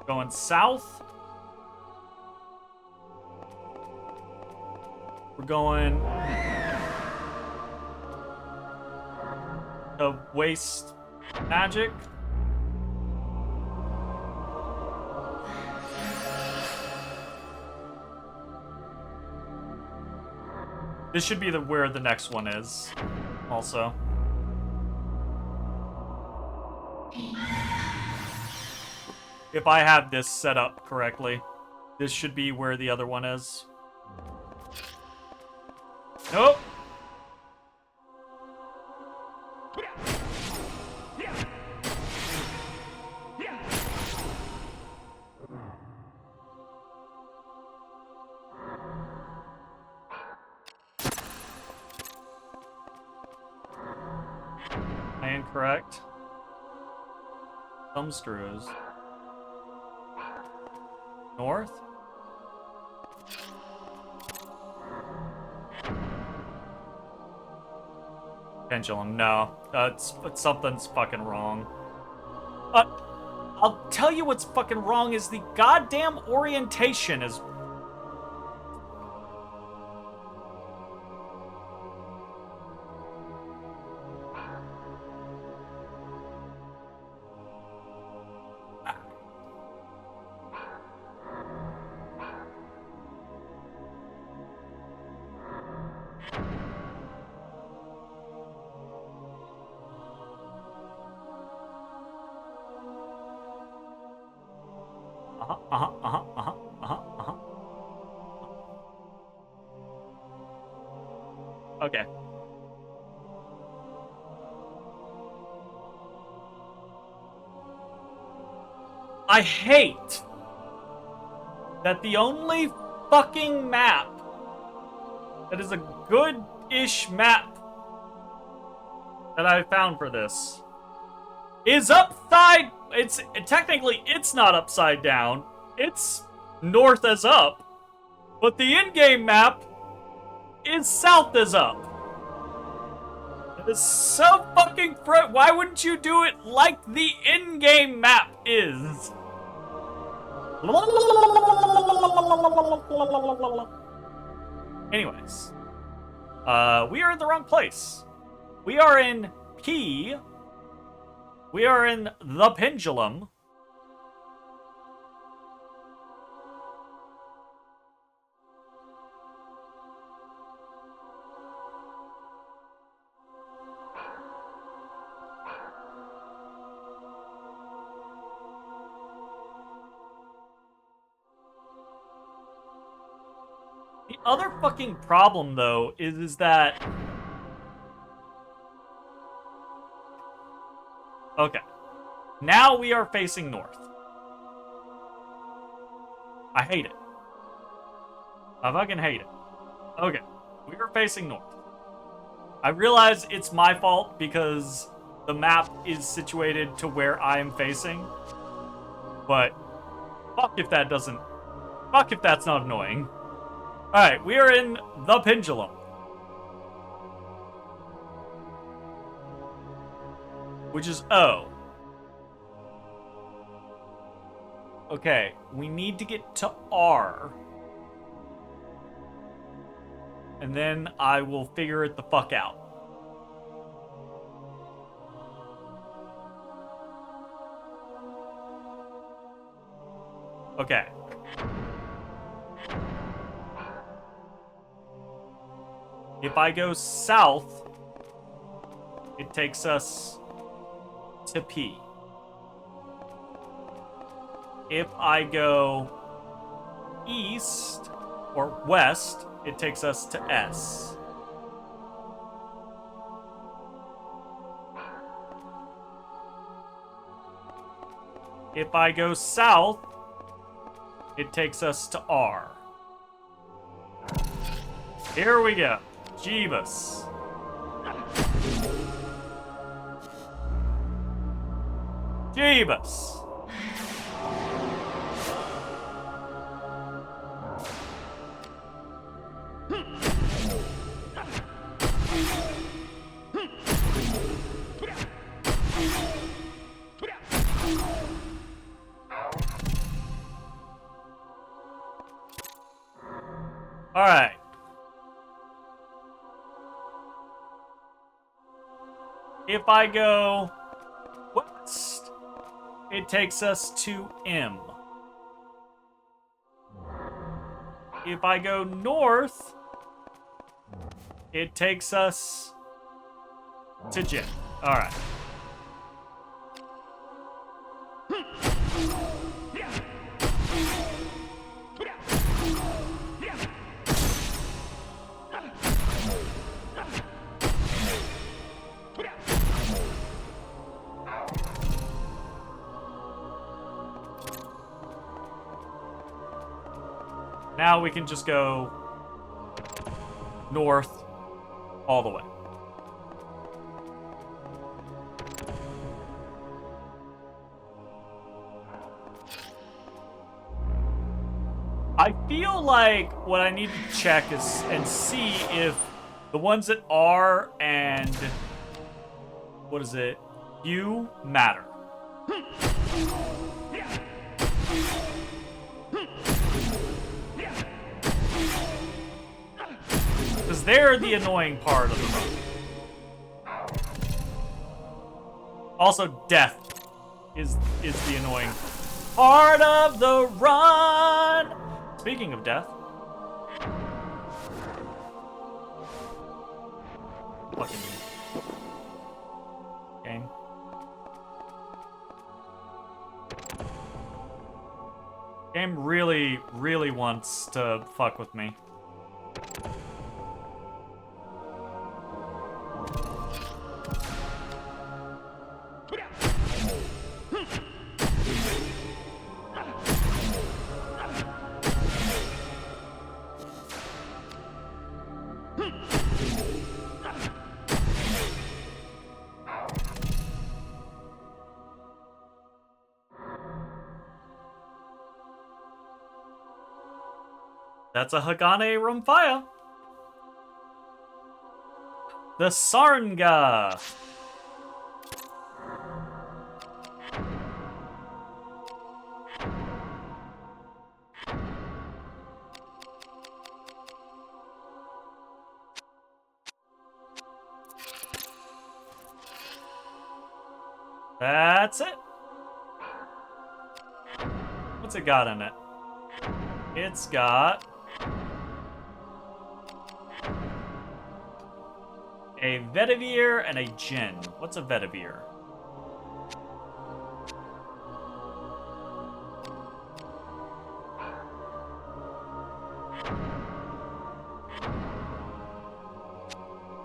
Going south. We're going to waste magic. This should be where the next one is, also. If I have this set up correctly, this should be where the other one is. Nope. Incorrect. Thumb screws. North? Pendulum, no. Something's fucking wrong. I'll tell you what's fucking wrong is the goddamn orientation is... Okay. I hate that the only fucking map that is a good-ish map that I found for this is upside... Technically, it's not upside down. It's north as up. But the in-game map is south as up. It is so fucking why wouldn't you do it like the in-game map is? Anyways. We are in the wrong place. We are in P. We are in the Pendulum. The other fucking problem, though, is that... Okay. Now we are facing north. I hate it. I fucking hate it. Okay. We are facing north. I realize it's my fault because the map is situated to where I am facing. But fuck if that doesn't... Fuck if that's not annoying. Alright, we are in the Pendulum. Which is O. Okay, we need to get to R. And then I will figure it the fuck out. Okay. If I go south, it takes us to P. If I go east or west, it takes us to S. If I go south, it takes us to R. Here we go. Jeebus. Jeebus. All right. If I go west, it takes us to M. If I go north, it takes us to J. All right. Now we can just go north all the way. I feel like what I need to check is and see if the ones that R and what is it? U matter. Because they're the annoying part of the run. Also, death is the annoying part of the run. Speaking of death. Fucking game. Game really, really wants to fuck with me. That's a Hagane Rumfaya. The Sarnga. That's it. What's it got in it? It's got a Vetiver and a Jin. What's a Vetiver?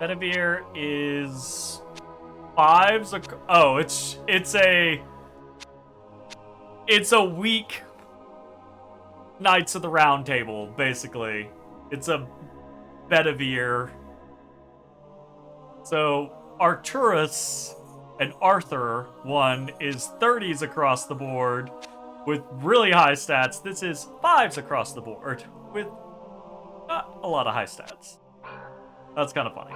Vetiver is 5s. Oh, it's a weak Knights of the Round Table, basically. It's a Bedivere So Arturus and Arthur one is 30s across the board with really high stats. This is 5s across the board with not a lot of high stats. That's kind of funny.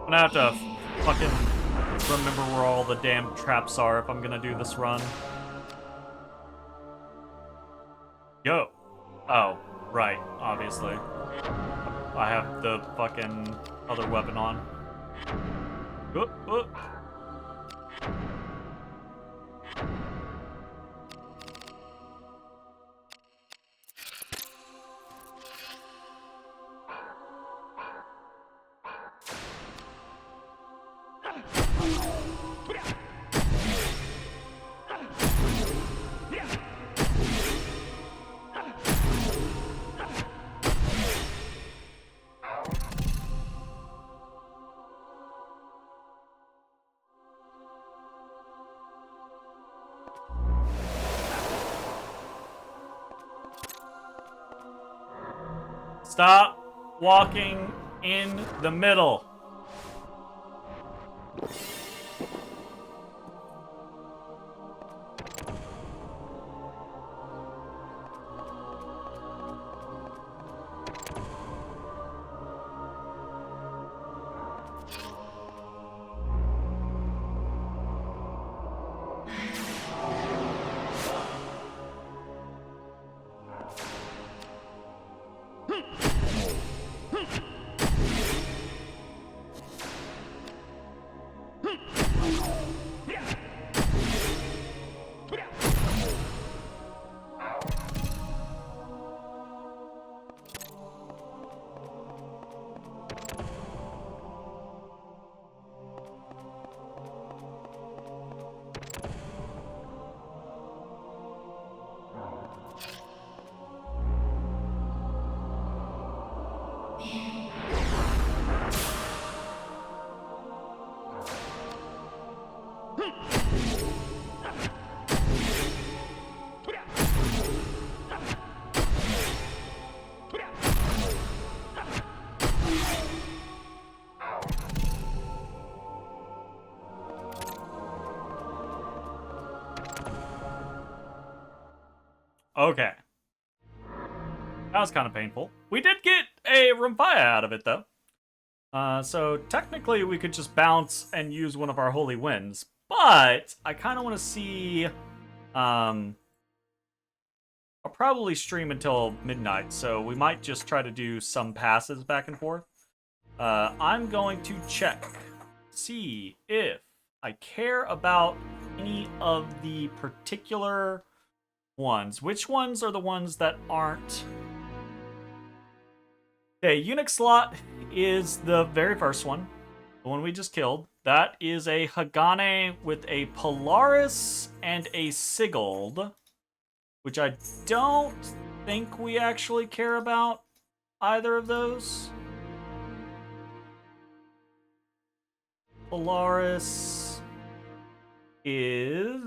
I'm gonna have to fucking remember where all the damn traps are if I'm gonna do this run. Yo. Oh, right, obviously. I have the fucking other weapon on. Oop, oop. Stop walking in the middle. Okay. That was kind of painful. We did get a Rumpaya out of it, though. So technically we could just bounce and use one of our Holy Winds. But I kind of want to see... I'll probably stream until midnight, so we might just try to do some passes back and forth. I'm going to check, see if I care about any of the particular ones. Which ones are the ones that aren't... Okay, Eunuch Slot is the very first one, the one we just killed. That is a Hagane with a Polaris and a Siguld, which I don't think we actually care about either of those. Polaris is...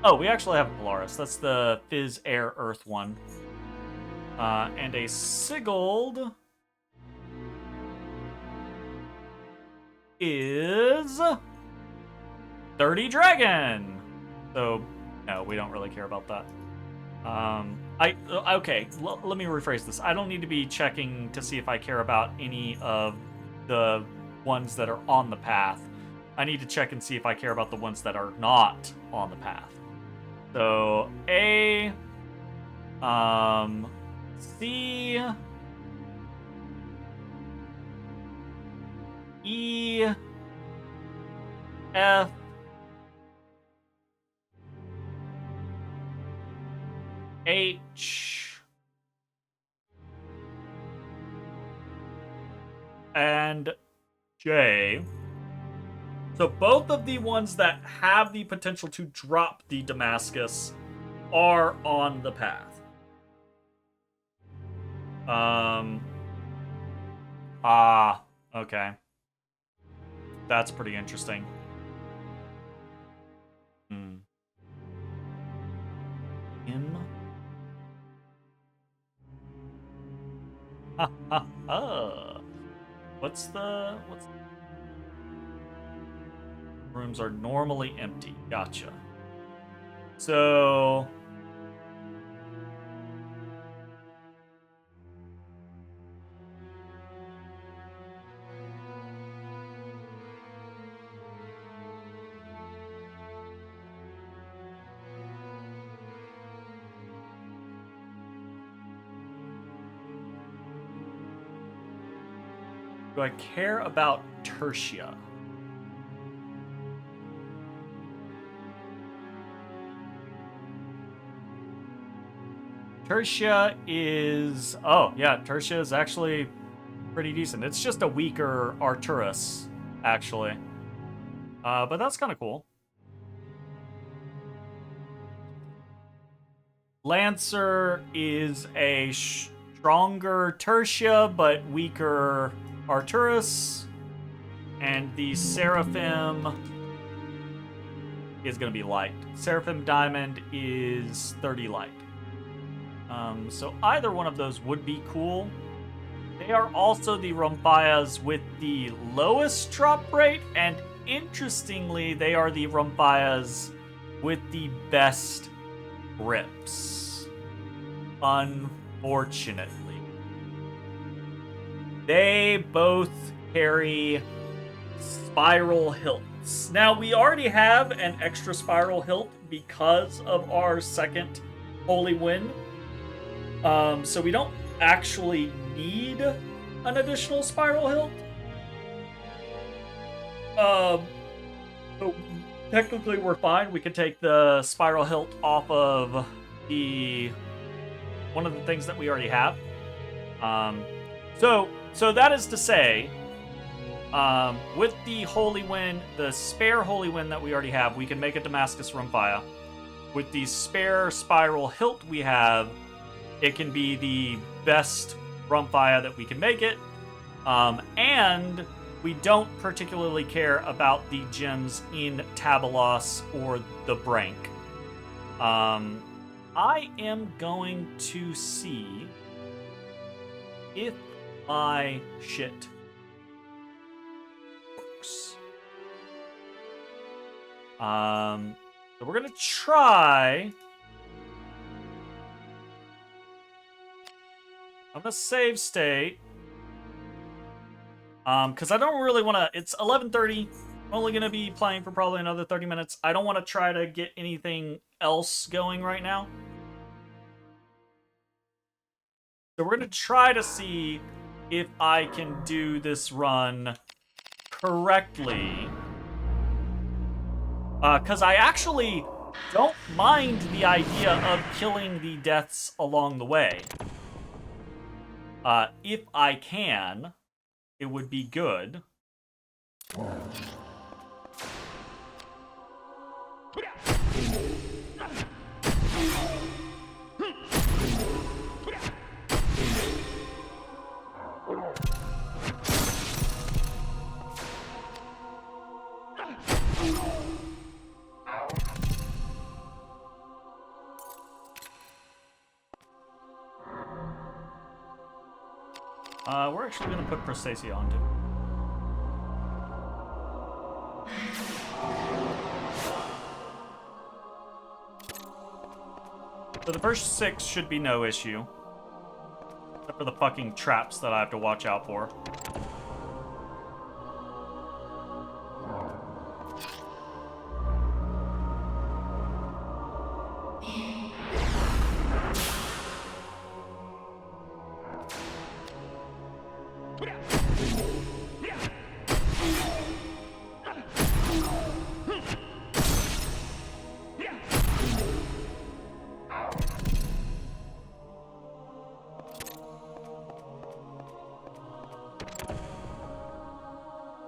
Oh, we actually have a Polaris. That's the Fizz Air Earth one. And a Siguld is 30 Dragon. So, no, we don't really care about that. Okay, let me rephrase this. I don't need to be checking to see if I care about any of the ones that are on the path. I need to check and see if I care about the ones that are not on the path. So, A, C, E, F, H, and J. So both of the ones that have the potential to drop the Damascus are on the path. Okay. That's pretty interesting. Him? What's rooms are normally empty. Gotcha. So do I care about Tertia? Tertia is... Oh, yeah, Tertia is actually pretty decent. It's just a weaker Arturus, actually. But that's kind of cool. Lancer is a stronger Tertia, but weaker Arturus. And the Seraphim is going to be light. Seraphim Diamond is 30 light. So either one of those would be cool. They are also the Rumphayas with the lowest drop rate, and interestingly, they are the Rumphayas with the best grips. Unfortunately. They both carry spiral hilts. Now, we already have an extra spiral hilt because of our second Holy Wind. So we don't actually need an additional spiral hilt. So technically we're fine. We could take the spiral hilt off of one of the things that we already have. So that is to say, with the Holy Wind, the spare Holy Wind that we already have, we can make a Damascus Rumphaya. With the spare spiral hilt we have, it can be the best Rumphaya that we can make it. And we don't particularly care about the gems in Tabalos or the Brank. I am going to see if my shit works. So we're gonna try. I'm gonna save state. Because I don't really want to. It's 11:30. I'm only gonna be playing for probably another 30 minutes. I don't want to try to get anything else going right now. So we're gonna try to see if I can do this run correctly. Because I actually don't mind the idea of killing the deaths along the way. If I can, it would be good. We're actually going to put Prostasia on too. So the first 6 should be no issue. Except for the fucking traps that I have to watch out for.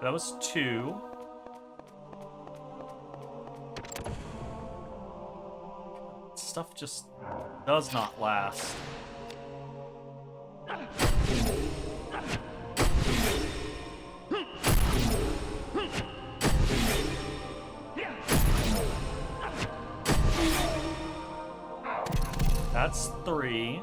That was 2. stuff just does not last. That's 3.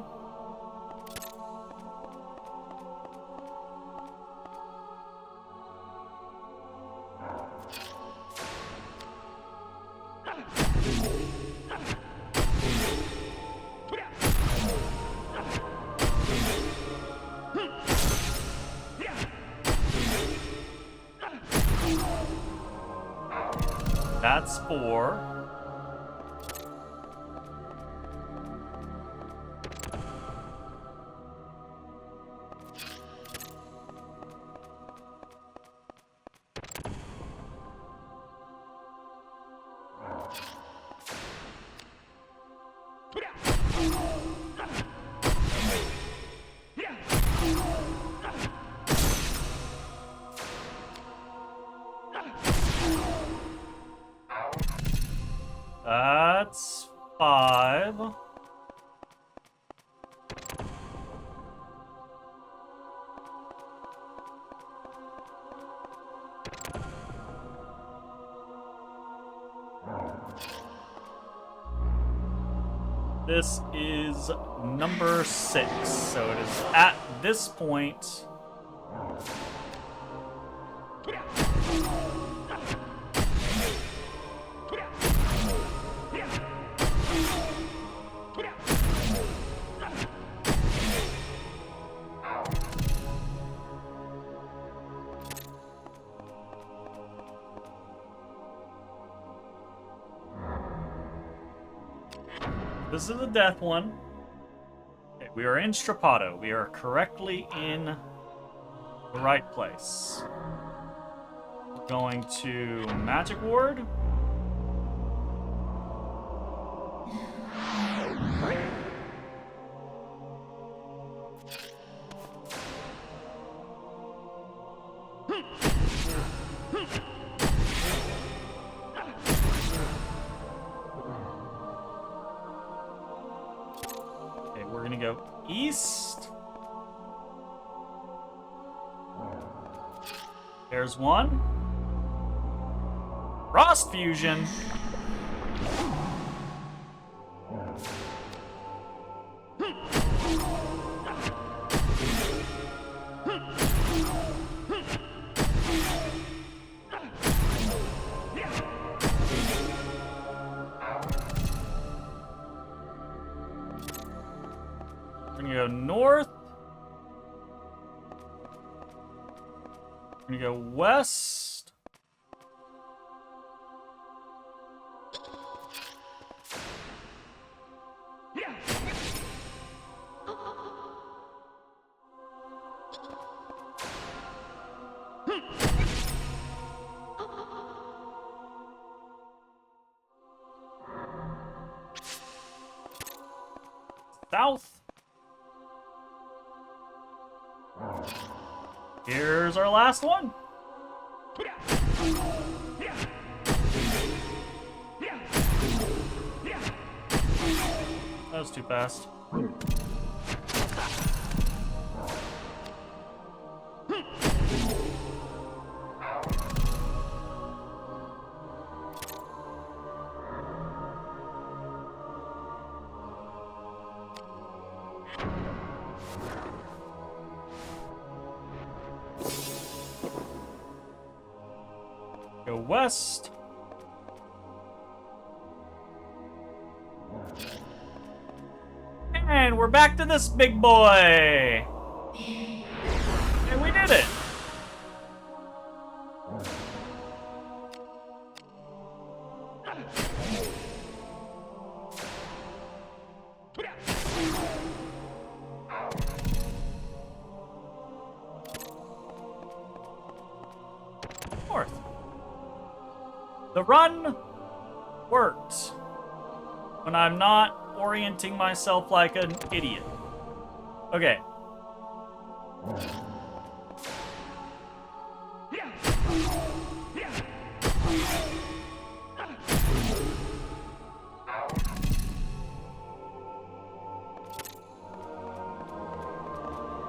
That's 4. That's 5. This is number 6, so it is at this point. This is the death one. Okay, we are in Strapato. We are correctly in the right place. We're going to Magic Ward. We're gonna go east. There's one. Frost Fusion. We're gonna go north. We're gonna go west. South. Here's our last one. That was too fast. Go west. And we're back to this big boy. And we did it. North. The run worked when I'm not orienting myself like an idiot. Okay.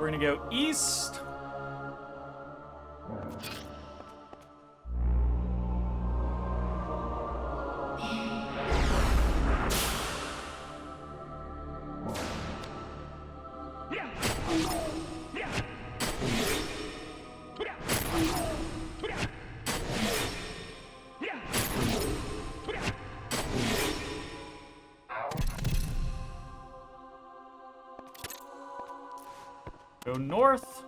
We're gonna go east. Go north.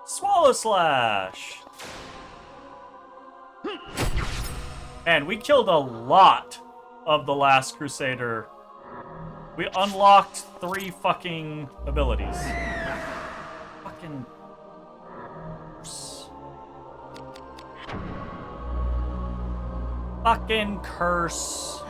Swallow Slash. And we killed a lot of the last Crusader. We unlocked 3 fucking abilities. Fucking curse. Fucking curse.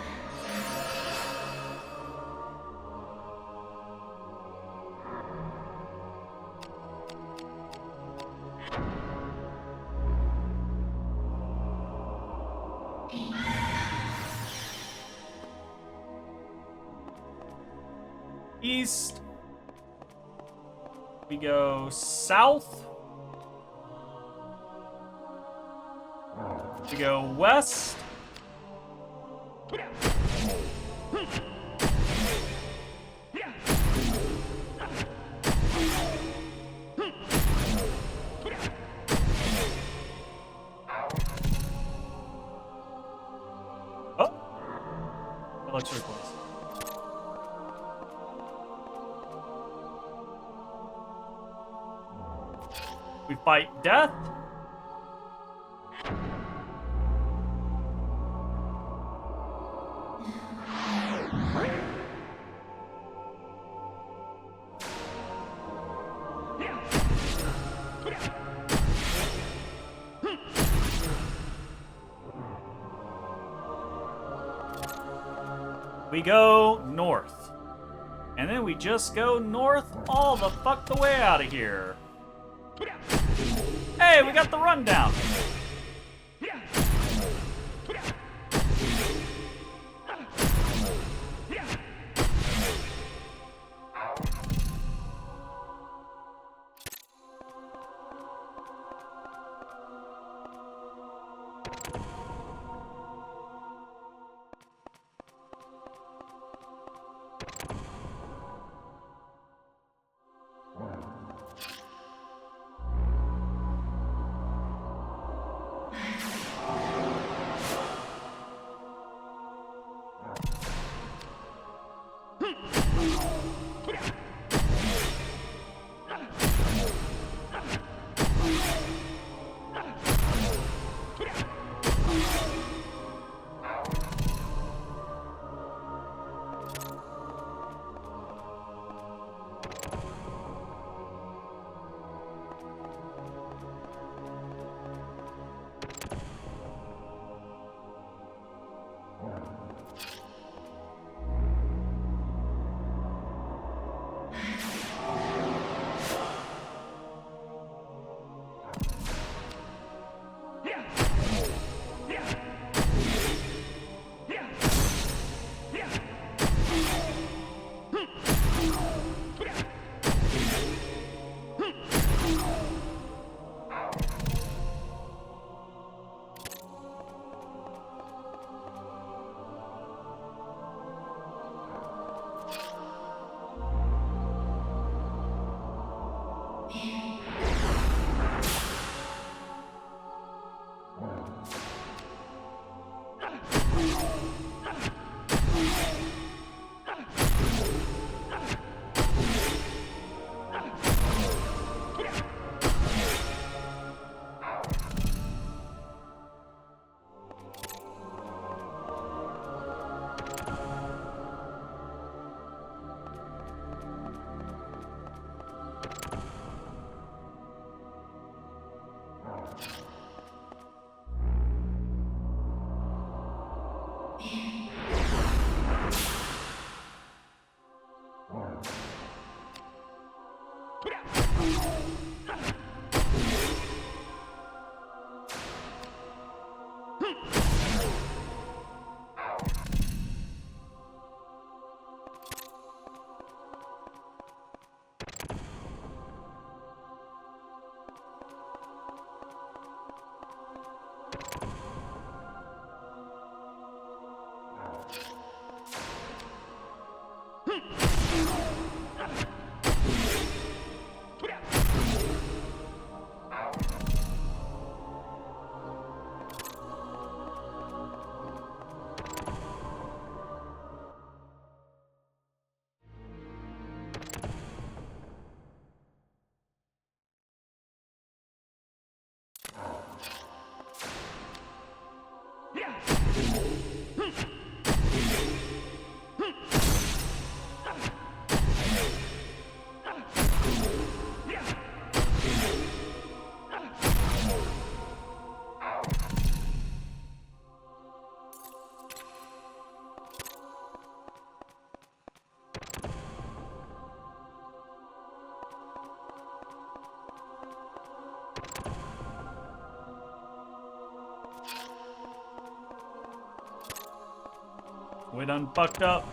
East. We go south. We go west. Oh, that looks really close. We fight death. We go north. And then we just go north all the fuck the way out of here. Hey, we got the rundown. We done fucked up.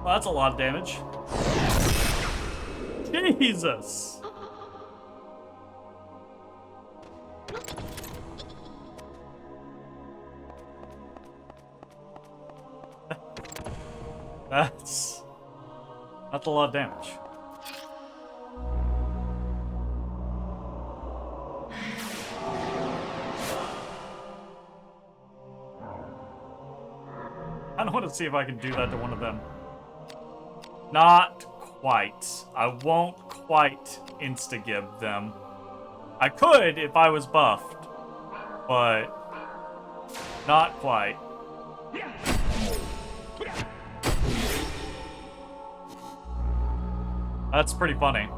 Well, that's a lot of damage. Jesus! That's a lot of damage. I don't want to see if I can do that to one of them. Not quite. I won't quite insta-gib them. I could if I was buffed, but not quite. That's pretty funny.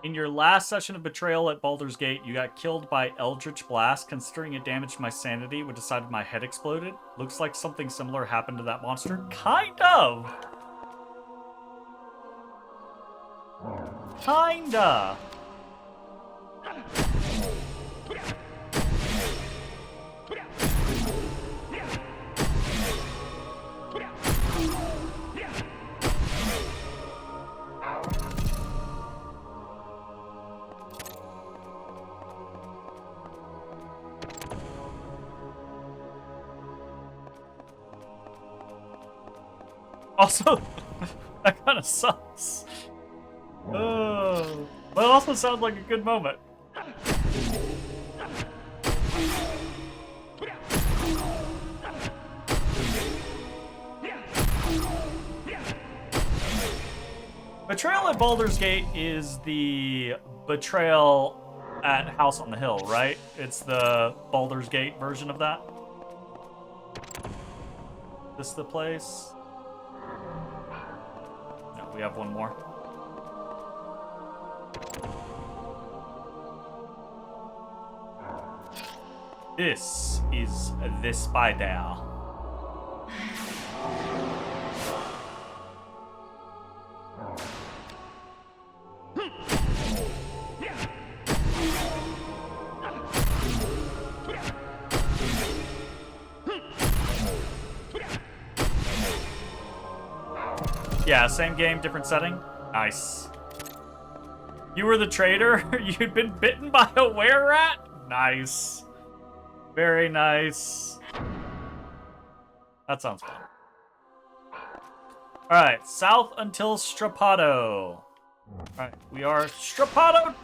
In your last session of Betrayal at Baldur's Gate, you got killed by Eldritch Blast. Considering it damaged my sanity, we decided my head exploded. Looks like something similar happened to that monster. Kind of! Kinda! Also, that kind of sucks. Oh, but it also sounds like a good moment. Betrayal at Baldur's Gate is the Betrayal at House on the Hill, right? It's the Baldur's Gate version of that. This the place? No, we have one more. This is the spider. Yeah, same game, different setting. Nice. You were the traitor? You'd been bitten by a were-rat? Nice. Very nice. That sounds fun. Alright, south until Strapato. Alright, we are Strapato.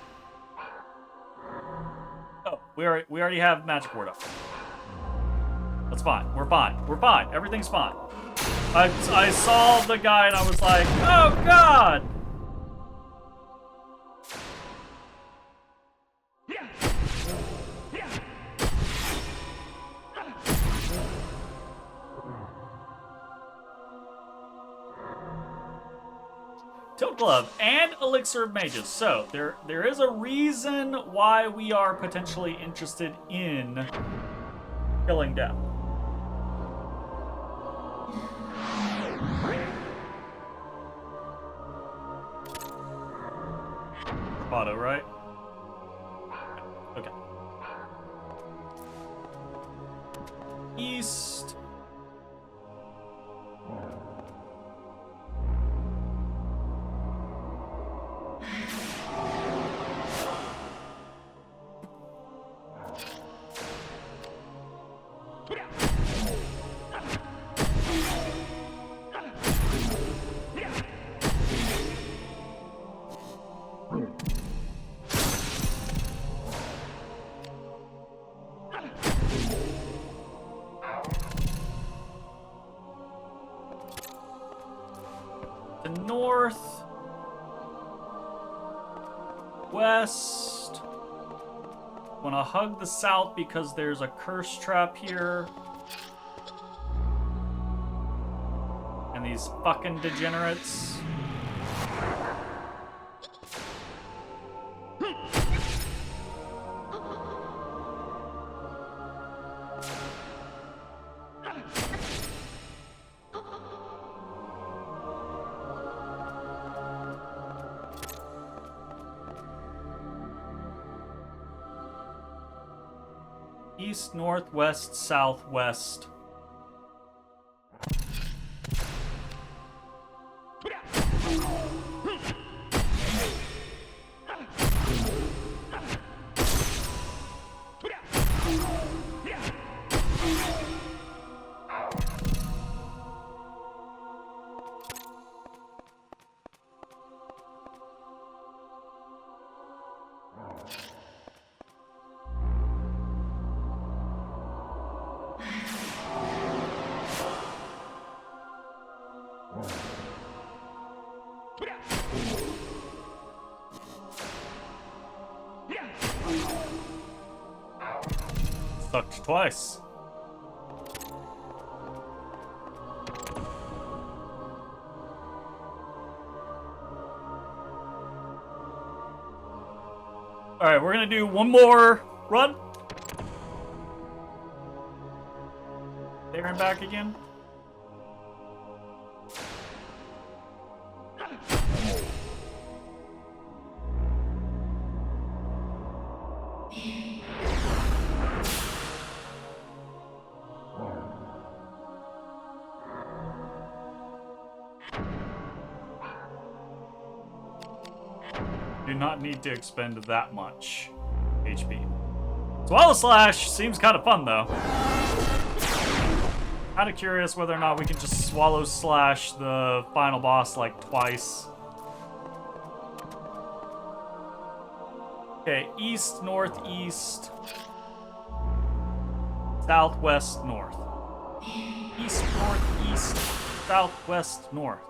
Oh, we already have magic word up. That's fine. We're fine. We're fine. Everything's fine. I saw the guy and I was like, oh god! Tilt Glove and Elixir of Mages. So, there is a reason why we are potentially interested in killing Death. Auto, right? Okay. East. The north, west. Want to hug the south because there's a curse trap here. And these fucking degenerates. East, northwest, southwest. Sucked twice. Alright, we're gonna do one more run. There and back again. Do not need to expend that much HP. Swallow Slash seems kind of fun though. Kind of curious whether or not we can just Swallow Slash the final boss like twice. Okay, east, northeast, southwest, north. East, northeast, southwest, north.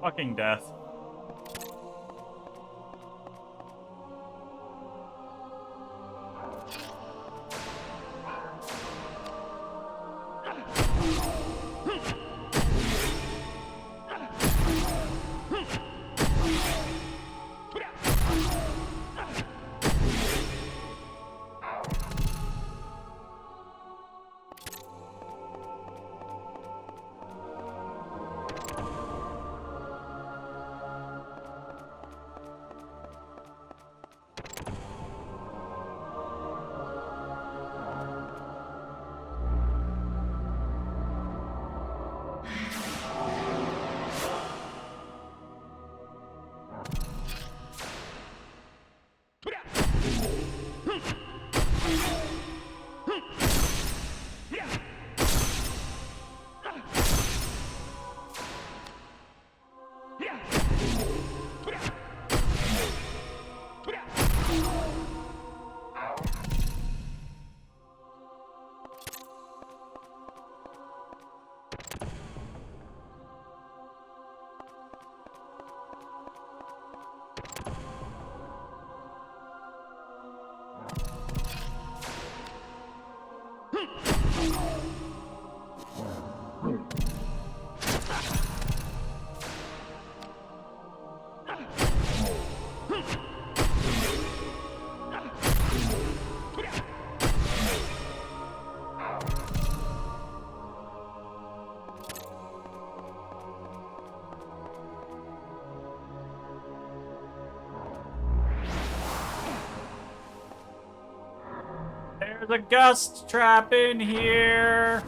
Fucking death. There's a gust trap in here.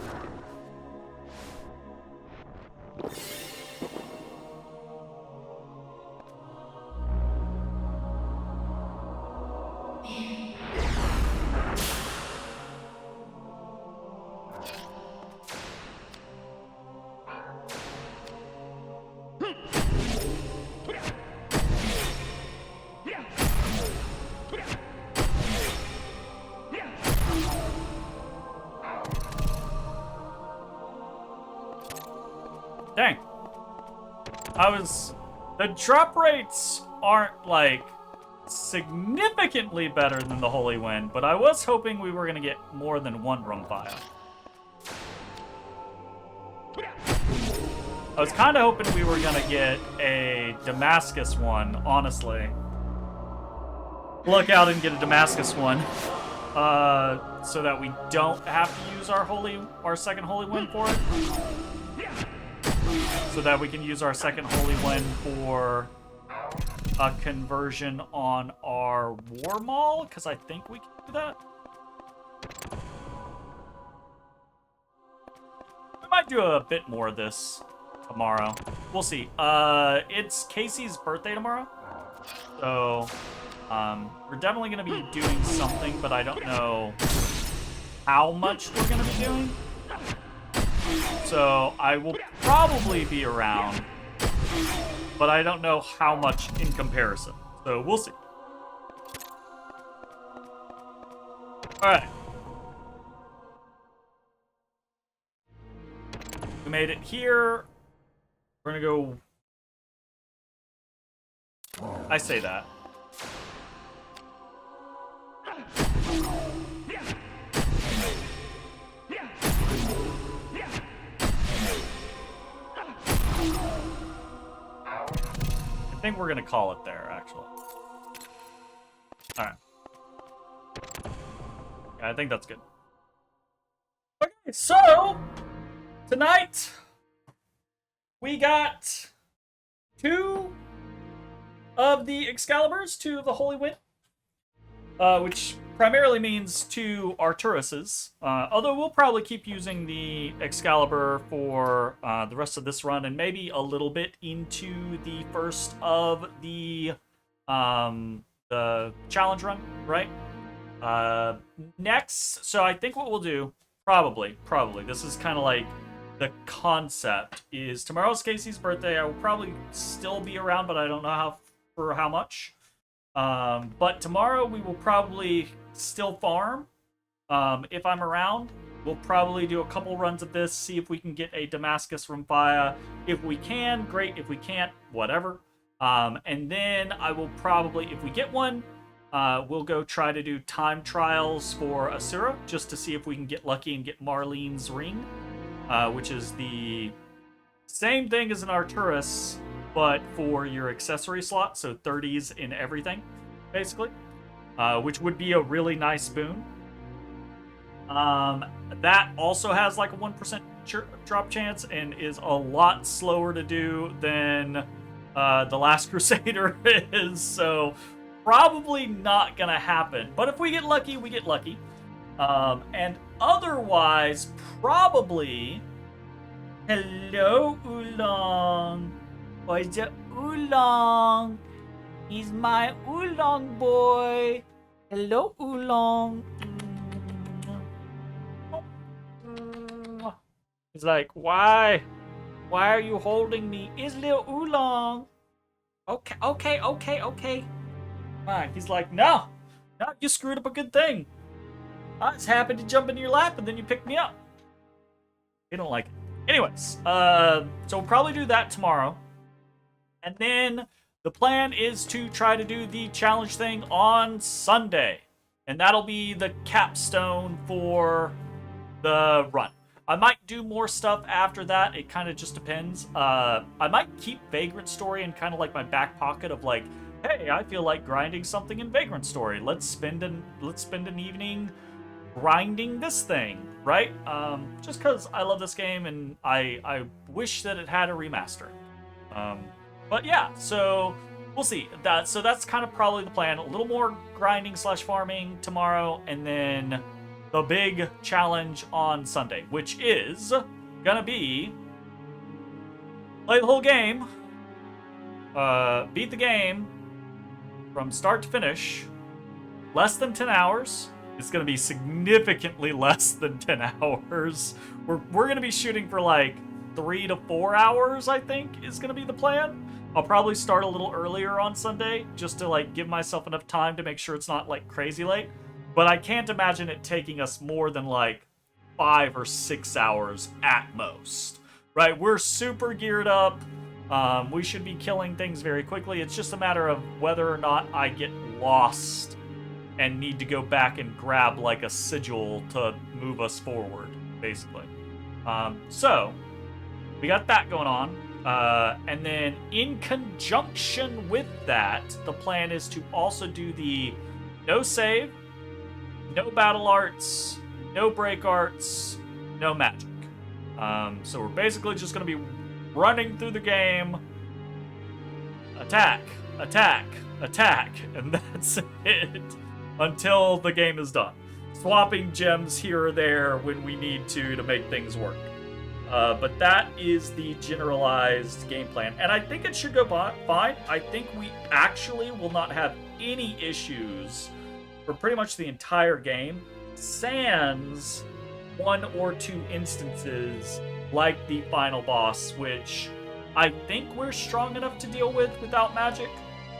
Dang. The drop rates aren't, like, significantly better than the Holy Wind, but I was hoping we were going to get more than one Rumfire. I was kind of hoping we were going to get a Damascus one, honestly. Look out and get a Damascus one. So that we don't have to use our second Holy Wind for it. So that we can use our second Holy Wind for a conversion on our War Maul, because I think we can do that. We might do a bit more of this tomorrow. We'll see. It's Casey's birthday tomorrow. So, we're definitely going to be doing something, but I don't know how much we're going to be doing. So I will probably be around, but I don't know how much in comparison. So we'll see. All right. We made it here. We're going to go... I say that. I think we're gonna call it there, actually. Alright. Yeah, I think that's good. Okay, so tonight we got 2 of the Excaliburs, 2 of the Holy Wind, which primarily means 2 Arturuses. Although we'll probably keep using the Excalibur for the rest of this run, and maybe a little bit into the first of the challenge run, right? Next, so I think what we'll do, probably, this is kind of like the concept, is tomorrow's Casey's birthday. I will probably still be around, but I don't know how much. But tomorrow we will probably still farm. If I'm around, we'll probably do a couple runs of this, see if we can get a Damascus Rumfire. If we can, great. If we can't, whatever. And then I will probably, if we get one, we'll go try to do time trials for Asura, just to see if we can get lucky and get Marlene's Ring, which is the same thing as an Arturus, but for your accessory slot, so 30s in everything, basically, which would be a really nice boon. That also has like a 1% drop chance and is a lot slower to do than the Last Crusader is, so probably not gonna happen. But if we get lucky, we get lucky. And otherwise, probably... Hello, Oolong. Where's the Oolong? He's my Oolong boy. Hello, Oolong. He's like, why? Why are you holding me? It's little Oolong. Okay. Fine. He's like, no, you screwed up a good thing. I was happy to jump into your lap and then you picked me up. You don't like it. Anyways, so we'll probably do that tomorrow. And then the plan is to try to do the challenge thing on Sunday. And that'll be the capstone for the run. I might do more stuff after that. It kind of just depends. I might keep Vagrant Story in kind of like my back pocket of like, hey, I feel like grinding something in Vagrant Story. Let's spend an evening grinding this thing, right? Just because I love this game and I wish that it had a remaster. But yeah, so we'll see. So that's kind of probably the plan. A little more grinding / farming tomorrow, and then the big challenge on Sunday, which is gonna be play the whole game, beat the game from start to finish, less than 10 hours. It's going to be significantly less than 10 hours. We're going to be shooting for like 3 to 4 hours, I think, is going to be the plan. I'll probably start a little earlier on Sunday just to like give myself enough time to make sure it's not like crazy late. But I can't imagine it taking us more than like 5 or 6 hours at most. Right? We're super geared up. We should be killing things very quickly. It's just a matter of whether or not I get lost and need to go back and grab like a sigil to move us forward, basically. So we got that going on. And then in conjunction with that, the plan is to also do the no save, no battle arts, no break arts, no magic. So we're basically just going to be running through the game, attack, attack, attack, and that's it until the game is done. Swapping gems here or there when we need to make things work. But that is the generalized game plan, and I think it should go fine. I think we actually will not have any issues for pretty much the entire game, sans 1 or 2 instances like the final boss, which I think we're strong enough to deal with without magic,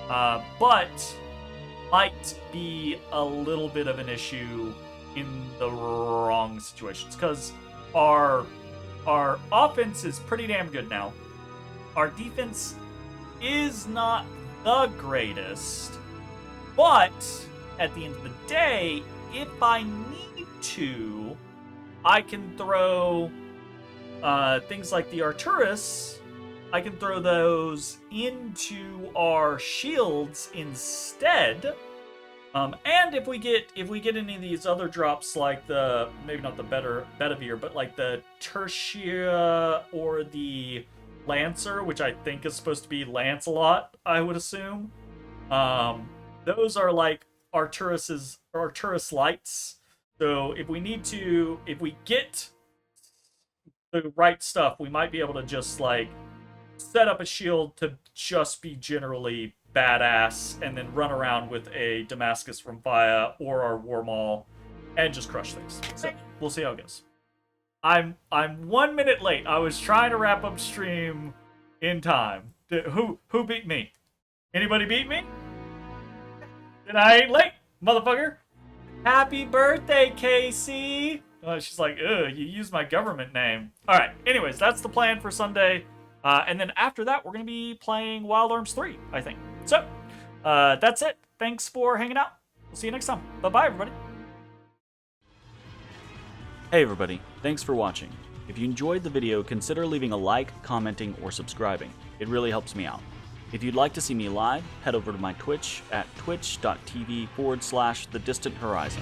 but might be a little bit of an issue in the wrong situations, because our offense is pretty damn good now. Our defense is not the greatest, but at the end of the day, if I need to, I can throw things like the Arcturus. I can throw those into our shields instead. And if we get any of these other drops, like the, maybe not the Bedivere, but like the Tertia or the Lancer, which I think is supposed to be Lancelot, I would assume. Those are like Arcturus lights. So if we get the right stuff, we might be able to just like set up a shield to just be generally badass, and then run around with a Damascus from Faya or our War Maul and just crush things. So we'll see how it goes. I'm 1 minute late. I was trying to wrap up stream in time. Who beat me? Anybody beat me? Then I ain't late, motherfucker. Happy birthday, Casey. She's like, ugh, you used my government name. All right, anyways, that's the plan for Sunday. And then after that, we're going to be playing Wild Arms 3, I think. So, that's it. Thanks for hanging out. We'll see you next time. Bye-bye, everybody. Hey, everybody. Thanks for watching. If you enjoyed the video, consider leaving a like, commenting, or subscribing. It really helps me out. If you'd like to see me live, head over to my Twitch at twitch.tv/thedistanthorizon.